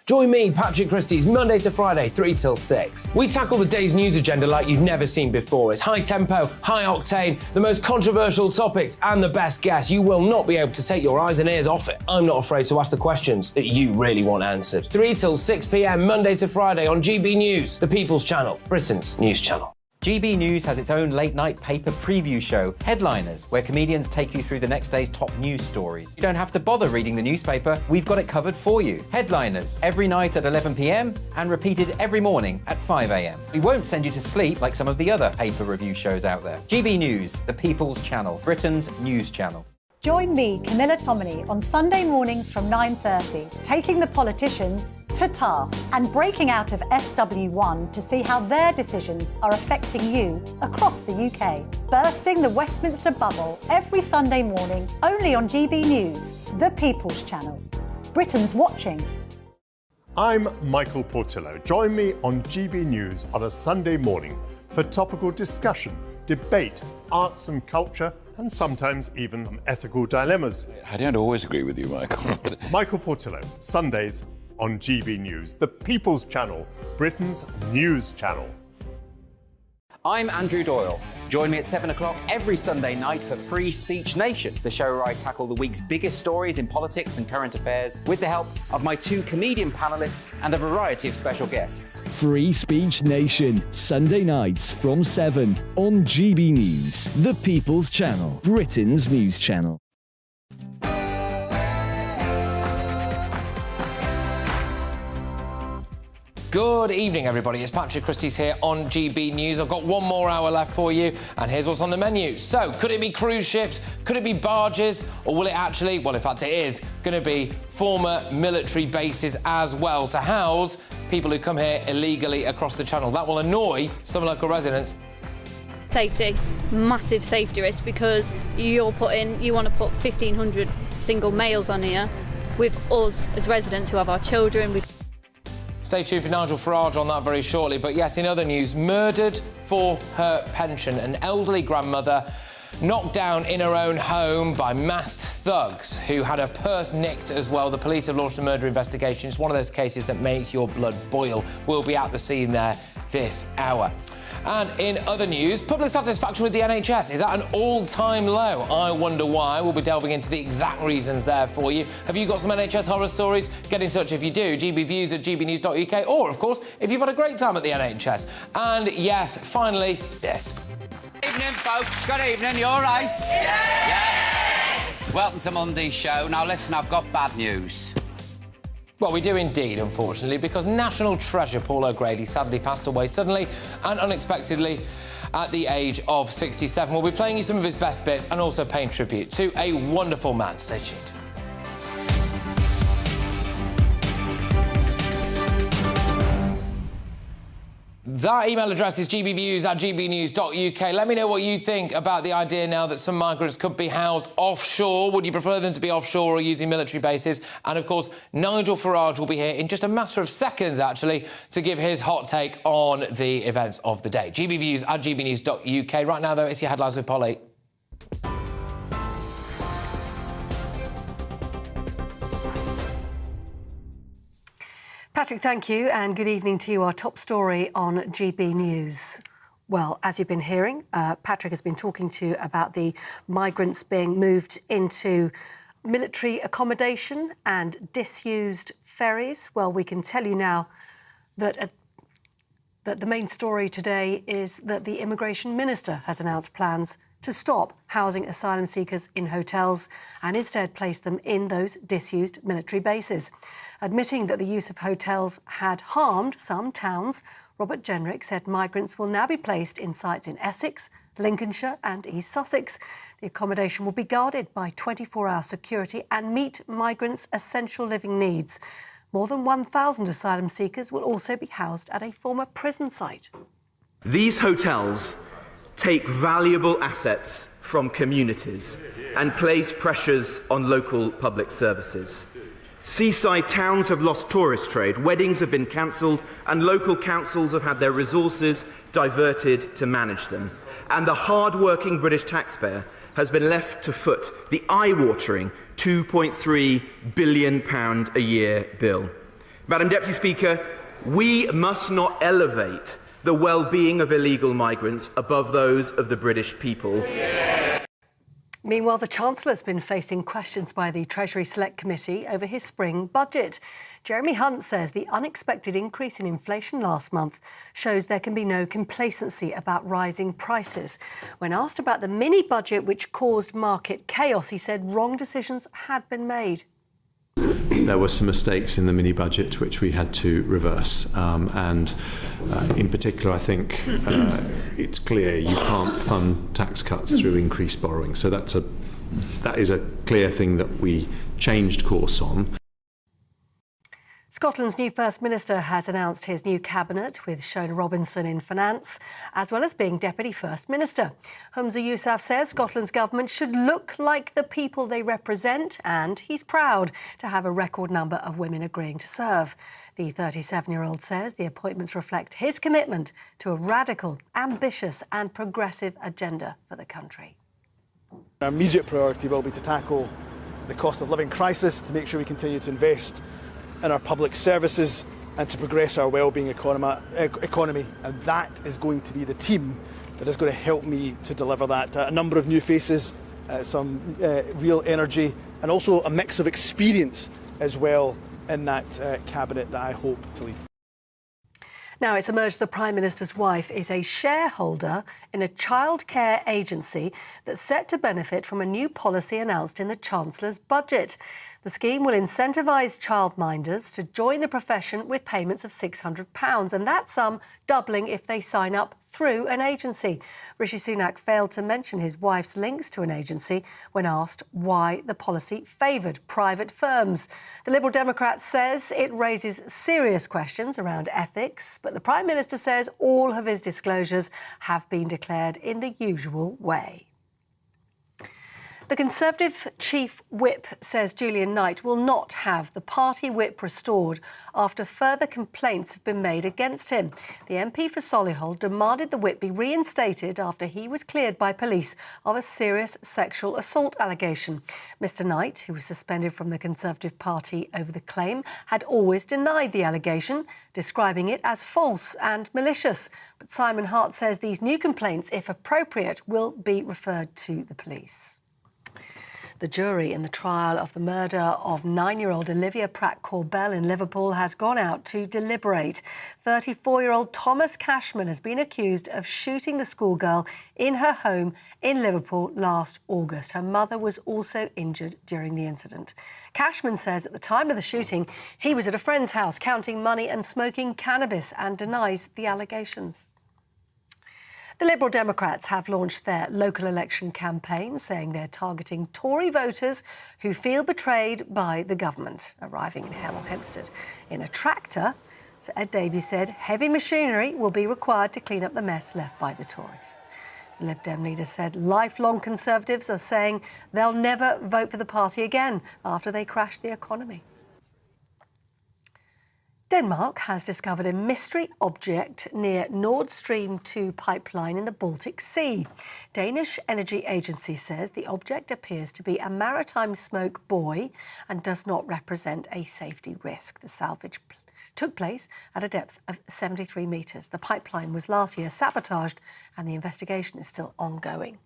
Join me, Patrick Christys, Monday to Friday, 3 till 6. We tackle the day's news agenda like you've never seen before. It's high tempo, high octane, the most controversial topics and the best guests. You will not be able to take your eyes and ears off it. I'm not afraid to ask the questions that you really want answered. 3 till 6 p.m, Monday to Friday on GB News, the People's Channel, Britain's news channel. GB News has its own late-night paper preview show, Headliners, where comedians take you through the next day's top news stories. You don't have to bother reading the newspaper, we've got it covered for you. Headliners, every night at 11 p.m, and repeated every morning at 5 a.m. We won't send you to sleep like some of the other paper review shows out there. GB News, the People's Channel, Britain's news channel. Join me, Camilla Tominey, on Sunday mornings from 9:30, taking the politicians to task and breaking out of SW1 to see how their decisions are affecting you across the UK. Bursting the Westminster bubble every Sunday morning, only on GB News, the People's Channel. Britain's watching. I'm Michael Portillo. Join me on GB News on a Sunday morning for topical discussion, debate, arts and culture, and sometimes even ethical dilemmas. I don't always agree with you, Michael. Michael Portillo, Sundays on GB News, the People's Channel, Britain's news channel. I'm Andrew Doyle. Join me at 7 o'clock every Sunday night for Free Speech Nation, the show where I tackle the week's biggest stories in politics and current affairs with the help of my 2 comedian panellists and a variety of special guests. Free Speech Nation, Sunday nights from 7 on GB News, the People's Channel, Britain's news channel. Good evening, everybody. It's Patrick Christys here on GB News. I've got one more hour left for you, and here's what's on the menu. So, could it be cruise ships? Could it be barges? Or will it actually, well, in fact, it is going to be former military bases as well to house people who come here illegally across the channel? That will annoy some local residents. Safety, massive safety risk, because you want to put 1,500 single males on here with us as residents who have our children. Stay tuned for Nigel Farage on that very shortly. But yes, in other news, murdered for her pension. An elderly grandmother knocked down in her own home by masked thugs who had her purse nicked as well. The police have launched a murder investigation. It's one of those cases that makes your blood boil. We'll be at the scene there this hour. And in other news, public satisfaction with the NHS is at an all-time low. I wonder why. We'll be delving into the exact reasons there for you. Have you got some NHS horror stories? Get in touch if you do. gbviews@gbnews.uk. Or, of course, if you've had a great time at the NHS. And, yes, finally, this. Good evening, folks. Good evening. You all right? Yes. Welcome to Monday's show. Now, listen, I've got bad news. Well, we do indeed, unfortunately, because national treasure Paul O'Grady sadly passed away suddenly and unexpectedly at the age of 67. We'll be playing you some of his best bits and also paying tribute to a wonderful man. Stay tuned. That email address is gbviews@gbnews.uk. Let me know what you think about the idea now that some migrants could be housed offshore. Would you prefer them to be offshore or using military bases? And, of course, Nigel Farage will be here in just a matter of seconds, actually, to give his hot take on the events of the day. gbviews@gbnews.uk. Right now, though, it's your headlines with Polly. Patrick, thank you, and good evening to you. Our top story on GB News. Well, as you've been hearing, Patrick has been talking to you about the migrants being moved into military accommodation and disused ferries. Well, we can tell you now that the main story today is that the Immigration Minister has announced plans to stop housing asylum seekers in hotels and instead place them in those disused military bases. Admitting that the use of hotels had harmed some towns, Robert Jenrick said migrants will now be placed in sites in Essex, Lincolnshire and East Sussex. The accommodation will be guarded by 24-hour security and meet migrants' essential living needs. More than 1,000 asylum seekers will also be housed at a former prison site. These hotels take valuable assets from communities and place pressures on local public services. Seaside towns have lost tourist trade, weddings have been cancelled, and local councils have had their resources diverted to manage them. And the hard-working British taxpayer has been left to foot the eye-watering £2.3 billion a year bill. Madam Deputy Speaker, we must not elevate the well-being of illegal migrants above those of the British people. Meanwhile, the Chancellor's been facing questions by the Treasury Select Committee over his spring budget. Jeremy Hunt says the unexpected increase in inflation last month shows there can be no complacency about rising prices. When asked about the mini-budget which caused market chaos, he said wrong decisions had been made. There were some mistakes in the mini-budget which we had to reverse, and in particular I think it's clear you can't fund tax cuts through increased borrowing, so that is a clear thing that we changed course on. Scotland's new First Minister has announced his new cabinet with Shona Robinson in finance, as well as being Deputy First Minister. Humza Yousaf says Scotland's government should look like the people they represent, and he's proud to have a record number of women agreeing to serve. The 37-year-old says the appointments reflect his commitment to a radical, ambitious and progressive agenda for the country. Our immediate priority will be to tackle the cost of living crisis, to make sure we continue to invest in our public services and to progress our wellbeing economy, and that is going to be the team that is going to help me to deliver that. A number of new faces, some real energy, and also a mix of experience as well in that cabinet that I hope to lead. Now, it's emerged the Prime Minister's wife is a shareholder in a childcare agency that's set to benefit from a new policy announced in the Chancellor's budget. The scheme will incentivise childminders to join the profession with payments of £600, and that sum doubling if they sign up through an agency. Rishi Sunak failed to mention his wife's links to an agency when asked why the policy favoured private firms. The Liberal Democrat says it raises serious questions around ethics, but the Prime Minister says all of his disclosures have been declared in the usual way. The Conservative Chief Whip says Julian Knight will not have the party whip restored after further complaints have been made against him. The MP for Solihull demanded the whip be reinstated after he was cleared by police of a serious sexual assault allegation. Mr Knight, who was suspended from the Conservative Party over the claim, had always denied the allegation, describing it as false and malicious. But Simon Hart says these new complaints, if appropriate, will be referred to the police. The jury in the trial of the murder of 9-year-old Olivia Pratt-Corbell in Liverpool has gone out to deliberate. 34-year-old Thomas Cashman has been accused of shooting the schoolgirl in her home in Liverpool last August. Her mother was also injured during the incident. Cashman says at the time of the shooting, he was at a friend's house counting money and smoking cannabis and denies the allegations. The Liberal Democrats have launched their local election campaign, saying they're targeting Tory voters who feel betrayed by the government. Arriving in Hemel Hempstead in a tractor, Sir Ed Davies said heavy machinery will be required to clean up the mess left by the Tories. The Lib Dem leader said lifelong Conservatives are saying they'll never vote for the party again after they crashed the economy. Denmark has discovered a mystery object near Nord Stream 2 pipeline in the Baltic Sea. Danish Energy Agency says the object appears to be a maritime smoke buoy and does not represent a safety risk. The salvage took place at a depth of 73 metres. The pipeline was last year sabotaged and the investigation is still ongoing.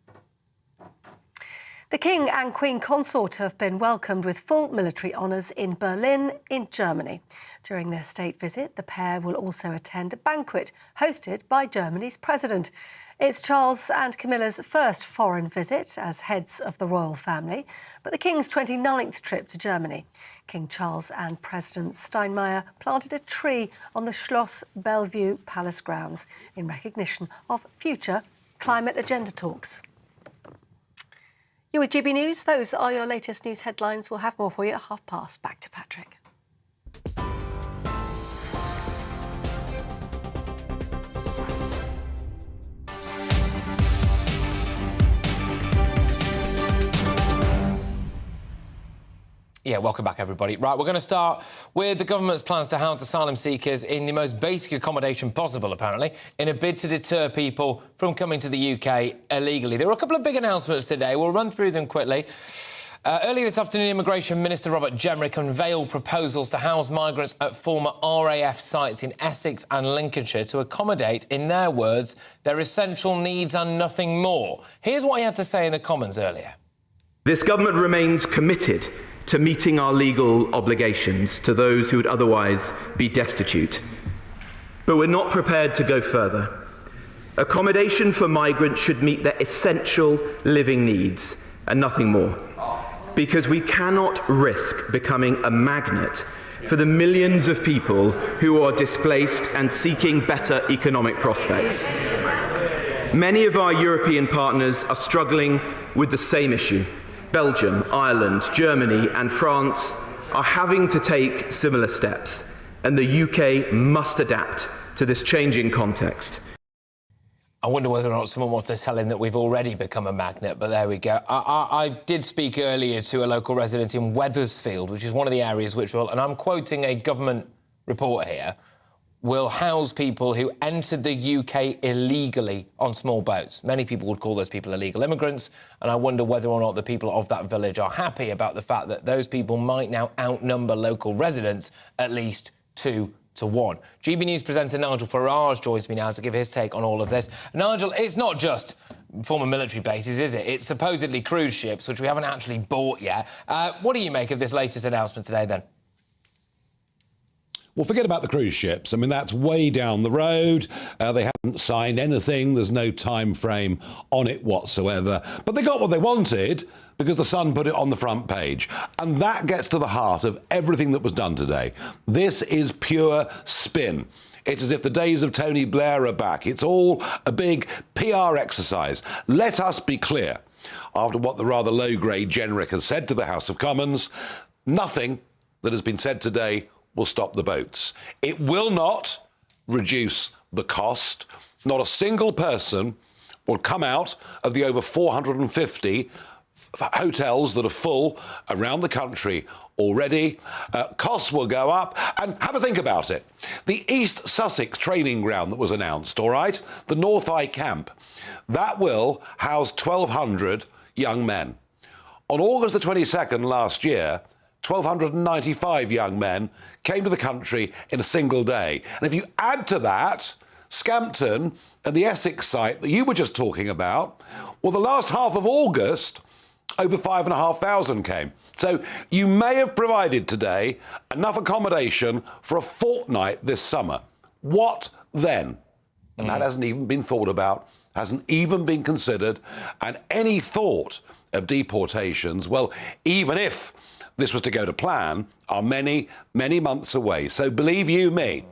The King and Queen Consort have been welcomed with full military honours in Berlin, in Germany. During their state visit, the pair will also attend a banquet hosted by Germany's president. It's Charles and Camilla's first foreign visit as heads of the royal family, but the King's 29th trip to Germany. King Charles and President Steinmeier planted a tree on the Schloss Bellevue Palace grounds in recognition of future climate agenda talks. You're with GB News. Those are your latest news headlines. We'll have more for you at past. Back to Patrick. Yeah, welcome back, everybody. Right, we're going to start with the government's plans to house asylum seekers in the most basic accommodation possible, apparently, in a bid to deter people from coming to the UK illegally. There were a couple of big announcements today. We'll run through them quickly. Earlier this afternoon, Immigration Minister Robert Jenrick unveiled proposals to house migrants at former RAF sites in Essex and Lincolnshire to accommodate, in their words, their essential needs and nothing more. Here's what he had to say in the Commons earlier. This government remains committed to meeting our legal obligations to those who would otherwise be destitute. But we're not prepared to go further. Accommodation for migrants should meet their essential living needs and nothing more. Because we cannot risk becoming a magnet for the millions of people who are displaced and seeking better economic prospects. Many of our European partners are struggling with the same issue. Belgium, Ireland, Germany and France are having to take similar steps, and the UK must adapt to this changing context. I wonder whether or not someone wants to tell him that we've already become a magnet, but there we go. I did speak earlier to a local resident in Wethersfield, which is one of the areas which will, and I'm quoting a government report here, will house people who entered the UK illegally on small boats. Many people would call those people illegal immigrants, and I wonder whether or not the people of that village are happy about the fact that those people might now outnumber local residents at least 2 to 1. GB News presenter Nigel Farage joins me now to give his take on all of this. Nigel, it's not just former military bases, is it? It's supposedly cruise ships, which we haven't actually bought yet. What do you make of this latest announcement today, then? Well, forget about the cruise ships. I mean, that's way down the road. They haven't signed anything. There's no time frame on it whatsoever. But they got what they wanted because the Sun put it on the front page. And that gets to the heart of everything that was done today. This is pure spin. It's as if the days of Tony Blair are back. It's all a big PR exercise. Let us be clear. After what the rather low-grade Jenrick has said to the House of Commons, nothing that has been said today will stop the boats. It will not reduce the cost. Not a single person will come out of the over 450 hotels that are full around the country already. Costs will go up. And have a think about it. The East Sussex training ground that was announced, all right, the North Eye Camp, that will house 1,200 young men. On August the 22nd last year, 1,295 young men came to the country in a single day. And if you add to that Scampton and the Essex site that you were just talking about, well, the last half of August, over 5,500 came. So you may have provided today enough accommodation for a fortnight this summer. What then? And that hasn't even been thought about, hasn't even been considered. And any thought of deportations, well, even if this was to go to plan, are many, many months away. So believe you me,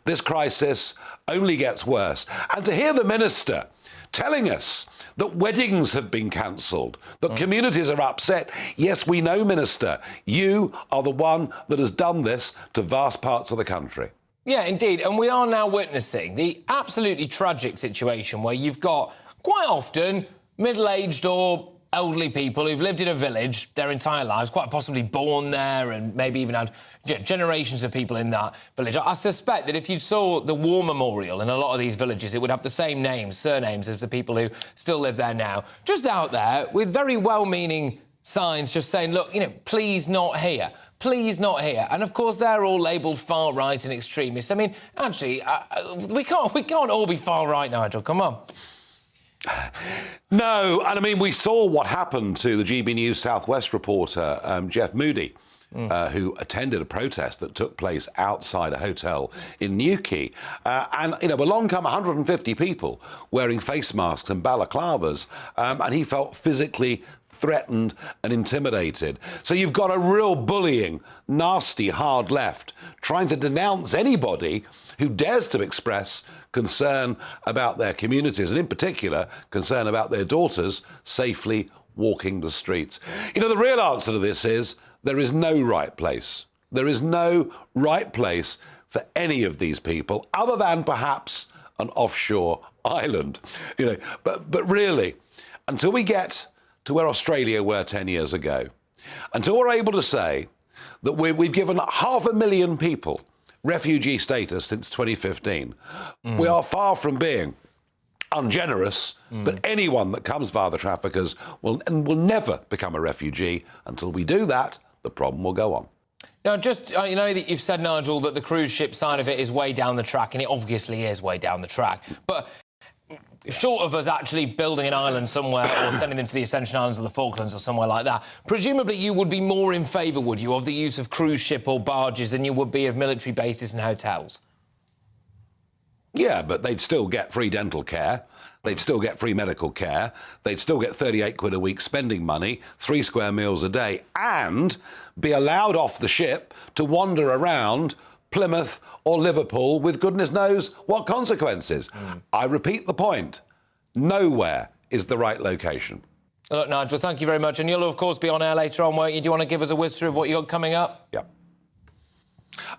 this crisis only gets worse. And to hear the minister telling us that weddings have been cancelled, that communities are upset. Yes, we know, Minister, you are the one that has done this to vast parts of the country. Yeah, indeed. And we are now witnessing the absolutely tragic situation where you've got quite often middle-aged or elderly people who've lived in a village their entire lives, quite possibly born there and maybe even had generations of people in that village. I suspect that if you saw the War Memorial in a lot of these villages, it would have the same names, surnames as the people who still live there now. Just out there with very well-meaning signs just saying, look, you know, please not here. Please not here. And, of course, they're all labelled far-right and extremists. I mean, actually, we can't all be far-right, Nigel. Come on. No, and I mean, we saw what happened to the GBNews Southwest reporter, Jeff Moody, who attended a protest that took place outside a hotel in Newquay. And, you know, along come 150 people wearing face masks and balaclavas, and he felt physically threatened and intimidated. So you've got a real bullying, nasty, hard left trying to denounce anybody who dares to express concern about their communities, and in particular, concern about their daughters safely walking the streets. You know, the real answer to this is there is no right place. There is no right place for any of these people other than perhaps an offshore island. You know, but really, until we get to where Australia were 10 years ago, until we're able to say that we've given 500,000 people refugee status since 2015, we are far from being ungenerous, but anyone that comes via the traffickers will never become a refugee. Until we do that, the problem will go on. Now, just, you know that you've said, Nigel, that the cruise ship side of it is way down the track, and it obviously is way down the track. But short of us actually building an island somewhere or sending them to the Ascension Islands or the Falklands or somewhere like that, presumably you would be more in favour, would you, of the use of cruise ship or barges than you would be of military bases and hotels? Yeah, but they'd still get free dental care. They'd still get free medical care. They'd still get 38 quid a week spending money, 3 square meals a day, and be allowed off the ship to wander around Plymouth or Liverpool with goodness knows what consequences. I repeat the point. Nowhere is the right location. Look, Nigel, thank you very much. And you'll, of course, be on air later on, won't you? Do you want to give us a whiz through of what you've got coming up? Yeah.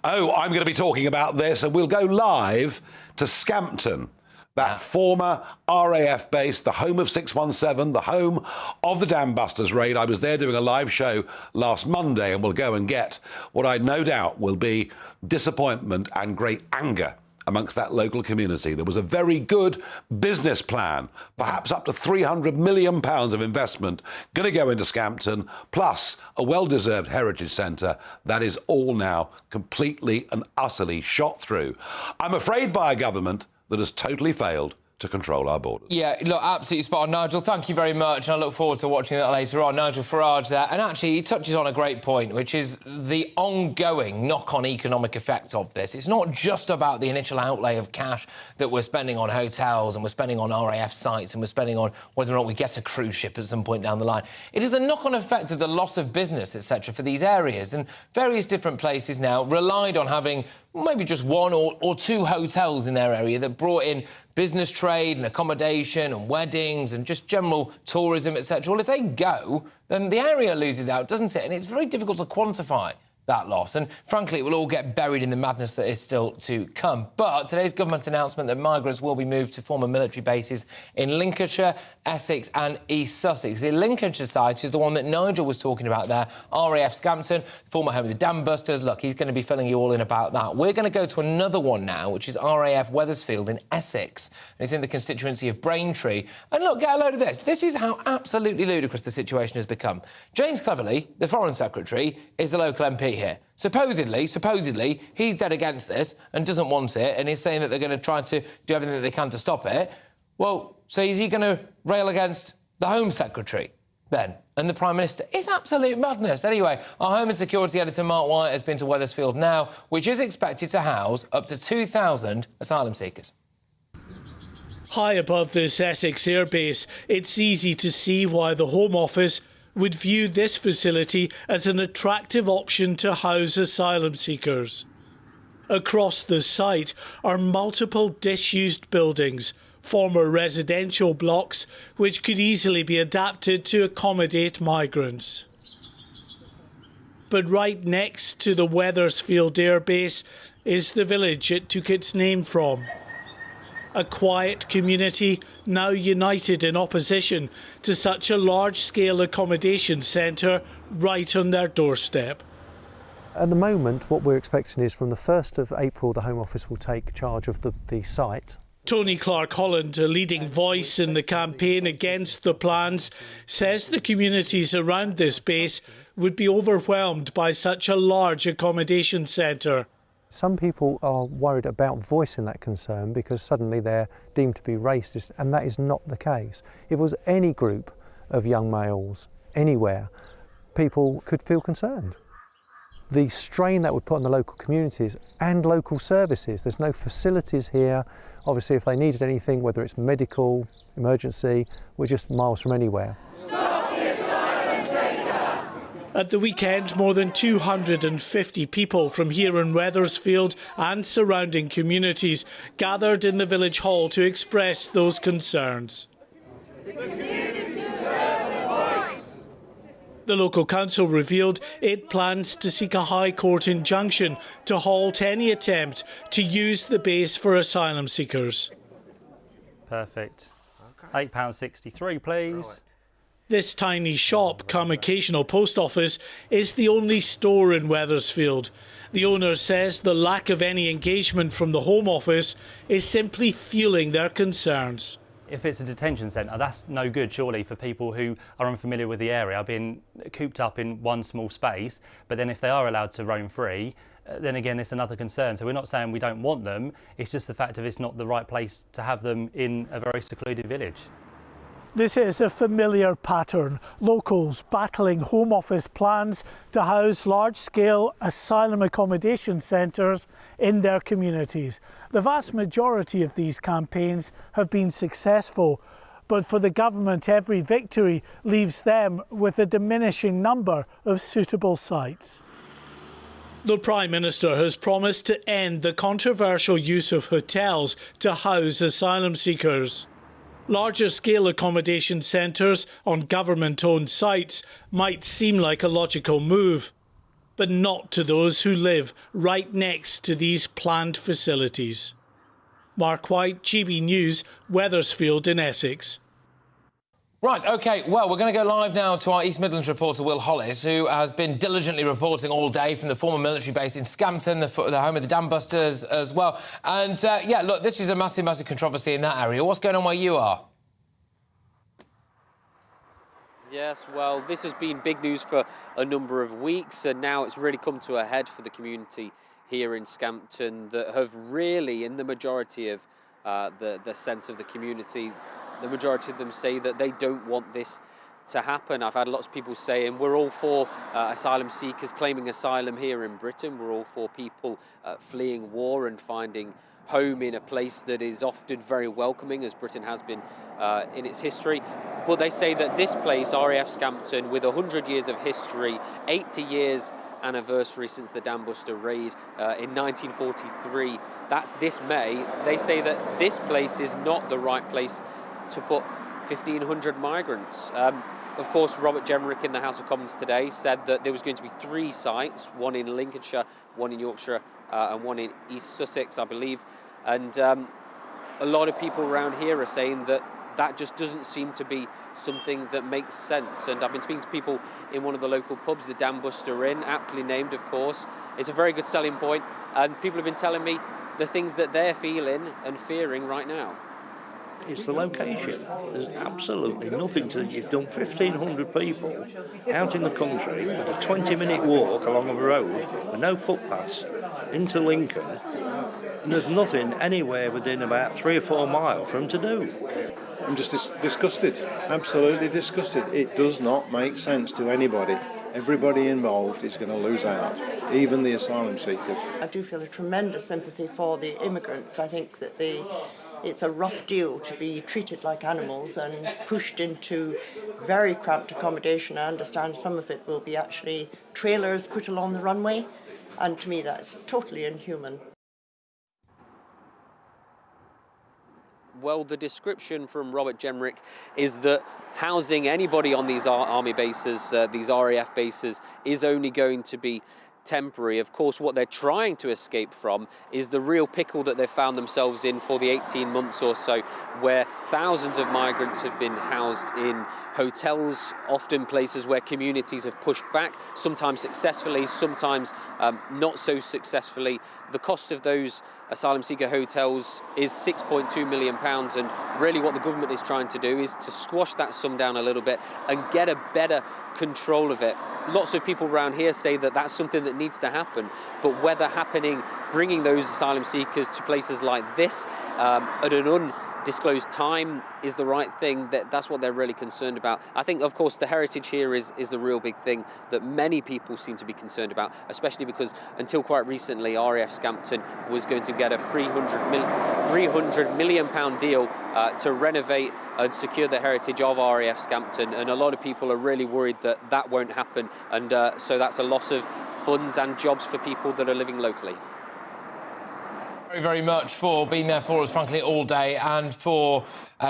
Oh, I'm going to be talking about this, and we'll go live to Scampton, that former RAF base, the home of 617, the home of the Dam Busters raid. I was there doing a live show last Monday, and we'll go and get what I no doubt will be disappointment and great anger amongst that local community. There was a very good business plan, perhaps up to £300 million of investment going to go into Scampton, plus a well-deserved heritage centre that is all now completely and utterly shot through. I'm afraid by a government that has totally failed to control our borders. Yeah, look, absolutely spot on, Nigel. Thank you very much, and I look forward to watching that later on. Nigel Farage there, and actually he touches on a great point, which is the ongoing knock-on economic effect of this. It's not just about the initial outlay of cash that we're spending on hotels and we're spending on RAF sites and we're spending on whether or not we get a cruise ship at some point down the line. It is the knock-on effect of the loss of business, etc., for these areas, and various different places now relied on having maybe just one or two hotels in their area that brought in business trade and accommodation and weddings and just general tourism, etc. Well, if they go, then the area loses out, doesn't it? And it's very difficult to quantify that loss. And frankly, it will all get buried in the madness that is still to come. But today's government announcement that migrants will be moved to former military bases in Lincolnshire, Essex and East Sussex. The Lincolnshire site is the one that Nigel was talking about there, RAF Scampton, former home of the Dam Busters. Look, he's going to be filling you all in about that. We're going to go to another one now, which is RAF Wethersfield in Essex. And it's in the constituency of Braintree. And look, get a load of this. This is how absolutely ludicrous the situation has become. James Cleverly, the Foreign Secretary, is the local MP here. Supposedly, he's dead against this and doesn't want it, and he's saying that they're going to try to do everything that they can to stop it. Well, so is he going to rail against the Home Secretary then and the Prime Minister? It's absolute madness. Anyway, our Home and Security Editor Mark White has been to Wethersfield now, which is expected to house up to 2,000 asylum seekers. High above this Essex airbase, it's easy to see why the Home Office would view this facility as an attractive option to house asylum seekers. Across the site are multiple disused buildings, former residential blocks, which could easily be adapted to accommodate migrants. But right next to the Wethersfield airbase is the village it took its name from. A quiet community now united in opposition to such a large-scale accommodation centre right on their doorstep. At the moment, what we're expecting is from the 1st of April, the Home Office will take charge of the site. Tony Clark-Holland, a leading voice in the campaign against the plans, says the communities around this base would be overwhelmed by such a large accommodation centre. Some people are worried about voicing that concern because suddenly they're deemed to be racist, and that is not the case. If it was any group of young males anywhere, people could feel concerned. The strain that would put on the local communities and local services, there's no facilities here. Obviously, if they needed anything, whether it's medical, emergency, we're just miles from anywhere. At the weekend, more than 250 people from here in Wethersfield and surrounding communities gathered in the village hall to express those concerns. The local council revealed it plans to seek a High Court injunction to halt any attempt to use the base for asylum seekers. Perfect. £8.63, please. Right. This tiny shop, come occasional post office, is the only store in Wethersfield. The owner says the lack of any engagement from the Home Office is simply fueling their concerns. If it's a detention centre, that's no good, surely, for people who are unfamiliar with the area, being cooped up in one small space. But then if they are allowed to roam free, then again, it's another concern. So we're not saying we don't want them, it's just the fact of it's not the right place to have them in a very secluded village. This is a familiar pattern. Locals battling Home Office plans to house large-scale asylum accommodation centres in their communities. The vast majority of these campaigns have been successful, but for the government, every victory leaves them with a diminishing number of suitable sites. The Prime Minister has promised to end the controversial use of hotels to house asylum seekers. Larger scale accommodation centres on government-owned sites might seem like a logical move, but not to those who live right next to these planned facilities. Mark White, GB News, Wethersfield in Essex. Right, OK, well, we're going to go live now to our East Midlands reporter, Will Hollis, who has been diligently reporting all day from the former military base in Scampton, the home of the Dam Busters as well. And, yeah, look, this is a massive, massive controversy in that area. What's going on where you are? Yes, well, this has been big news for a number of weeks, and now it's really come to a head for the community here in Scampton that have really, in the majority of the sense of the community. The majority of them say that they don't want this to happen. I've had lots of people saying we're all for asylum seekers claiming asylum here in Britain. We're all for people fleeing war and finding home in a place that is often very welcoming, as Britain has been in its history. But they say that this place, RAF Scampton, with 100 years of history, 80 years anniversary since the Dam Buster raid in 1943, that's this May. They say that this place is not the right place to put 1,500 migrants. Of course, Robert Jenrick in the House of Commons today said that there was going to be 3 sites, one in Lincolnshire, one in Yorkshire, and one in East Sussex, I believe. And a lot of people around here are saying that that just doesn't seem to be something that makes sense. And I've been speaking to people in one of the local pubs, the Dam Buster Inn, aptly named, of course. It's a very good selling point, and people have been telling me the things that they're feeling and fearing right now. It's the location. There's absolutely nothing to... You've done 1,500 people out in the country with a 20-minute walk along a road with no footpaths into Lincoln, and there's nothing anywhere within about 3 or 4 miles for them to do. I'm just disgusted, absolutely disgusted. It does not make sense to anybody. Everybody involved is going to lose out, even the asylum seekers. I do feel a tremendous sympathy for the immigrants. I think that it's a rough deal to be treated like animals and pushed into very cramped accommodation. I understand some of it will be actually trailers put along the runway, and to me that's totally inhuman. Well, the description from Robert Jenrick is that housing anybody on these army bases, these RAF bases, is only going to be temporary. Of course, what they're trying to escape from is the real pickle that they've found themselves in for the 18 months or so, where thousands of migrants have been housed in hotels, often places where communities have pushed back, sometimes successfully, sometimes not so successfully. The cost of those asylum seeker hotels is £6.2 million, and really what the government is trying to do is to squash that sum down a little bit and get a better control of it. Lots of people around here say that that's something that needs to happen, but whether bringing those asylum seekers to places like this at an undisclosed time is the right thing, that's what they're really concerned about. I think, of course, the heritage here is the real big thing that many people seem to be concerned about, especially because until quite recently, RAF Scampton was going to get a £300 million deal to renovate and secure the heritage of RAF Scampton, and a lot of people are really worried that that won't happen, and so that's a loss of funds and jobs for people that are living locally. Very, very much for being there for us, frankly, all day, and for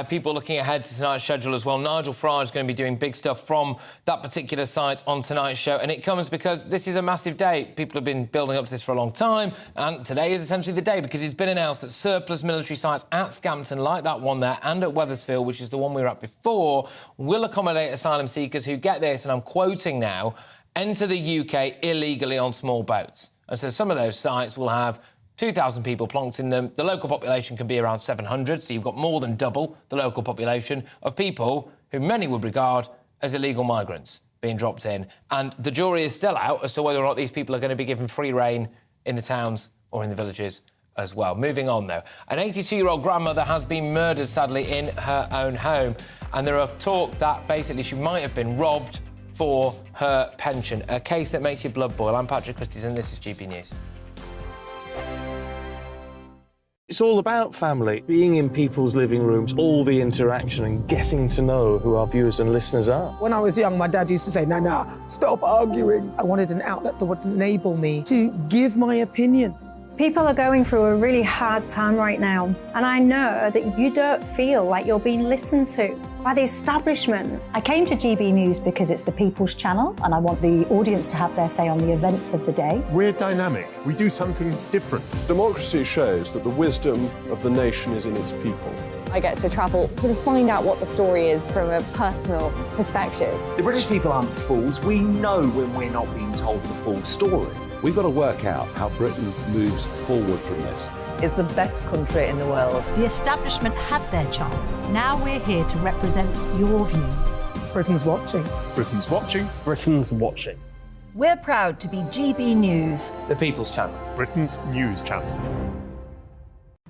people looking ahead to tonight's schedule as well. Nigel Farage is going to be doing big stuff from that particular site on tonight's show, and it comes because this is a massive day. People have been building up to this for a long time, and today is essentially the day because it's been announced that surplus military sites at Scampton, like that one there, and at Wethersfield, which is the one we were at before, will accommodate asylum seekers who get this, and I'm quoting now, enter the UK illegally on small boats. And so some of those sites will have 2,000 people plonked in them. The local population can be around 700, so you've got more than double the local population of people who many would regard as illegal migrants being dropped in. And the jury is still out as to whether or not these people are going to be given free rein in the towns or in the villages as well. Moving on, though. An 82-year-old grandmother has been murdered, sadly, in her own home. And there are talk that basically she might have been robbed for her pension. A case that makes your blood boil. I'm Patrick Christys, and this is GB News. It's all about family, being in people's living rooms, all the interaction and getting to know who our viewers and listeners are. When I was young, my dad used to say, Nana, stop arguing. I wanted an outlet that would enable me to give my opinion. People are going through a really hard time right now, and I know that you don't feel like you're being listened to by the establishment. I came to GB News because it's the People's Channel, and I want the audience to have their say on the events of the day. We're dynamic. We do something different. Democracy shows that the wisdom of the nation is in its people. I get to travel to find out what the story is from a personal perspective. The British people aren't fools. We know when we're not being told the full story. We've got to work out how Britain moves forward from this. It's the best country in the world. The establishment had their chance. Now we're here to represent your views. Britain's watching. Britain's watching. Britain's watching. We're proud to be GB News, The People's Channel. Britain's news channel.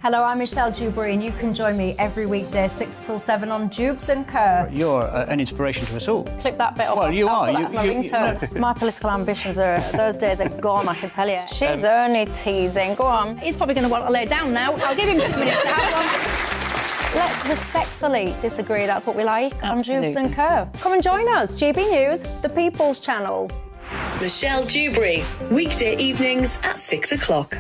Hello, I'm Michelle Dewberry, and you can join me every weekday 6 till 7 on Jubes and Kerr. You're an inspiration to us all. Clip that bit up. Well, you are. That's my ringtone. My political ambitions those days are gone, I can tell you. She's only teasing. Go on. He's probably going to want to lay down now. I'll give him 2 minutes to have one. Let's respectfully disagree. That's what we like on Jubes and Kerr. Come and join us. GB News, the People's Channel. Michelle Dewberry, weekday evenings at 6 o'clock.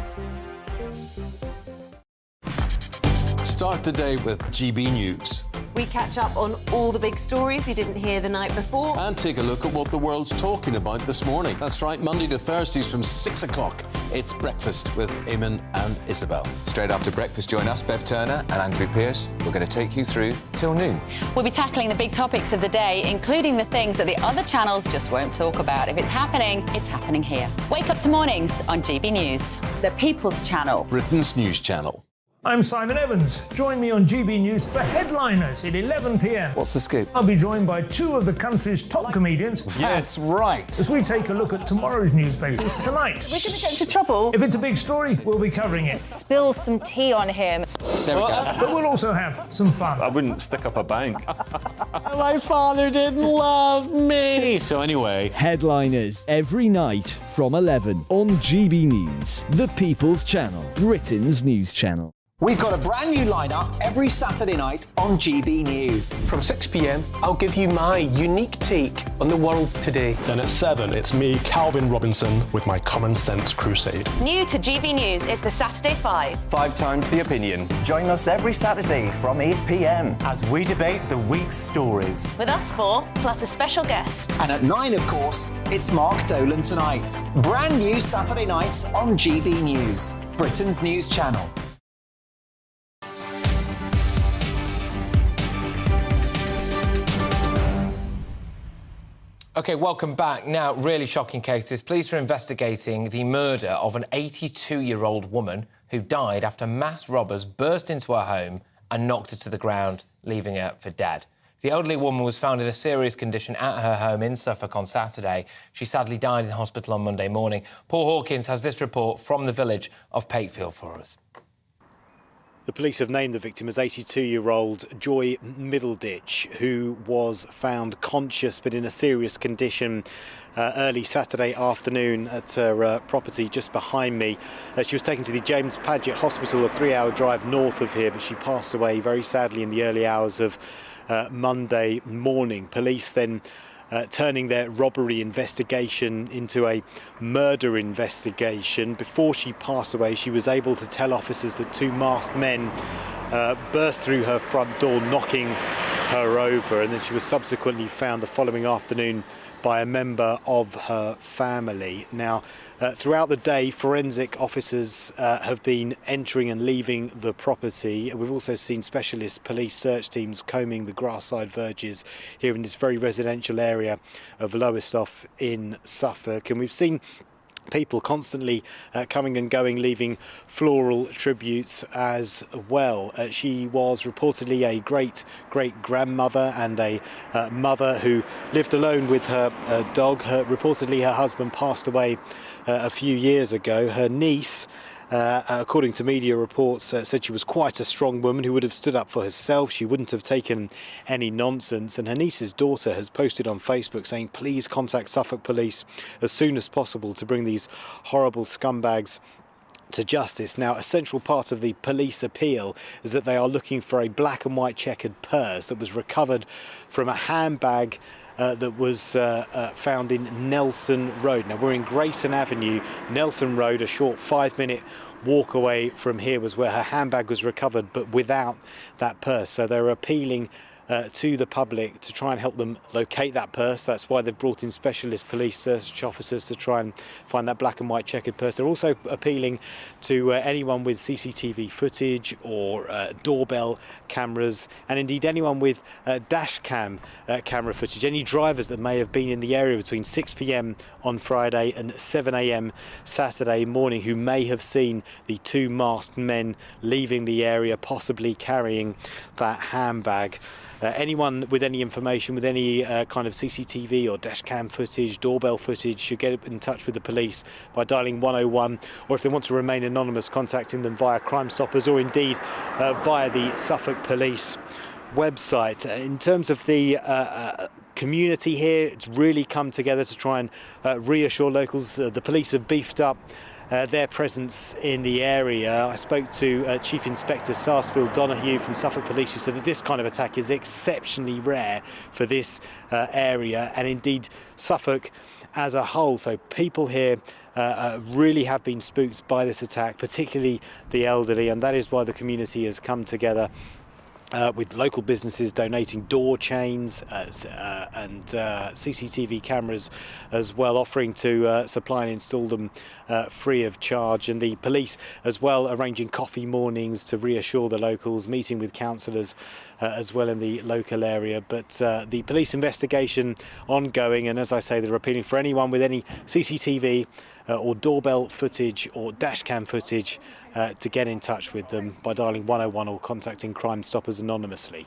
Start the day with GB News. We catch up on all the big stories you didn't hear the night before. And take a look at what the world's talking about this morning. That's right, Monday to Thursdays from 6 o'clock. It's Breakfast with Eamon and Isabel. Straight after breakfast, join us, Bev Turner and Andrew Pearce. We're going to take you through till noon. We'll be tackling the big topics of the day, including the things that the other channels just won't talk about. If it's happening here. Wake up to mornings on GB News, the People's Channel. Britain's news channel. I'm Simon Evans. Join me on GB News for Headliners at 11 p.m. What's the scoop? I'll be joined by 2 of the country's top comedians. That's right. As we take a look at tomorrow's newspapers tonight. We're going to get into trouble. If it's a big story, we'll be covering it. Spill some tea on him. There we go. But we'll also have some fun. I wouldn't stick up a bank. My father didn't love me. So anyway. Headliners every night from 11 on GB News, the People's Channel, Britain's news channel. We've got a brand new lineup every Saturday night on GB News. From 6 p.m, I'll give you my unique take on the world today. Then at 7, it's me, Calvin Robinson, with my Common Sense Crusade. New to GB News is the Saturday 5. 5 times the opinion. Join us every Saturday from 8 p.m. as we debate the week's stories. With us 4, plus a special guest. And at 9, of course, it's Mark Dolan Tonight. Brand new Saturday nights on GB News, Britain's news channel. OK, welcome back. Now, really shocking cases. Police are investigating the murder of an 82-year-old woman who died after mass robbers burst into her home and knocked her to the ground, leaving her for dead. The elderly woman was found in a serious condition at her home in Suffolk on Saturday. She sadly died in hospital on Monday morning. Paul Hawkins has this report from the village of Pakefield for us. The police have named the victim as 82-year-old Joy Middleditch, who was found conscious but in a serious condition early Saturday afternoon at her property just behind me. She was taken to the James Paget Hospital, a 3-hour drive north of here, but she passed away very sadly in the early hours of Monday morning. Police then turning their robbery investigation into a murder investigation. Before she passed away, she was able to tell officers that 2 masked men burst through her front door, knocking her over, and then she was subsequently found the following afternoon by a member of her family. Now, throughout the day, forensic officers have been entering and leaving the property. We've also seen specialist police search teams combing the grass-side verges here in this very residential area of Lowestoft in Suffolk. And we've seen people constantly coming and going, leaving floral tributes as well. She was reportedly a great-grandmother and a mother who lived alone with her dog. Reportedly, her husband passed away a few years ago. Her niece, according to media reports, said she was quite a strong woman who would have stood up for herself. She wouldn't have taken any nonsense. And her niece's daughter has posted on Facebook saying, please contact Suffolk Police as soon as possible to bring these horrible scumbags to justice. Now, a central part of the police appeal is that they are looking for a black and white checkered purse that was recovered from a handbag that was found in Nelson Road. Now, we're in Grayson Avenue, Nelson Road, a short 5-minute walk away from here was where her handbag was recovered, but without that purse. So they're appealing to the public to try and help them locate that purse. That's why they've brought in specialist police search officers to try and find that black and white checkered purse. They're also appealing to anyone with CCTV footage or doorbell cameras, and indeed anyone with dash cam camera footage, any drivers that may have been in the area between 6 p.m. on Friday and 7 a.m. Saturday morning who may have seen the 2 masked men leaving the area, possibly carrying that handbag. Anyone with any information, with any kind of CCTV or dash cam footage, doorbell footage, should get in touch with the police by dialing 101, or if they want to remain anonymous, contacting them via Crime Stoppers or indeed via the Suffolk Police website. In terms of the community here, it's really come together to try and reassure locals. The police have beefed up their presence in the area. I spoke to Chief Inspector Sarsfield Donahue from Suffolk Police, who said that this kind of attack is exceptionally rare for this area, and indeed Suffolk as a whole. So people here really have been spooked by this attack, particularly the elderly, and that is why the community has come together. With local businesses donating door chains and CCTV cameras as well, offering to supply and install them free of charge, and the police as well arranging coffee mornings to reassure the locals, meeting with councillors as well in the local area. But the police investigation ongoing, and as I say, they're appealing for anyone with any CCTV or doorbell footage or dashcam footage to get in touch with them by dialing 101 or contacting Crime Stoppers anonymously.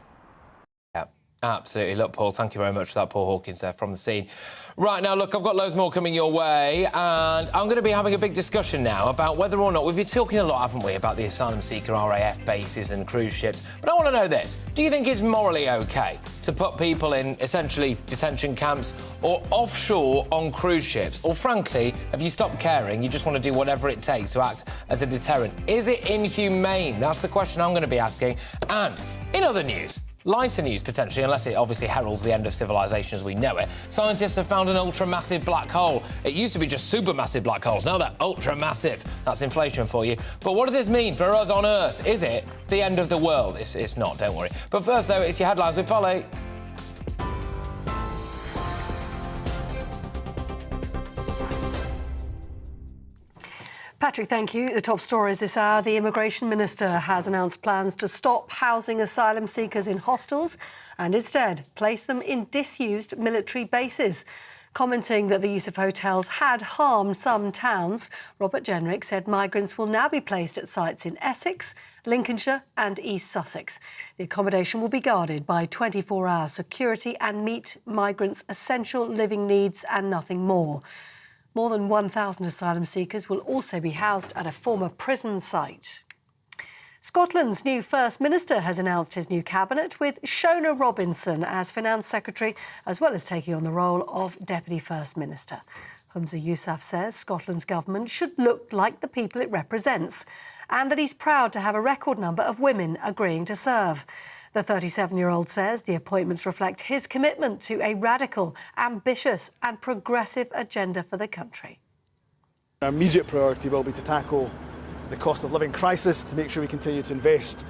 Yeah, absolutely. Look, Paul, thank you very much for that. Paul Hawkins there from the scene. Right, now, look, I've got loads more coming your way, and I'm going to be having a big discussion now about whether or not... We've been talking a lot, haven't we, about the asylum seeker RAF bases and cruise ships, but I want to know this. Do you think it's morally OK to put people in, essentially, detention camps or offshore on cruise ships? Or, frankly, have you stopped caring? You just want to do whatever it takes to act as a deterrent? Is it inhumane? That's the question I'm going to be asking. And, in other news... lighter news, potentially, unless it obviously heralds the end of civilization as we know it. Scientists have found an ultra-massive black hole. It used to be just supermassive black holes. Now they're ultra-massive. That's inflation for you. But what does this mean for us on Earth? Is it the end of the world? It's not, don't worry. But first, though, it's your headlines with Polly. Patrick, thank you. The top stories this hour. The Immigration Minister has announced plans to stop housing asylum seekers in hostels and instead place them in disused military bases. Commenting that the use of hotels had harmed some towns, Robert Jenrick said migrants will now be placed at sites in Essex, Lincolnshire and East Sussex. The accommodation will be guarded by 24-hour security and meet migrants' essential living needs and nothing more. More than 1,000 asylum seekers will also be housed at a former prison site. Scotland's new First Minister has announced his new cabinet, with Shona Robinson as Finance Secretary, as well as taking on the role of Deputy First Minister. Humza Yousaf says Scotland's government should look like the people it represents, and that he's proud to have a record number of women agreeing to serve. The 37-year-old says the appointments reflect his commitment to a radical, ambitious and progressive agenda for the country. Our immediate priority will be to tackle the cost of living crisis, to make sure we continue to invest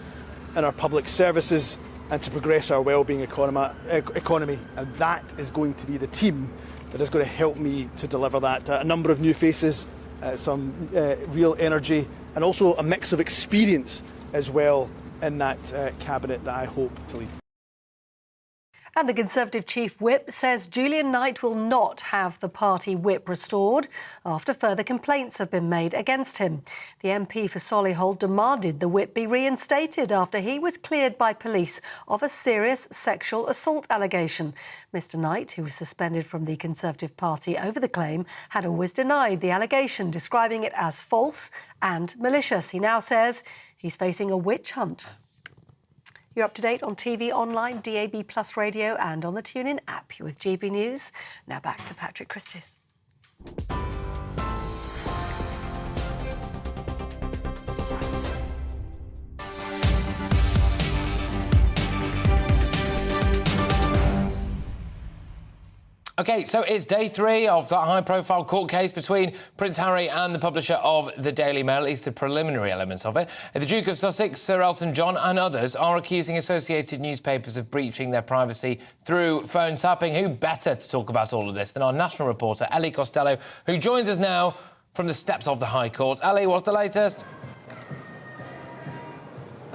in our public services and to progress our wellbeing economy. And that is going to be the team that is going to help me to deliver that. A number of new faces, some real energy and also a mix of experience as well in that cabinet that I hope to lead. And the Conservative Chief Whip says Julian Knight will not have the party whip restored after further complaints have been made against him. The MP for Solihull demanded the whip be reinstated after he was cleared by police of a serious sexual assault allegation. Mr Knight, who was suspended from the Conservative Party over the claim, had always denied the allegation, describing it as false and malicious. He now says he's facing a witch hunt. You're up to date on TV, online, DAB Plus radio and on the TuneIn app. You're with GB News. Now back to Patrick Christys. OK, so it's day 3 of that high-profile court case between Prince Harry and the publisher of the Daily Mail, at least the preliminary elements of it. The Duke of Sussex, Sir Elton John and others are accusing Associated newspapers of breaching their privacy through phone tapping. Who better to talk about all of this than our national reporter, Ellie Costello, who joins us now from the steps of the High Court. Ellie, what's the latest?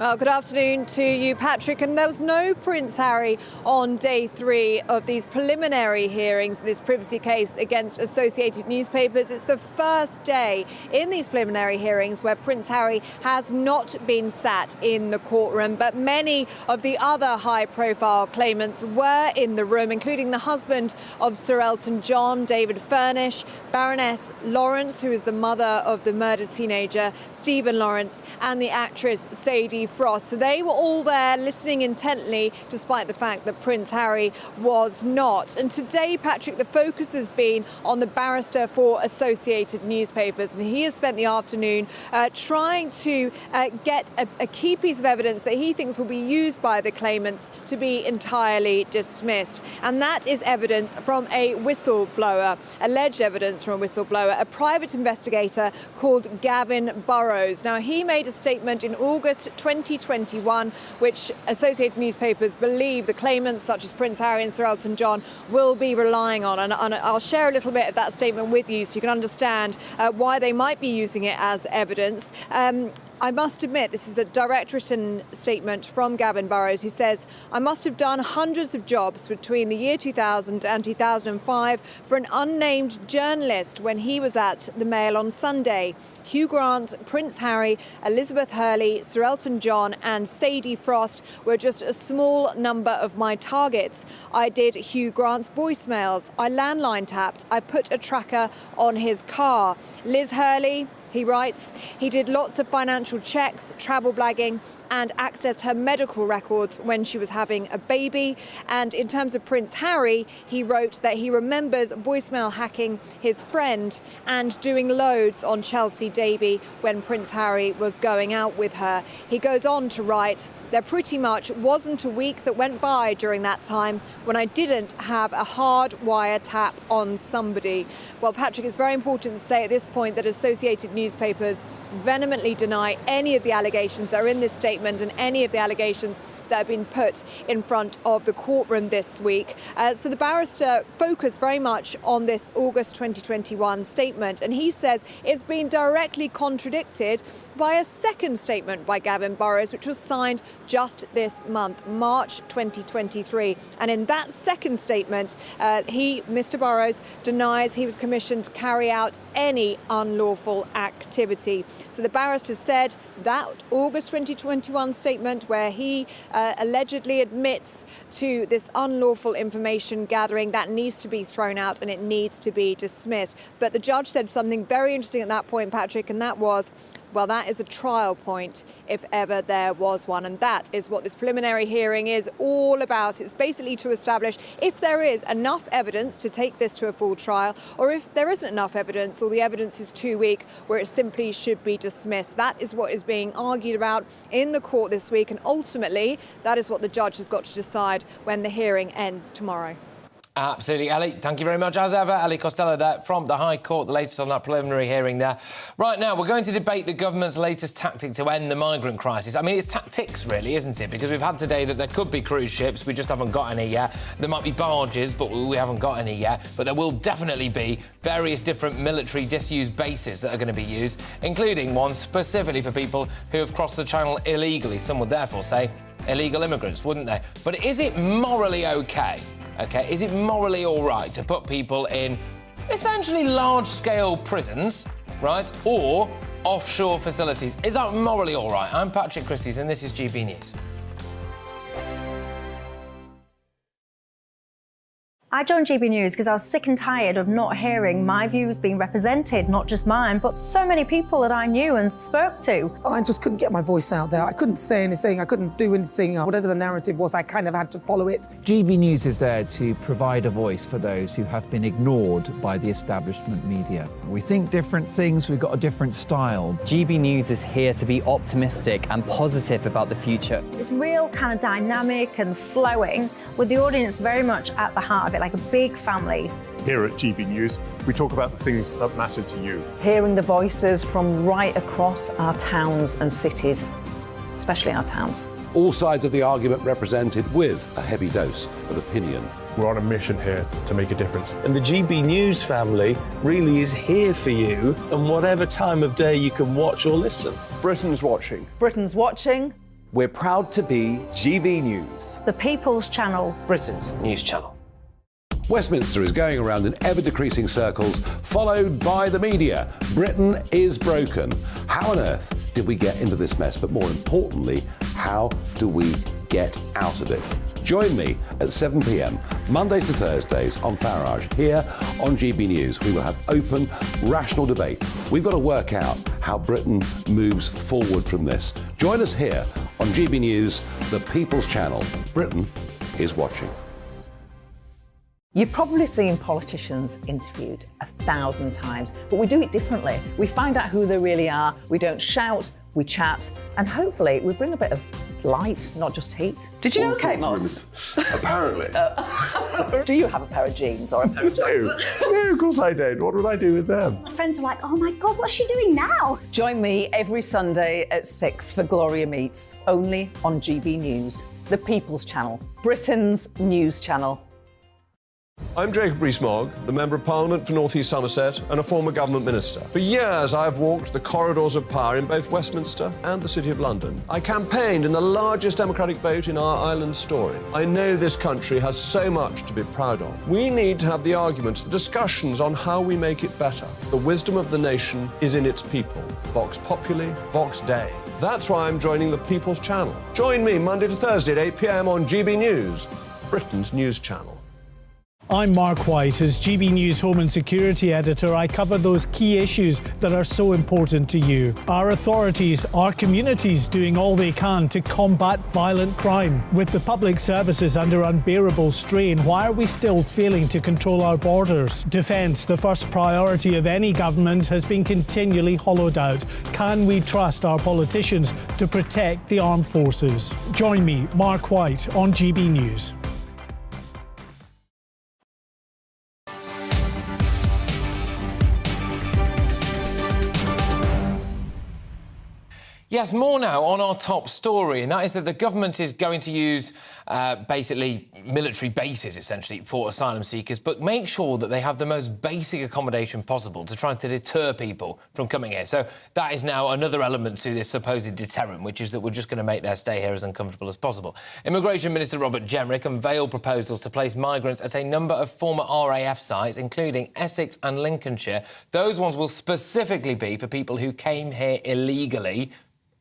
Well, good afternoon to you, Patrick. And there was no Prince Harry on day 3 of these preliminary hearings, this privacy case against Associated Newspapers. It's the first day in these preliminary hearings where Prince Harry has not been sat in the courtroom. But many of the other high-profile claimants were in the room, including the husband of Sir Elton John, David Furnish, Baroness Lawrence, who is the mother of the murdered teenager Stephen Lawrence, and the actress Sadie Frost. So they were all there listening intently, despite the fact that Prince Harry was not. And today, Patrick, the focus has been on the barrister for Associated Newspapers, and he has spent the afternoon trying to get a key piece of evidence that he thinks will be used by the claimants to be entirely dismissed. And that is evidence from a whistleblower, alleged evidence from a whistleblower, a private investigator called Gavin Burrows. Now, he made a statement in August 2021, which Associated Newspapers believe the claimants, such as Prince Harry and Sir Elton John, will be relying on. And I'll share a little bit of that statement with you so you can understand why they might be using it as evidence. I must admit, this is a direct written statement from Gavin Burrows, who says, "I must have done hundreds of jobs between the year 2000 and 2005 for an unnamed journalist when he was at the Mail on Sunday. Hugh Grant, Prince Harry, Elizabeth Hurley, Sir Elton John and Sadie Frost were just a small number of my targets. I did Hugh Grant's voicemails. I landline tapped. I put a tracker on his car. Liz Hurley," he writes, "he did lots of financial checks, travel blagging, and accessed her medical records when she was having a baby." And in terms of Prince Harry, he wrote that he remembers voicemail hacking his friend and doing loads on Chelsea Davy when Prince Harry was going out with her. He goes on to write, "There pretty much wasn't a week that went by during that time when I didn't have a hard wire tap on somebody." Well, Patrick, it's very important to say at this point that Associated Newspapers vehemently deny any of the allegations that are in this statement and any of the allegations that have been put in front of the courtroom this week. So the barrister focused very much on this August 2021 statement, and he says it's been directly contradicted by a second statement by Gavin Burrows, which was signed just this month, March 2023. And in that second statement, Mr. Burrows, denies he was commissioned to carry out any unlawful activity. So the barrister said that August 2021 statement, where he allegedly admits to this unlawful information gathering, that needs to be thrown out and it needs to be dismissed. But the judge said something very interesting at that point, Patrick, and that was, well, that is a trial point, if ever there was one. And that is what this preliminary hearing is all about. It's basically to establish if there is enough evidence to take this to a full trial, or if there isn't enough evidence, or the evidence is too weak, where it simply should be dismissed. That is what is being argued about in the court this week. And ultimately, that is what the judge has got to decide when the hearing ends tomorrow. Absolutely, Ali. Thank you very much, as ever. Ali Costello there from the High Court, the latest on that preliminary hearing there. Right now, we're going to debate the government's latest tactic to end the migrant crisis. I mean, it's tactics, really, isn't it? Because we've had today that there could be cruise ships, we just haven't got any yet. There might be barges, but we haven't got any yet. But there will definitely be various different military disused bases that are going to be used, including one specifically for people who have crossed the Channel illegally. Some would therefore say illegal immigrants, wouldn't they? But is it morally OK? OK, is it morally all right to put people in essentially large-scale prisons, right, or offshore facilities? Is that morally all right? I'm Patrick Christys, and this is GB News. I joined GB News because I was sick and tired of not hearing my views being represented, not just mine, but so many people that I knew and spoke to. I just couldn't get my voice out there. I couldn't say anything. I couldn't do anything. Whatever the narrative was, I kind of had to follow it. GB News is there to provide a voice for those who have been ignored by the establishment media. We think different things. We've got a different style. GB News is here to be optimistic and positive about the future. It's real kind of dynamic and flowing, with the audience very much at the heart of it, like a big family. Here at GB News, we talk about the things that matter to you. Hearing the voices from right across our towns and cities, especially our towns. All sides of the argument represented with a heavy dose of opinion. We're on a mission here to make a difference. And the GB News family really is here for you, and whatever time of day you can watch or listen. Britain's watching. Britain's watching. We're proud to be GB News, The People's Channel. Britain's news channel. Westminster is going around in ever-decreasing circles, followed by the media. Britain is broken. How on earth did we get into this mess? But more importantly, how do we get out of it? Join me at 7 p.m, Mondays to Thursdays on Farage, here on GB News. We will have open, rational debate. We've got to work out how Britain moves forward from this. Join us here on GB News, the People's Channel. Britain is watching. You've probably seen politicians interviewed 1,000 times, but we do it differently. We find out who they really are, we don't shout, we chat, and hopefully we bring a bit of light, not just heat. Did you know Kate Moss? Apparently. Do you have a pair of jeans or a pair of jeans? No, of course I don't. What would I do with them? My friends are like, oh my God, what's she doing now? Join me every Sunday at 6 for Gloria Meets, only on GB News, the People's Channel, Britain's news channel. I'm Jacob Rees-Mogg, the Member of Parliament for North East Somerset and a former government minister. For years, I have walked the corridors of power in both Westminster and the City of London. I campaigned in the largest democratic vote in our island's story. I know this country has so much to be proud of. We need to have the arguments, the discussions on how we make it better. The wisdom of the nation is in its people. Vox Populi, Vox Dei. That's why I'm joining the People's Channel. Join me Monday to Thursday at 8 p.m. on GB News, Britain's news channel. I'm Mark White. As GB News Home and Security Editor, I cover those key issues that are so important to you. Our authorities, our communities doing all they can to combat violent crime. With the public services under unbearable strain, why are we still failing to control our borders? Defence, the first priority of any government, has been continually hollowed out. Can we trust our politicians to protect the armed forces? Join me, Mark White, on GB News. Yes, more now on our top story, and that is that the government is going to use basically military bases, essentially, for asylum seekers, but make sure that they have the most basic accommodation possible to try to deter people from coming here. So that is now another element to this supposed deterrent, which is that we're just going to make their stay here as uncomfortable as possible. Immigration Minister Robert Jenrick unveiled proposals to place migrants at a number of former RAF sites, including Essex and Lincolnshire. Those ones will specifically be for people who came here illegally,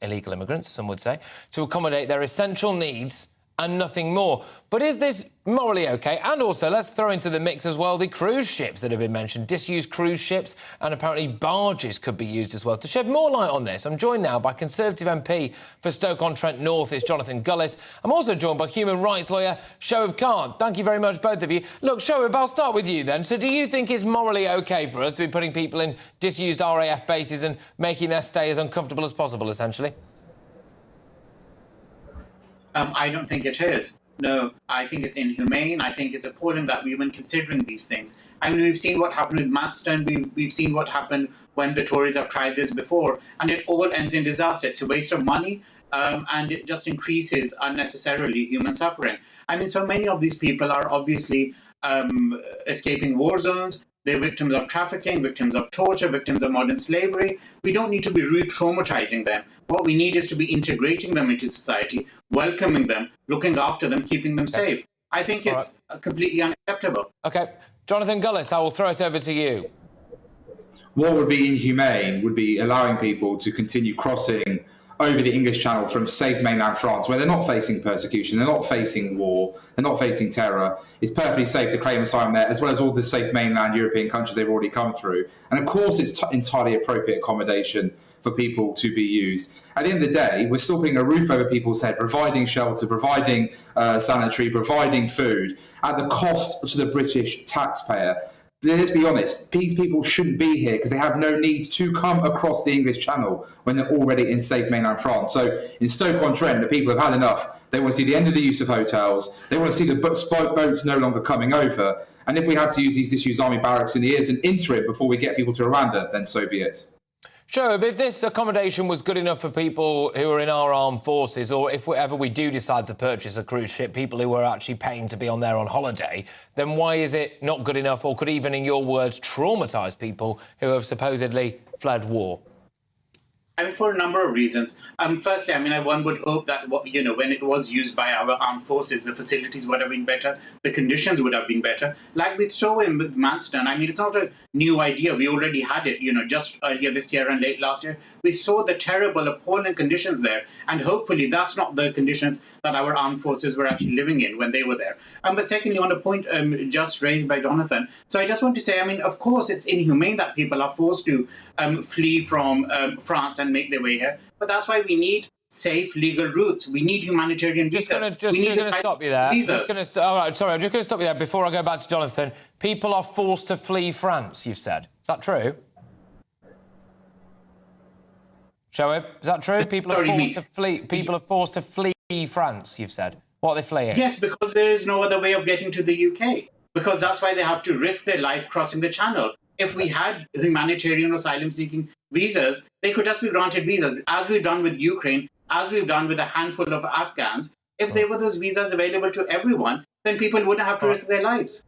illegal immigrants, some would say, to accommodate their essential needs and nothing more. But is this morally OK? And also, let's throw into the mix as well the cruise ships that have been mentioned. Disused cruise ships and apparently barges could be used as well. To shed more light on this, I'm joined now by Conservative MP for Stoke-on-Trent North, is Jonathan Gullis. I'm also joined by human rights lawyer Shoaib Khan. Thank you very much, both of you. Look, Shoaib, I'll start with you then. So do you think it's morally OK for us to be putting people in disused RAF bases and making their stay as uncomfortable as possible, essentially? I don't think it is. No, I think it's inhumane. I think it's appalling that we've been considering these things. I mean, we've seen what happened with Maidstone. We've seen what happened when the Tories have tried this before, and it all ends in disaster. It's a waste of money, and it just increases unnecessarily human suffering. I mean, so many of these people are obviously escaping war zones. They're victims of trafficking, victims of torture, victims of modern slavery. We don't need to be re-traumatizing them. What we need is to be integrating them into society, welcoming them, looking after them, keeping them safe. I think it's completely unacceptable. OK. Jonathan Gullis, I will throw it over to you. What would be inhumane would be allowing people to continue crossing over the English Channel from safe mainland France, where they're not facing persecution, they're not facing war, they're not facing terror. It's perfectly safe to claim asylum there, as well as all the safe mainland European countries they've already come through. And of course, it's entirely appropriate accommodation for people to be used. At the end of the day, we're still putting a roof over people's head, providing shelter, providing sanitary, providing food, at the cost to the British taxpayer. Let's be honest, these people shouldn't be here because they have no need to come across the English Channel when they're already in safe mainland France. So in Stoke-on-Trent, the people have had enough. They want to see the end of the use of hotels. They want to see the boats no longer coming over. And if we have to use these disused army barracks in the years and interim before we get people to Rwanda, then so be it. Sure, if this accommodation was good enough for people who are in our armed forces, or if ever we do decide to purchase a cruise ship, people who are actually paying to be on there on holiday, then why is it not good enough, or could even, in your words, traumatise people who have supposedly fled war? I mean, for a number of reasons. Firstly, I mean, one would hope that, you know, when it was used by our armed forces, the facilities would have been better, the conditions would have been better. Like we saw with Manston, I mean, it's not a new idea. We already had it, you know, just earlier this year and late last year. We saw the terrible, appalling conditions there. And hopefully that's not the conditions that our armed forces were actually living in when they were there. But secondly, on a point just raised by Jonathan, so I just want to say, I mean, of course, it's inhumane that people are forced to flee from France and make their way here. But that's why we need safe legal routes. We need humanitarian visas. Just going to stop you there. All right, sorry, I'm just going to stop you there before I go back to Jonathan. People are forced to flee France, you've said. Is that true? Shoaib, is that true? People are forced to flee. People are forced to flee France, you've said. What are they fleeing? Yes, because there is no other way of getting to the UK. Because that's why they have to risk their life crossing the channel. If we had humanitarian asylum-seeking visas, they could just be granted visas, as we've done with Ukraine, as we've done with a handful of Afghans. If there were those visas available to everyone, then people wouldn't have to risk their lives.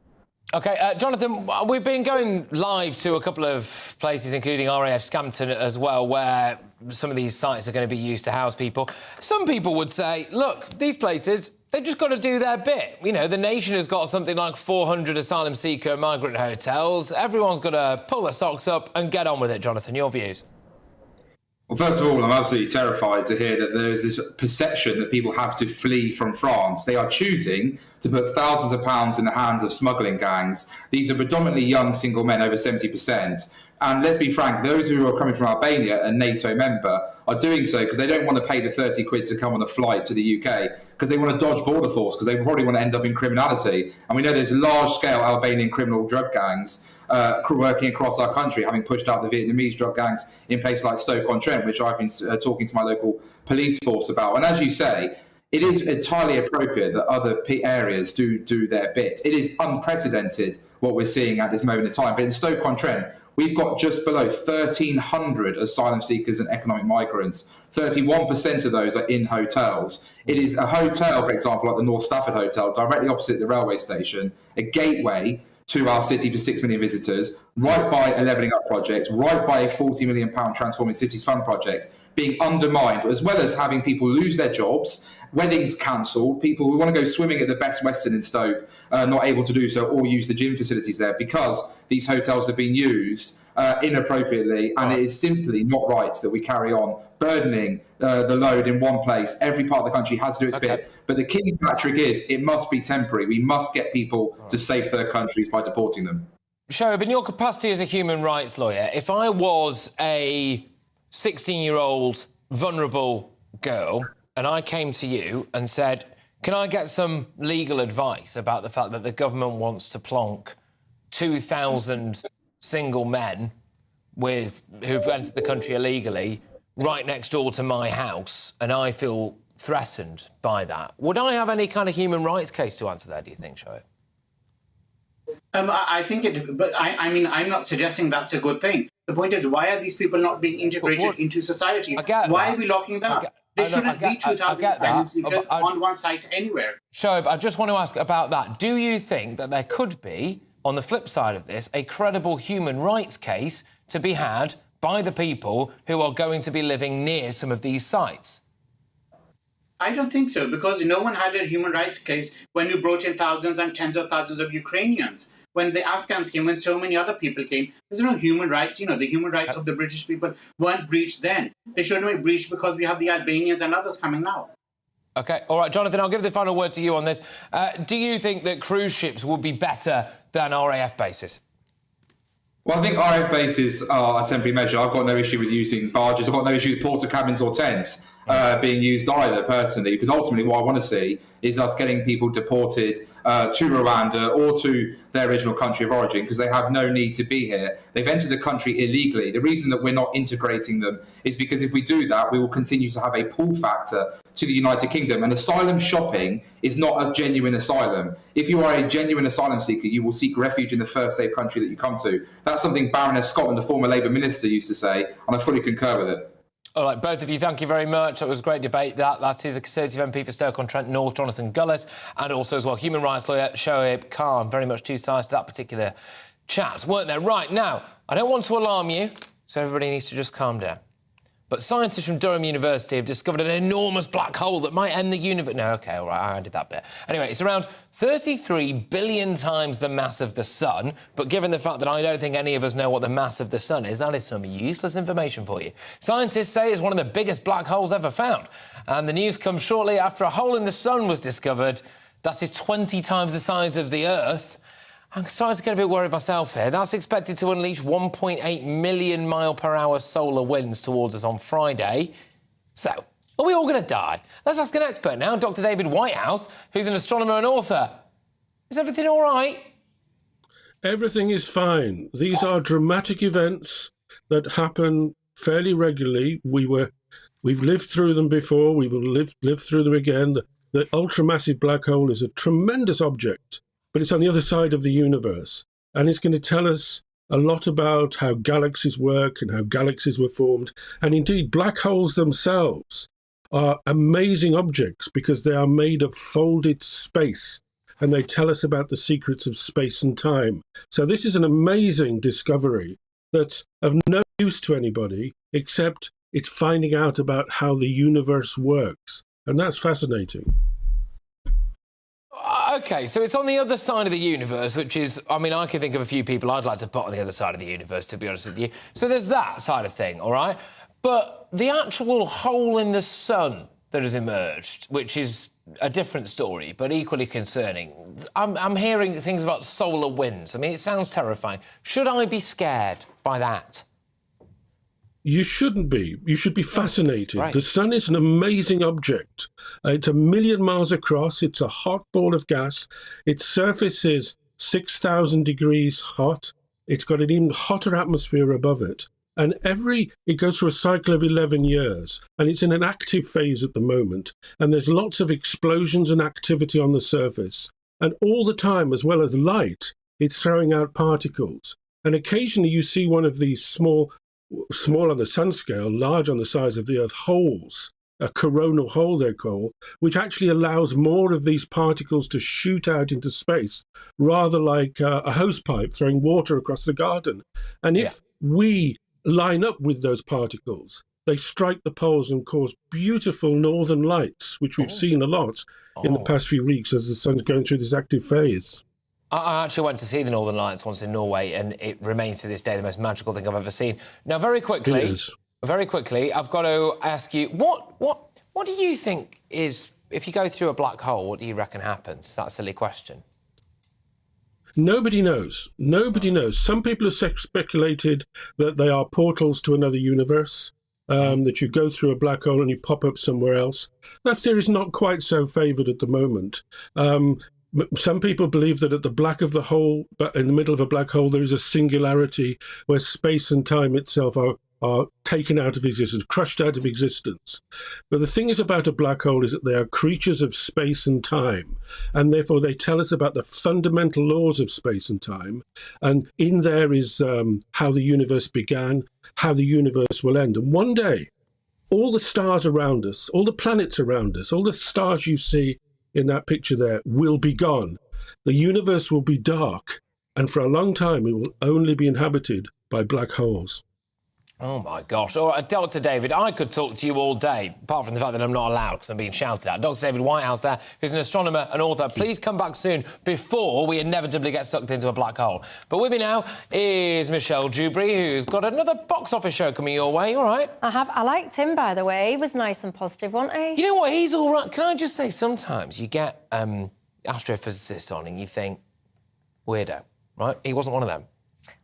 OK, Jonathan, we've been going live to a couple of places, including RAF Scampton as well, where some of these sites are going to be used to house people. Some people would say, look, these places, they've just got to do their bit. You know, the nation has got something like 400 asylum seeker migrant hotels. Everyone's got to pull their socks up and get on with it. Jonathan, your views? Well, first of all, I'm absolutely terrified to hear that there is this perception that people have to flee from France. They are choosing to put thousands of pounds in the hands of smuggling gangs. These are predominantly young single men, over 70%. And let's be frank, those who are coming from Albania, a NATO member, are doing so because they don't want to pay the 30 quid to come on a flight to the UK, because they want to dodge border force, because they probably want to end up in criminality. And we know there's large-scale Albanian criminal drug gangs working across our country, having pushed out the Vietnamese drug gangs in places like Stoke-on-Trent, which I've been talking to my local police force about. And as you say, it is entirely appropriate that other areas do their bit. It is unprecedented what we're seeing at this moment in time. But in Stoke-on-Trent, we've got just below 1,300 asylum seekers and economic migrants. 31% of those are in hotels. It is a hotel, for example, like the North Stafford Hotel, directly opposite the railway station, a gateway to our city for 6 million visitors, right by a Levelling Up project, right by a £40 million Transforming Cities Fund project, being undermined, as well as having people lose their jobs, weddings cancelled, people who want to go swimming at the Best Western in Stoke not able to do so, or use the gym facilities there because these hotels have been used inappropriately, and it is simply not right that we carry on burdening the load in one place. Every part of the country has to do its bit. But the key, Patrick, is it must be temporary. We must get people to safe third countries by deporting them. Shoaib, in your capacity as a human rights lawyer, if I was a 16-year-old vulnerable girl and I came to you and said, can I get some legal advice about the fact that the government wants to plonk 2,000 single men who've entered the country illegally right next door to my house, and I feel threatened by that, would I have any kind of human rights case to answer that, do you think, Shoaib? I think it, but I mean, I'm not suggesting that's a good thing. The point is, why are these people not being integrated into society? Why are we locking them up? There shouldn't be 2,000 asylum seekers on one site anywhere. Shoaib, I just want to ask about that. Do you think that there could be, on the flip side of this, a credible human rights case to be had by the people who are going to be living near some of these sites? I don't think so, because no one had a human rights case when we brought in thousands and tens of thousands of Ukrainians. When the Afghans came, when so many other people came, there's no human rights. You know, the human rights of the British people weren't breached then. They shouldn't be breached because we have the Albanians and others coming now. OK, all right, Jonathan, I'll give the final word to you on this. Do you think that cruise ships would be better than RAF bases? Well, I think RAF bases are a temporary measure. I've got no issue with using barges. I've got no issue with porter cabins or tents being used either, personally, because ultimately what I want to see is us getting people deported to Rwanda or to their original country of origin, because they have no need to be here. They've entered the country illegally. The reason that we're not integrating them is because if we do that, we will continue to have a pull factor to the United Kingdom. And asylum shopping is not a genuine asylum. If you are a genuine asylum seeker, you will seek refuge in the first safe country that you come to. That's something Baroness Scotland, the former Labour minister, used to say, and I fully concur with it. All right, both of you, thank you very much. That was a great debate. That is a Conservative MP for Stoke-on-Trent North, Jonathan Gullis, and also as well human rights lawyer Shoaib Khan. Very much two sides to that particular chat, weren't there? Right, now, I don't want to alarm you, so everybody needs to just calm down. But scientists from Durham University have discovered an enormous black hole that might end the universe. No, OK, all right, I did that bit. Anyway, it's around 33 billion times the mass of the sun, but given the fact that I don't think any of us know what the mass of the sun is, that is some useless information for you. Scientists say it's one of the biggest black holes ever found, and the news comes shortly after a hole in the sun was discovered that is 20 times the size of the Earth. I'm starting to get a bit worried myself here. That's expected to unleash 1.8 million mile-per-hour solar winds towards us on Friday. So, are we all going to die? Let's ask an expert now, Dr. David Whitehouse, who's an astronomer and author. Is everything all right? Everything is fine. These are dramatic events that happen fairly regularly. We've lived through them before. We will live through them again. The ultramassive black hole is a tremendous object, but it's on the other side of the universe, and it's going to tell us a lot about how galaxies work and how galaxies were formed. And indeed, black holes themselves are amazing objects because they are made of folded space, and they tell us about the secrets of space and time. So this is an amazing discovery that's of no use to anybody, except it's finding out about how the universe works. And that's fascinating. OK, so it's on the other side of the universe, which is... I mean, I can think of a few people I'd like to put on the other side of the universe, to be honest with you. So there's that side of thing, all right? But the actual hole in the sun that has emerged, which is a different story, but equally concerning, I'm hearing things about solar winds. I mean, it sounds terrifying. Should I be scared by that? You shouldn't be. You should be fascinated. Right. The sun is an amazing object. It's 1 million miles across. It's a hot ball of gas. Its surface is 6,000 degrees hot. It's got an even hotter atmosphere above it. And it goes through a cycle of 11 years. And it's in an active phase at the moment. And there's lots of explosions and activity on the surface. And all the time, as well as light, it's throwing out particles. And occasionally you see one of these small on the sun scale, large on the size of the Earth, holes, a coronal hole they're called, which actually allows more of these particles to shoot out into space, rather like a hose pipe throwing water across the garden. And if we line up with those particles, they strike the poles and cause beautiful northern lights, which we've seen a lot in the past few weeks as the sun's going through this active phase. I actually went to see the Northern Lights once in Norway, and it remains to this day the most magical thing I've ever seen. Now, very quickly, I've got to ask you, what do you think is, if you go through a black hole, what do you reckon happens? That's a silly question. Nobody knows. Nobody knows. Some people have speculated that they are portals to another universe, that you go through a black hole and you pop up somewhere else. That theory is not quite so favoured at the moment. Some people believe that at the back of the hole, in the middle of a black hole, there is a singularity where space and time itself are taken out of existence, crushed out of existence. But the thing is about a black hole is that they are creatures of space and time, and therefore they tell us about the fundamental laws of space and time. And in there is how the universe began, how the universe will end. And one day, all the stars around us, all the planets around us, all the stars you see in that picture there will be gone. The universe will be dark, and for a long time it will only be inhabited by black holes. Oh, my gosh. All right, Dr. David, I could talk to you all day, apart from the fact that I'm not allowed because I'm being shouted at. Dr. David Whitehouse there, who's an astronomer and author. Please come back soon before we inevitably get sucked into a black hole. But with me now is Michelle Dewberry, who's got another box office show coming your way. All right? I have. I liked him, by the way. He was nice and positive, wasn't he? You know what? He's all right. Can I just say, sometimes you get astrophysicists on and you think, weirdo, right? He wasn't one of them.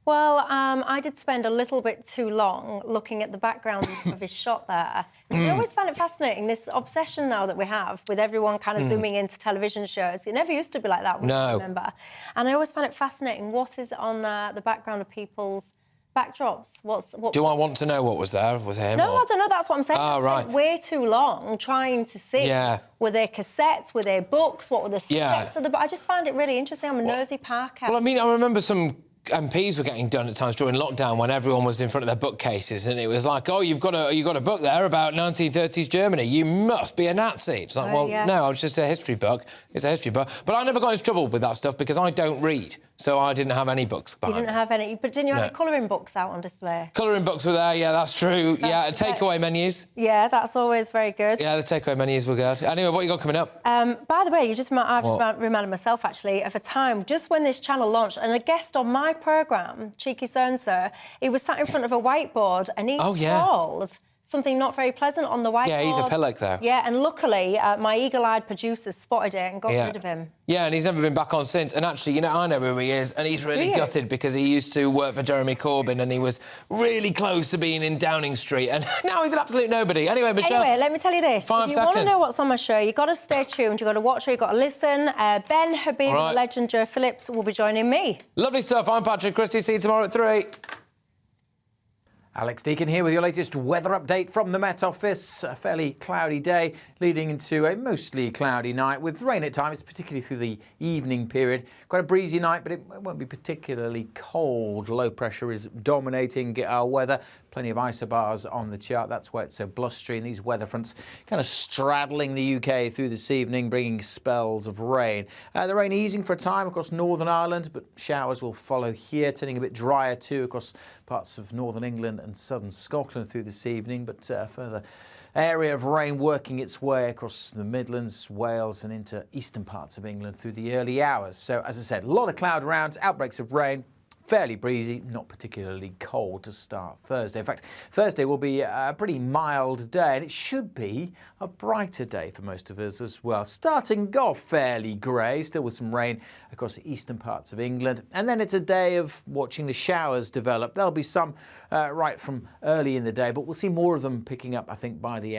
Well, I did spend a little bit too long looking at the background of his shot there. Because I always find it fascinating, this obsession now that we have with everyone kind of zooming into television shows. It never used to be like that, I remember. And I always find it fascinating, what is on the background of people's backdrops? Do I want to know what was there with him? No, I don't know, that's what I'm saying. Oh, right. Way too long trying to see. Yeah. Were there cassettes? Were there books? What were the subjects of the book? I just find it really interesting. I'm a nosy Parker. Well, I mean, I remember some MPs were getting done at times during lockdown when everyone was in front of their bookcases, and it was like, oh, you've got a book there about 1930s Germany. You must be a Nazi. It's like, well, no, it's just a history book. It's a history book. But I never got into trouble with that stuff because I don't read, so I didn't have any books behind You didn't have any, but didn't you have the colouring books out on display? Colouring books were there, yeah, that's true. Takeaway menus. Yeah, that's always very good. Yeah, the takeaway menus were good. Anyway, what you got coming up? By the way, I've just reminded myself, actually, of a time just when this channel launched, and a guest on my programme, Cheeky So-and-so, he was sat in front of a whiteboard and he scrawled something not very pleasant on the whiteboard. Yeah, he's a pillock, though. Yeah, and luckily, my eagle-eyed producers spotted it and got rid of him. Yeah, and he's never been back on since. And actually, you know, I know who he is, and he's really gutted because he used to work for Jeremy Corbyn and he was really close to being in Downing Street, and now he's an absolute nobody. Anyway, Michelle. Anyway, let me tell you this. 5 if you seconds. want to know what's on my show, you've got to stay tuned, you've got to watch it, you've got to listen. Ben Habib, legend Joe Phillips will be joining me. Lovely stuff. I'm Patrick Christys. See you tomorrow at 3. Alex Deakin here with your latest weather update from the Met Office. A fairly cloudy day leading into a mostly cloudy night with rain at times, particularly through the evening period. Quite a breezy night, but it won't be particularly cold. Low pressure is dominating our weather. Plenty of isobars on the chart. That's why it's so blustery. And these weather fronts kind of straddling the UK through this evening, bringing spells of rain. The rain easing for a time across Northern Ireland, but showers will follow here, turning a bit drier too across parts of Northern England and southern Scotland through this evening. But further area of rain working its way across the Midlands, Wales and into eastern parts of England through the early hours. So, as I said, a lot of cloud around, outbreaks of rain. Fairly breezy, not particularly cold to start Thursday. In fact, Thursday will be a pretty mild day, and it should be a brighter day for most of us as well. Starting off fairly grey, still with some rain across the eastern parts of England. And then it's a day of watching the showers develop. There'll be some right from early in the day, but we'll see more of them picking up, I think, by the hour.